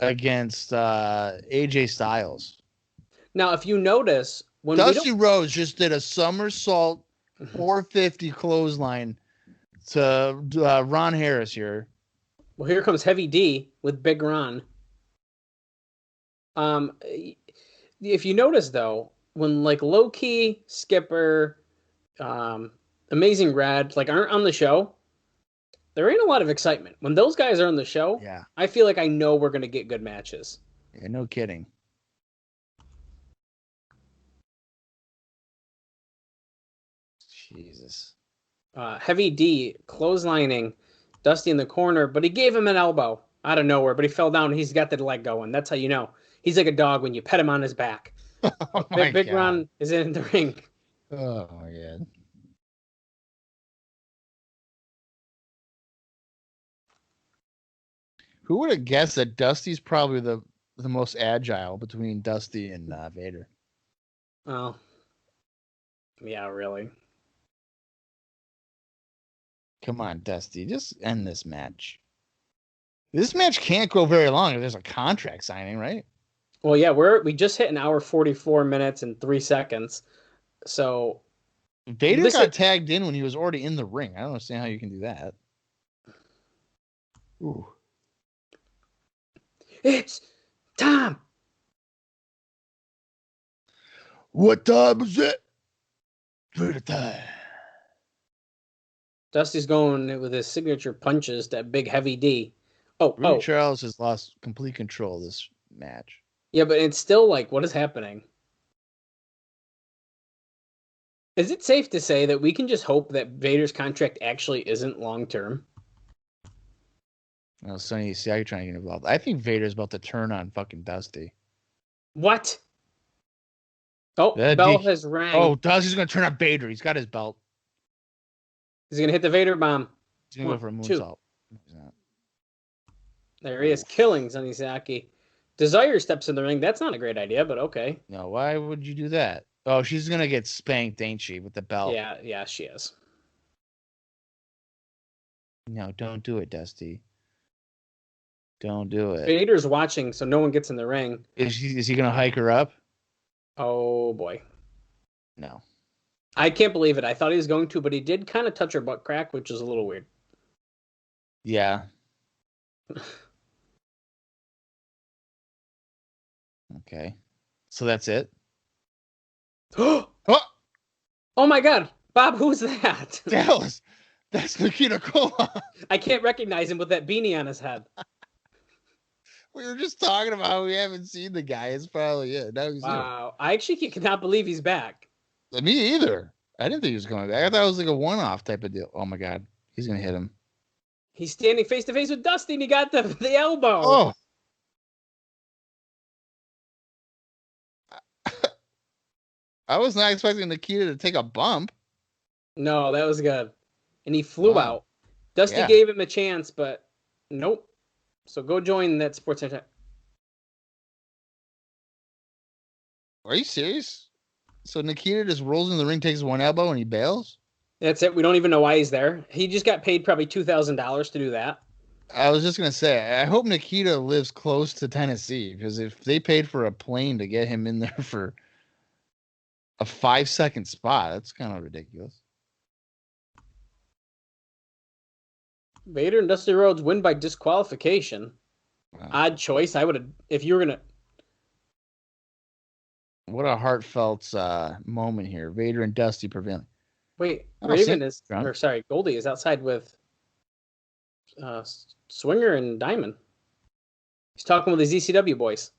against AJ Styles. Now, if you notice, when Dusty Rhodes just did a somersault 450 clothesline to Ron Harris here. Well, here comes Heavy D with Big Ron. If you notice, though, when like Low Key, Skipper, Amazing Red like aren't on the show, there ain't a lot of excitement. When those guys are on the show, yeah, I feel like I know we're gonna get good matches. Yeah, no kidding. Jesus. Heavy D clotheslining Dusty in the corner, but he gave him an elbow out of nowhere, but he fell down and he's got the leg going. That's how you know. He's like a dog when you pet him on his back. Oh Big Ron is in the ring. Oh my God. Who would have guessed that Dusty's probably the most agile between Dusty and Vader? Oh. Yeah, really. Come on, Dusty. Just end this match. This match can't go very long if there's a contract signing, right? Well, yeah, we just hit an hour 44 minutes and 3 seconds. So Vader got tagged in when he was already in the ring. I don't understand how you can do that. Ooh. It's time. What time is it? Vader time. Dusty's going with his signature punches, that big heavy D. Rudy Charles has lost complete control of this match. Yeah, but it's still like, what is happening? Is it safe to say that we can just hope that Vader's contract actually isn't long term? Well, Sonny, Siaki trying to get involved. I think Vader's about to turn on fucking Dusty. What? Oh, bell has rang. Oh, Dusty's going to turn on Vader. He's got his belt. He's going to hit the Vader bomb. He's going to go for a moonsault. He's not. There he is, killing Sonny Siaki. Desire steps in the ring. That's not a great idea, but okay. No, why would you do that? Oh, she's going to get spanked, ain't she, with the belt? Yeah, she is. No, don't do it, Dusty. Don't do it. Vader's watching, so no one gets in the ring. Is he going to hike her up? Oh, boy. No. I can't believe it. I thought he was going to, but he did kind of touch her butt crack, which is a little weird. Yeah. Okay. So that's it? Oh my God. Bob, who's that? Dallas. That's Nikita Kola. I can't recognize him with that beanie on his head. We were just talking about how we haven't seen the guy. It's probably it. Now he's Wow. I actually cannot believe he's back. here. Me either. I didn't think he was coming back. I thought it was like a one-off type of deal. Oh my God. He's going to hit him. He's standing face to face with Dusty and he got the elbow. Oh. I was not expecting Nikita to take a bump. No, that was good. And he flew out. Dusty gave him a chance, but nope. So go join that Sports Center. Are you serious? So Nikita just rolls in the ring, takes one elbow, and he bails? That's it. We don't even know why he's there. He just got paid probably $2,000 to do that. I was just going to say, I hope Nikita lives close to Tennessee, because if they paid for a plane to get him in there for a 5-second spot, that's kind of ridiculous. Vader and Dusty Rhodes win by disqualification. Wow. Odd choice. I would have, if you were going to. What a heartfelt moment here. Vader and Dusty prevailing. Wait, Raven is, or sorry, Goldie is outside with Swinger and Diamond. He's talking with his ECW boys.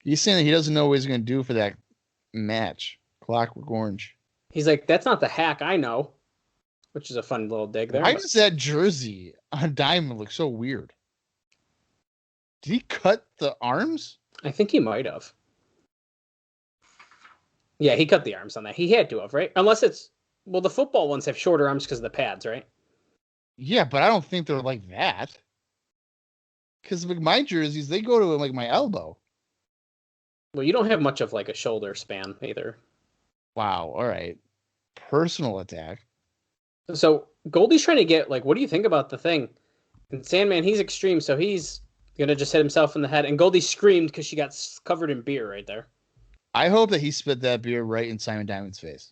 He's saying that he doesn't know what he's going to do for that match. Clockwork Orange. He's like, that's not the hack I know. Which is a fun little dig there. Why does that jersey on Diamond look so weird? Did he cut the arms? I think he might have. Yeah, he cut the arms on that. He had to have, right? Unless it's... Well, the football ones have shorter arms because of the pads, right? Yeah, but I don't think they're like that. Because like my jerseys, they go to like my elbow. Well, you don't have much of like a shoulder span either. Wow, all right. Personal attack. So Goldie's trying to get, like, what do you think about the thing? And Sandman, he's extreme, so he's going to just hit himself in the head. And Goldie screamed because she got covered in beer right there. I hope that he spit that beer right in Simon Diamond's face.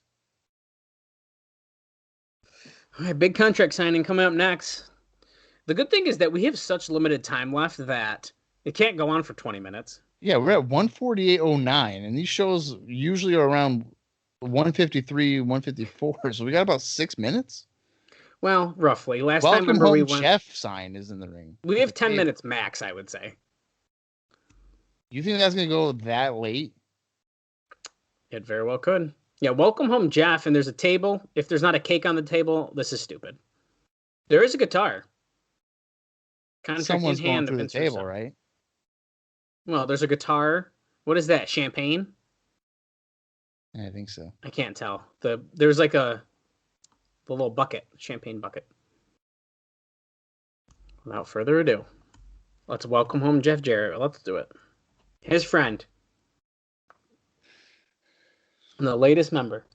All right, big contract signing coming up next. The good thing is that we have such limited time left that it can't go on for 20 minutes. Yeah, we're at 148.09, and these shows usually are around 153, 154. So we got about 6 minutes. Well, roughly. Last Welcome time home we went. Jeff sign is in the ring. We have 10 minutes max, I would say. You think that's gonna go that late? It very well could. Yeah, welcome home, Jeff. And there's a table. If there's not a cake on the table, this is stupid. There is a guitar. Contract Someone's in hand going through the Vince table, Russo. right? Well, there's a guitar. What is that? Champagne? I think so. I can't tell. There's like the little bucket, champagne bucket. Without further ado, let's welcome home Jeff Jarrett. Let's do it. His friend, and the latest member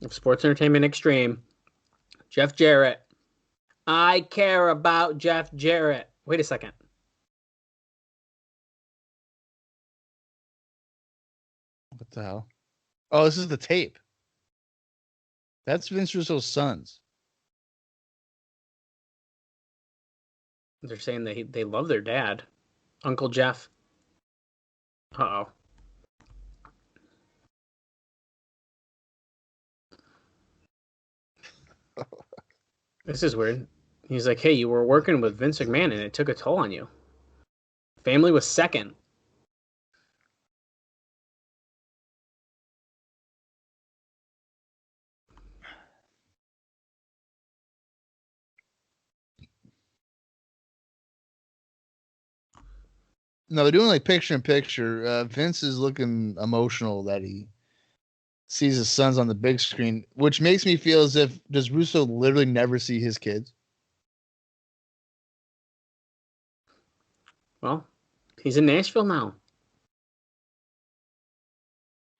of Sports Entertainment Extreme, Jeff Jarrett. I care about Jeff Jarrett. Wait a second. What the hell? Oh, this is the tape. That's Vince Russo's sons. They're saying they love their dad, Uncle Jeff. Uh-oh. This is weird. He's like, hey, you were working with Vince McMahon and it took a toll on you. Family was second. No, they're doing like picture in picture. Vince is looking emotional that he sees his sons on the big screen, which makes me feel as if does Russo literally never see his kids? Well, he's in Nashville now.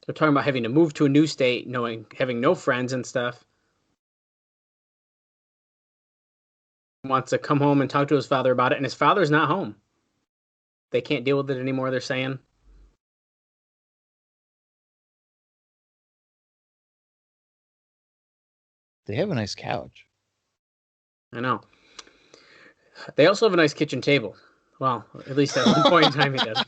They're talking about having to move to a new state, having no friends and stuff. Wants to come home and talk to his father about it, and his father's not home. They can't deal with it anymore, they're saying. They have a nice couch. I know. They also have a nice kitchen table. Well, at least at one point in time he does.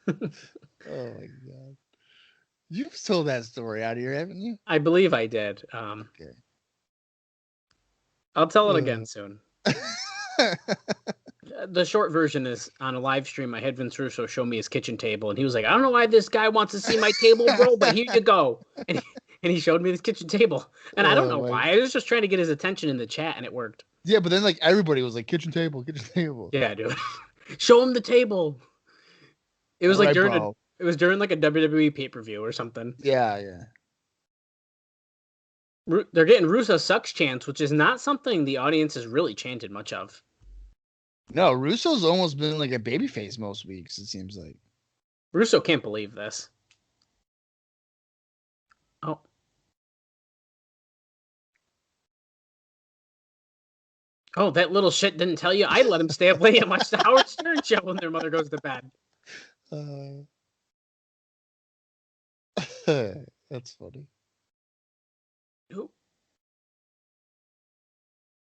Oh my god. You've told that story out here, haven't you? I believe I did. Okay. I'll tell it again soon. The short version is on a live stream. I had Vince Russo show me his kitchen table, and he was like, I don't know why this guy wants to see my table, bro, but here you go. And he showed me this kitchen table. And I don't know why. I was just trying to get his attention in the chat, and it worked. Yeah, but then like everybody was like, kitchen table, kitchen table. Yeah, dude. Show him the table. It was like during like a WWE pay-per-view or something. Yeah. They're getting Russo sucks chants, which is not something the audience has really chanted much of. No, Russo's almost been like a babyface most weeks, it seems like. Russo can't believe this. Oh. Oh, that little shit didn't tell you. I let him stay up late and watch the Howard Stern show when their mother goes to bed. That's funny.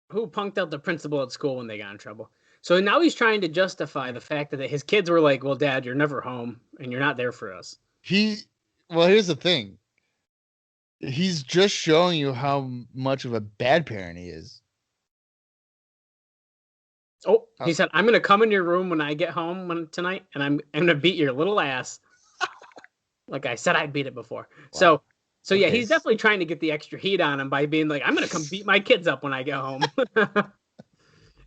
Who punked out the principal at school when they got in trouble? So now he's trying to justify the fact that his kids were like, well, Dad, you're never home and you're not there for us. Well, here's the thing. He's just showing you how much of a bad parent he is. Oh, he said, I'm going to come in your room when I get home tonight, and I'm going to beat your little ass. Like I said, I'd beat it before. Wow. So yeah, he's definitely trying to get the extra heat on him by being like, I'm going to come beat my kids up when I get home.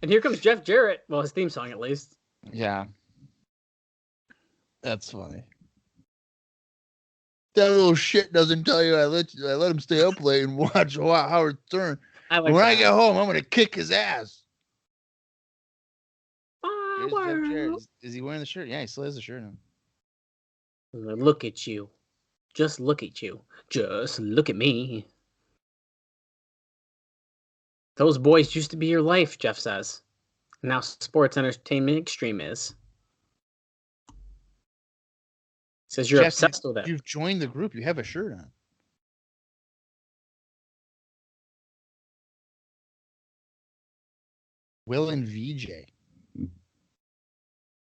And here comes Jeff Jarrett. Well, his theme song, at least. Yeah. That's funny. That little shit doesn't tell you I let him stay up late and watch Howard Stern. When I get home, I'm going to kick his ass. Is he wearing the shirt? Yeah, he still has the shirt on. Look at you. Just look at you. Just look at me. Those boys used to be your life, Jeff says. Now Sports Entertainment Extreme is. Says you're Jeff, obsessed with it. You've joined the group. You have a shirt on. Will and VJ.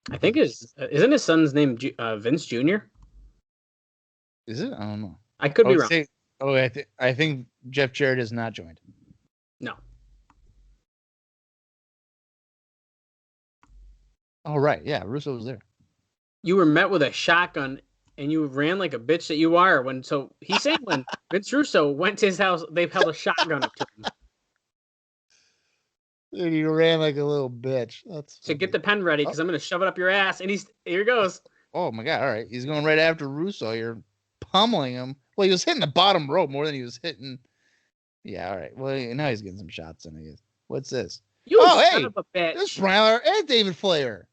I think isn't his son's name Vince Jr.? Is it? I don't know. I could be wrong. I think Jeff Jarrett is not joined. No. Oh, right. Yeah, Russo was there. You were met with a shotgun, and you ran like a bitch that you are. So he's saying when Vince Russo went to his house, they held a shotgun up to him. Dude, you ran like a little bitch. That's so get the pen ready because I'm going to shove it up your ass. And here goes. Oh, my God. All right. He's going right after Russo. You're pummeling him. Well, he was hitting the bottom rope more than he was hitting. Yeah, all right. Well, now he's getting some shots in, I guess. What's this? Son of a bitch. This is Brian Lawler and David Flair.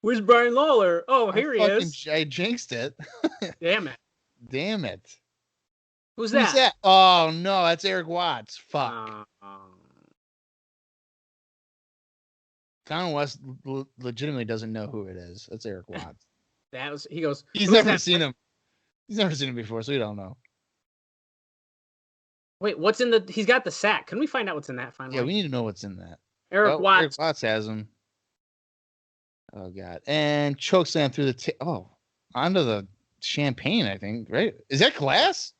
Where's Brian Lawler? Oh, here he is. I jinxed it. Damn it. Who's that? Oh, no. That's Eric Watts. Fuck. Conn West legitimately doesn't know who it is. That's Eric Watts. He goes. He's never seen him. He's never seen it before, so we don't know. Wait, what's in the? He's got the sack. Can we find out what's in that finally? Yeah, we need to know what's in that. Eric Watts. Eric Watts has him. Oh God! And chokeslam through the onto the champagne. I think right. Is that glass?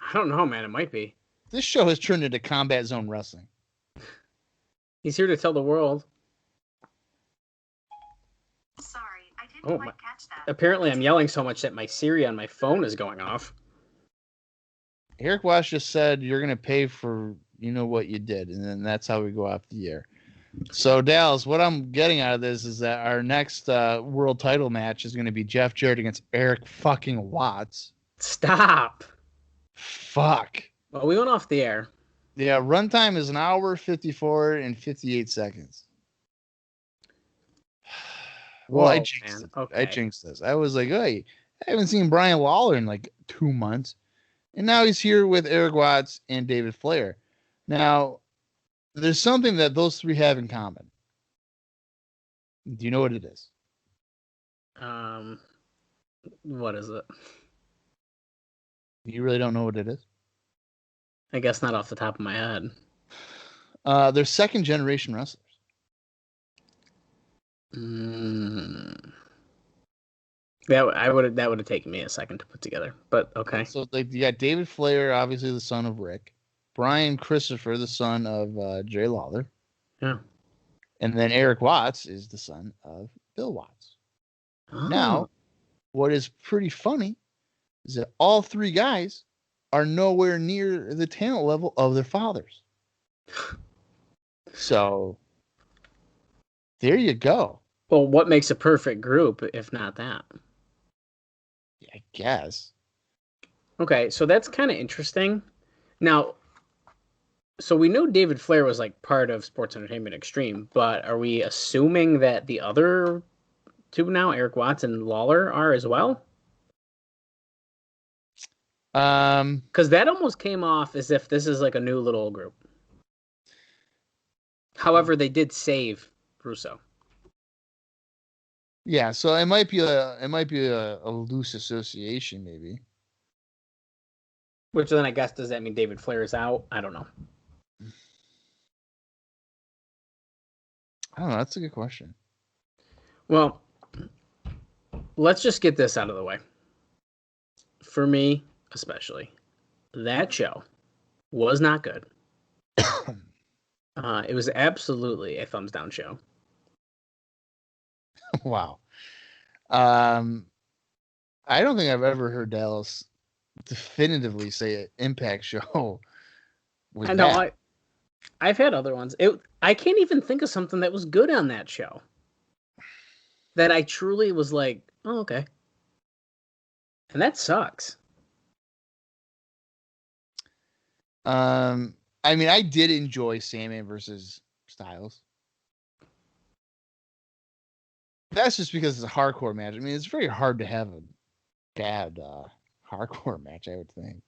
I don't know, man. It might be. This show has turned into Combat Zone Wrestling. He's here to tell the world. Sorry, I didn't quite catch that. Apparently, I'm yelling so much that my Siri on my phone is going off. Eric Watts just said you're gonna pay for what you did, and then that's how we go off the air. So Dallas, what I'm getting out of this is that our next world title match is gonna be Jeff Jarrett against Eric fucking Watts. Stop. Fuck. Well, we went off the air. Yeah, runtime is 1 hour 54 and 58 seconds. Well, Whoa, I jinxed it. Okay. I jinxed this. I was like, hey, I haven't seen Brian Lawler in like 2 months. And now he's here with Eric Watts and David Flair. Now, there's something that those three have in common. Do you know what it is? What is it? You really don't know what it is? I guess not off the top of my head. They're second generation wrestlers. That would have taken me a second to put together, but okay. So you got David Flair, obviously the son of Rick. Brian Christopher, the son of Jay Lawler. Yeah. And then Eric Watts is the son of Bill Watts. Oh. Now, what is pretty funny is that all three guys are nowhere near the talent level of their fathers. So, there you go. Well, what makes a perfect group if not that? Yeah, I guess. Okay, so that's kind of interesting. Now, so we know David Flair was like part of Sports Entertainment Extreme, but are we assuming that the other two now, Eric Watts and Lawler, are as well? Because that almost came off as if this is like a new little group. However, they did save Russo. Yeah, so it might be a loose association, maybe. Which then I guess does that mean David Flair is out? I don't know. I don't know. That's a good question. Well, let's just get this out of the way. For me, especially, that show was not good. It was absolutely a thumbs down show. Wow. I don't think I've ever heard Dallas definitively say an Impact show. I know. I've had other ones. I can't even think of something that was good on that show. That I truly was like, oh, okay. And that sucks. I mean, I did enjoy Sandman versus Styles. That's just because it's a hardcore match. I mean, it's very hard to have a bad hardcore match, I would think.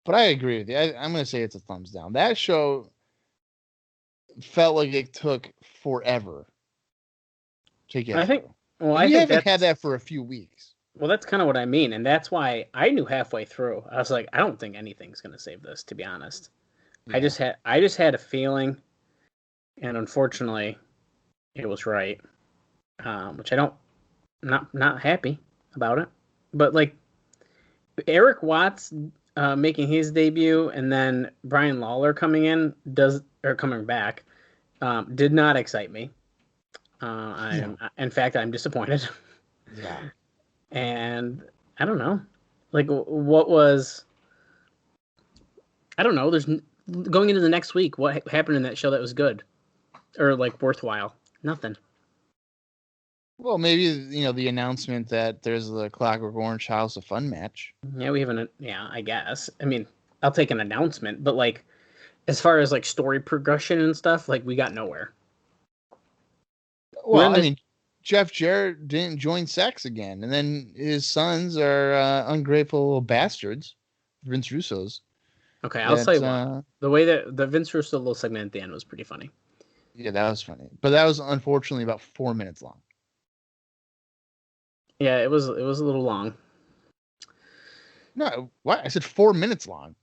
But I agree with you. I'm going to say it's a thumbs down. That show felt like it took forever to get. I think. Well, I haven't had that for a few weeks. Well, that's kind of what I mean, and that's why I knew halfway through. I was like, I don't think anything's going to save this, to be honest. Yeah. I just had a feeling, and unfortunately, it was right. Which not happy about it. But like Eric Watts making his debut and then Brian Lawler coming back did not excite me. In fact, I'm disappointed. Yeah. And I don't know. Like what was I don't know. There's going into the next week, what happened in that show that was good or like worthwhile? Nothing. Well, maybe, the announcement that there's the Clockwork Orange House of Fun match. Yeah, I guess. I mean, I'll take an announcement, but like, as far as like story progression and stuff, like we got nowhere. Well, I mean, Jeff Jarrett didn't join sex again, and then his sons are ungrateful little bastards, Vince Russo's. Okay, I'll tell you what. The way that the Vince Russo little segment at the end was pretty funny. Yeah, that was funny, but that was unfortunately about 4 minutes long. Yeah, it was a little long, No, what? I said 4 minutes long.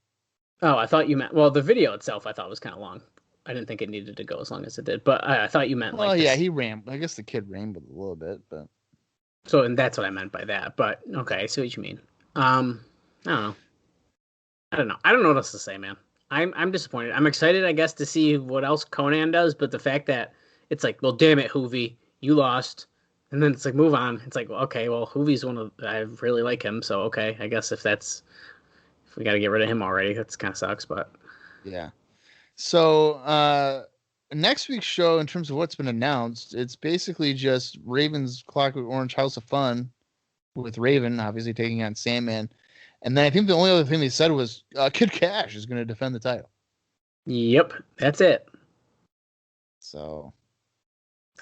Oh, I thought you meant... Well, the video itself I thought was kind of long. I didn't think it needed to go as long as it did. But I thought you meant Well, like... yeah, this. he rambled. I guess the kid rambled a little bit, but... So, and that's what I meant by that. But, okay, I see what you mean. I don't know. I don't know what else to say, man. I'm disappointed. I'm excited, I guess, to see what else Konnan does, but the fact that it's like, well, damn it, Hoovy, you lost. And then it's like, move on. It's like, well, okay, well, Hoovy's one of... I really like him, so okay, I guess if we got to get rid of him already, that's kind of sucks, but... Yeah. So, next week's show, in terms of what's been announced, it's basically just Raven's Clockwork Orange House of Fun with Raven, obviously taking on Sandman. And then I think the only other thing they said was Kid Kash is going to defend the title. Yep, that's it. So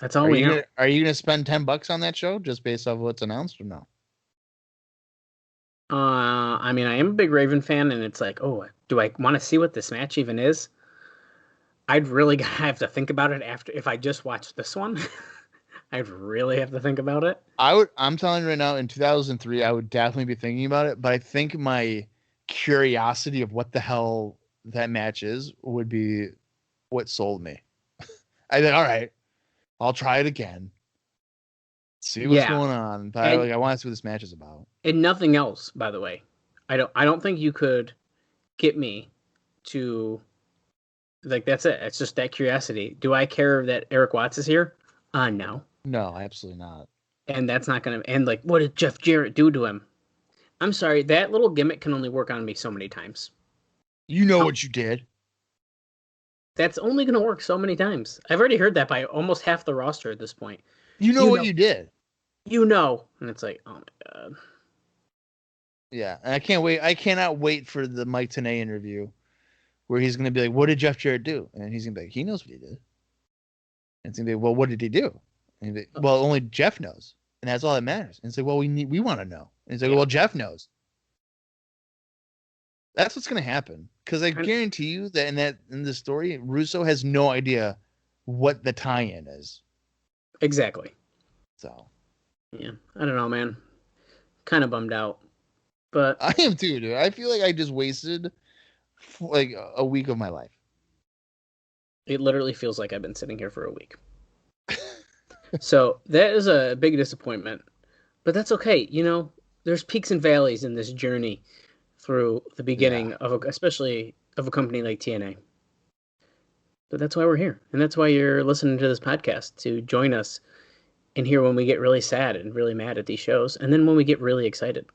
that's all we know. Are you going to spend $10 on that show just based off what's announced or no? I mean, I am a big Raven fan, and it's like, oh, do I want to see what this match even is? I'd really have to think about it after if I just watched this one. I'd really have to think about it. I'm telling you right now, in 2003, I would definitely be thinking about it, but I think my curiosity of what the hell that match is would be what sold me. I think, all right, I'll try it again. See what's going on. But I want to see what this match is about. And nothing else, by the way. I don't think you could get me to like that's it. It's just that curiosity. Do I care that Eric Watts is here? No. No, absolutely not. And that's not gonna end like what did Jeff Jarrett do to him? I'm sorry, that little gimmick can only work on me so many times. You know what you did. That's only gonna work so many times. I've already heard that by almost half the roster at this point. You know what you did. You know. And it's like, oh my God. Yeah, and I can't wait. I cannot wait for the Mike Tenay interview where he's going to be like, what did Jeff Jarrett do? And he's going to be like, he knows what he did. And it's going to be, well, what did he do? And he's like, well, only Jeff knows. And that's all that matters. And it's like, well, we want to know. And it's like, well, Jeff knows. That's what's going to happen. Because I guarantee you that in the story, Russo has no idea what the tie-in is. Exactly. So. Yeah, I don't know, man. Kind of bummed out. But I am too, dude. I feel like I just wasted like a week of my life. It literally feels like I've been sitting here for a week. So that is a big disappointment. But that's okay. You know, there's peaks and valleys in this journey through the beginning especially of a company like TNA. But that's why we're here. And that's why you're listening to this podcast, to join us and hear when we get really sad and really mad at these shows. And then when we get really excited.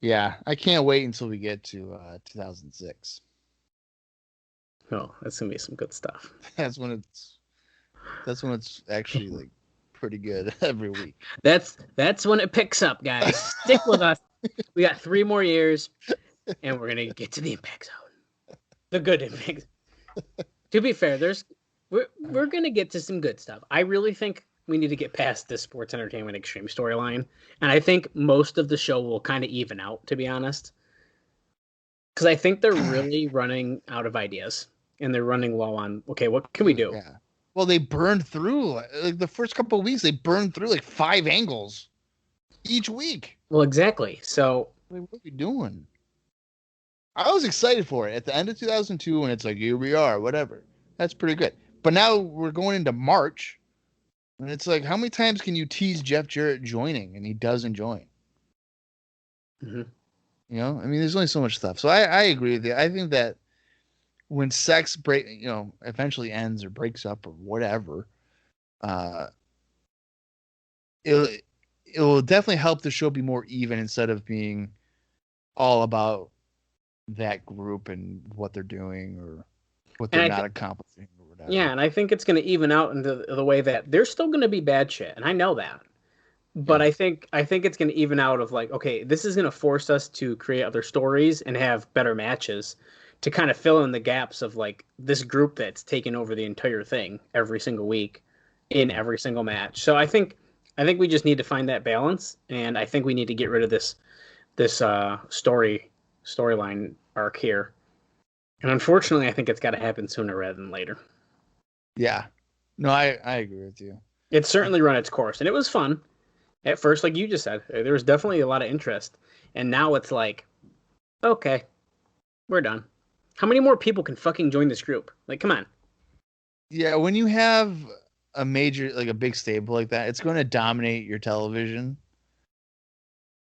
Yeah, I can't wait until we get to 2006. Oh, that's gonna be some good stuff. That's when it's actually like pretty good every week. That's when it picks up, guys. Stick with us. We got 3 more years, and we're gonna get to the Impact Zone, the good Impact. To be fair, we're gonna get to some good stuff. I really think we need to get past this Sports Entertainment Extreme storyline. And I think most of the show will kind of even out, to be honest. Because I think they're really running out of ideas. And they're running low on, okay, what can we do? Yeah. Well, they burned through, like the first couple of weeks, they burned through like 5 angles each week. Well, exactly. So. What are we doing? I was excited for it at the end of 2002 when it's like, here we are, whatever. That's pretty good. But now we're going into March. And it's like, how many times can you tease Jeff Jarrett joining and he doesn't join? Mm-hmm. You know, I mean, there's only so much stuff. So I agree with you. I think that when sex eventually ends or breaks up or whatever, it will definitely help the show be more even instead of being all about that group and what they're doing or what they're not accomplishing. Yeah, and I think it's going to even out into the way that there's still going to be bad shit, and I know that. But I think it's going to even out of like, okay, this is going to force us to create other stories and have better matches to kind of fill in the gaps of like this group that's taken over the entire thing every single week in every single match. So I think we just need to find that balance, and I think we need to get rid of this storyline arc here. And unfortunately, I think it's got to happen sooner rather than later. Yeah. No, I agree with you. It's certainly run its course, and it was fun. At first, like you just said, there was definitely a lot of interest, and now it's like, okay, we're done. How many more people can fucking join this group? Like, come on. Yeah, when you have a major, like a big stable like that, it's going to dominate your television.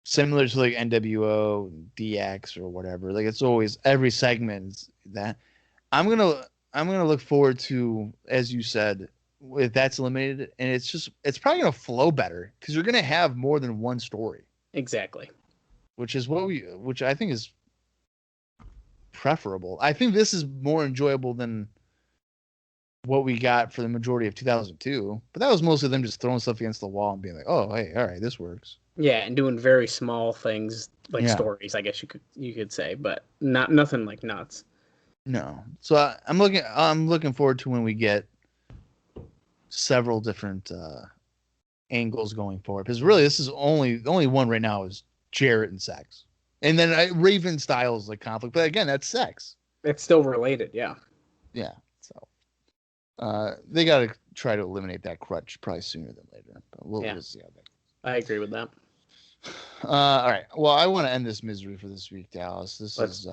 Similar to like NWO, DX, or whatever. Like it's always every segment is that. I'm gonna look forward to, as you said, if that's eliminated, and it's probably gonna flow better because you're gonna have more than one story, Exactly. which I think is preferable. I think this is more enjoyable than what we got for the majority of 2002, but that was mostly them just throwing stuff against the wall and being like, "Oh, hey, all right, this works." Yeah, and doing very small things like Yeah. stories, I guess you could say, but nothing like nuts. No, so I'm looking forward to when we get several different angles going forward, because really this is the only one right now is Jarrett and sex, and then Raven Styles like conflict, but again that's sex. It's still related, yeah. Yeah, so they got to try to eliminate that crutch probably sooner than later, but we'll see how that I agree with that. goes. All right, well I want to end this misery for this week, Dallas. Is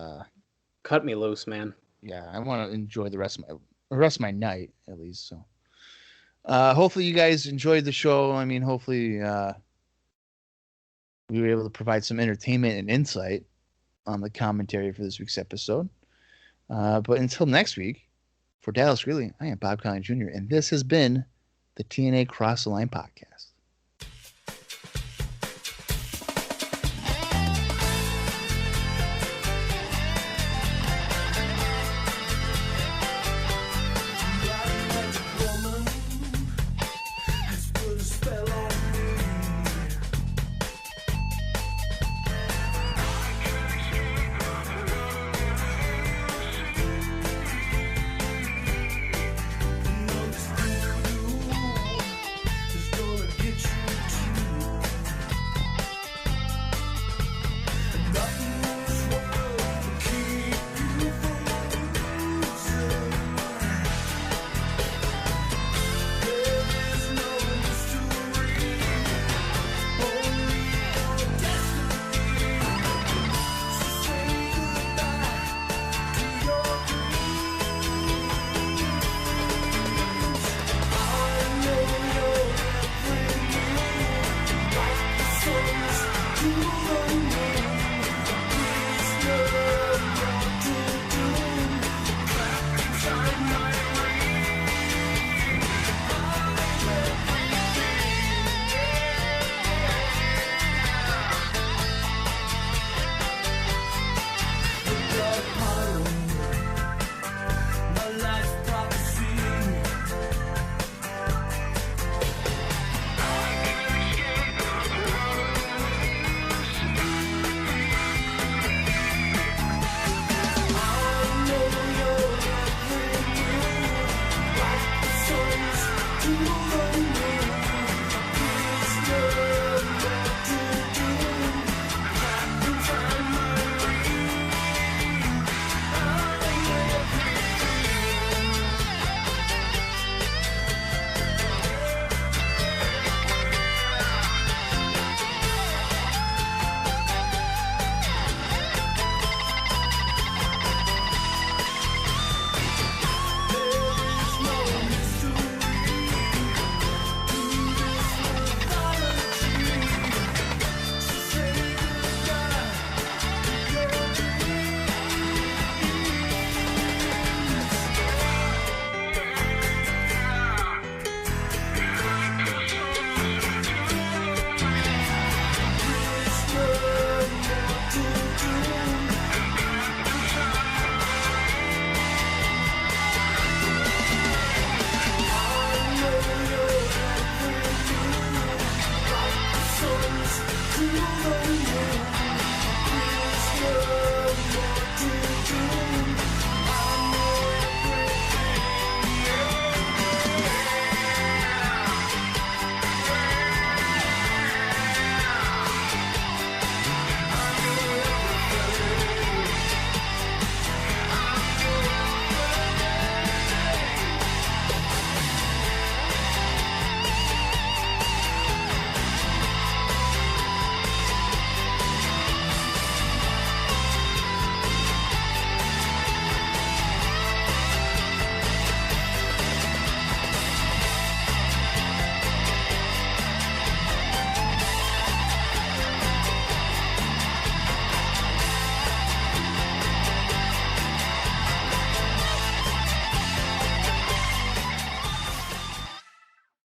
cut me loose, man. Yeah, I want to enjoy the rest of my night at least. So hopefully you guys enjoyed the show. I mean, hopefully we were able to provide some entertainment and insight on the commentary for this week's episode. But until next week, for Dallas Gridley, I am Bob Colling Jr., and this has been the TNA Cross the Line podcast.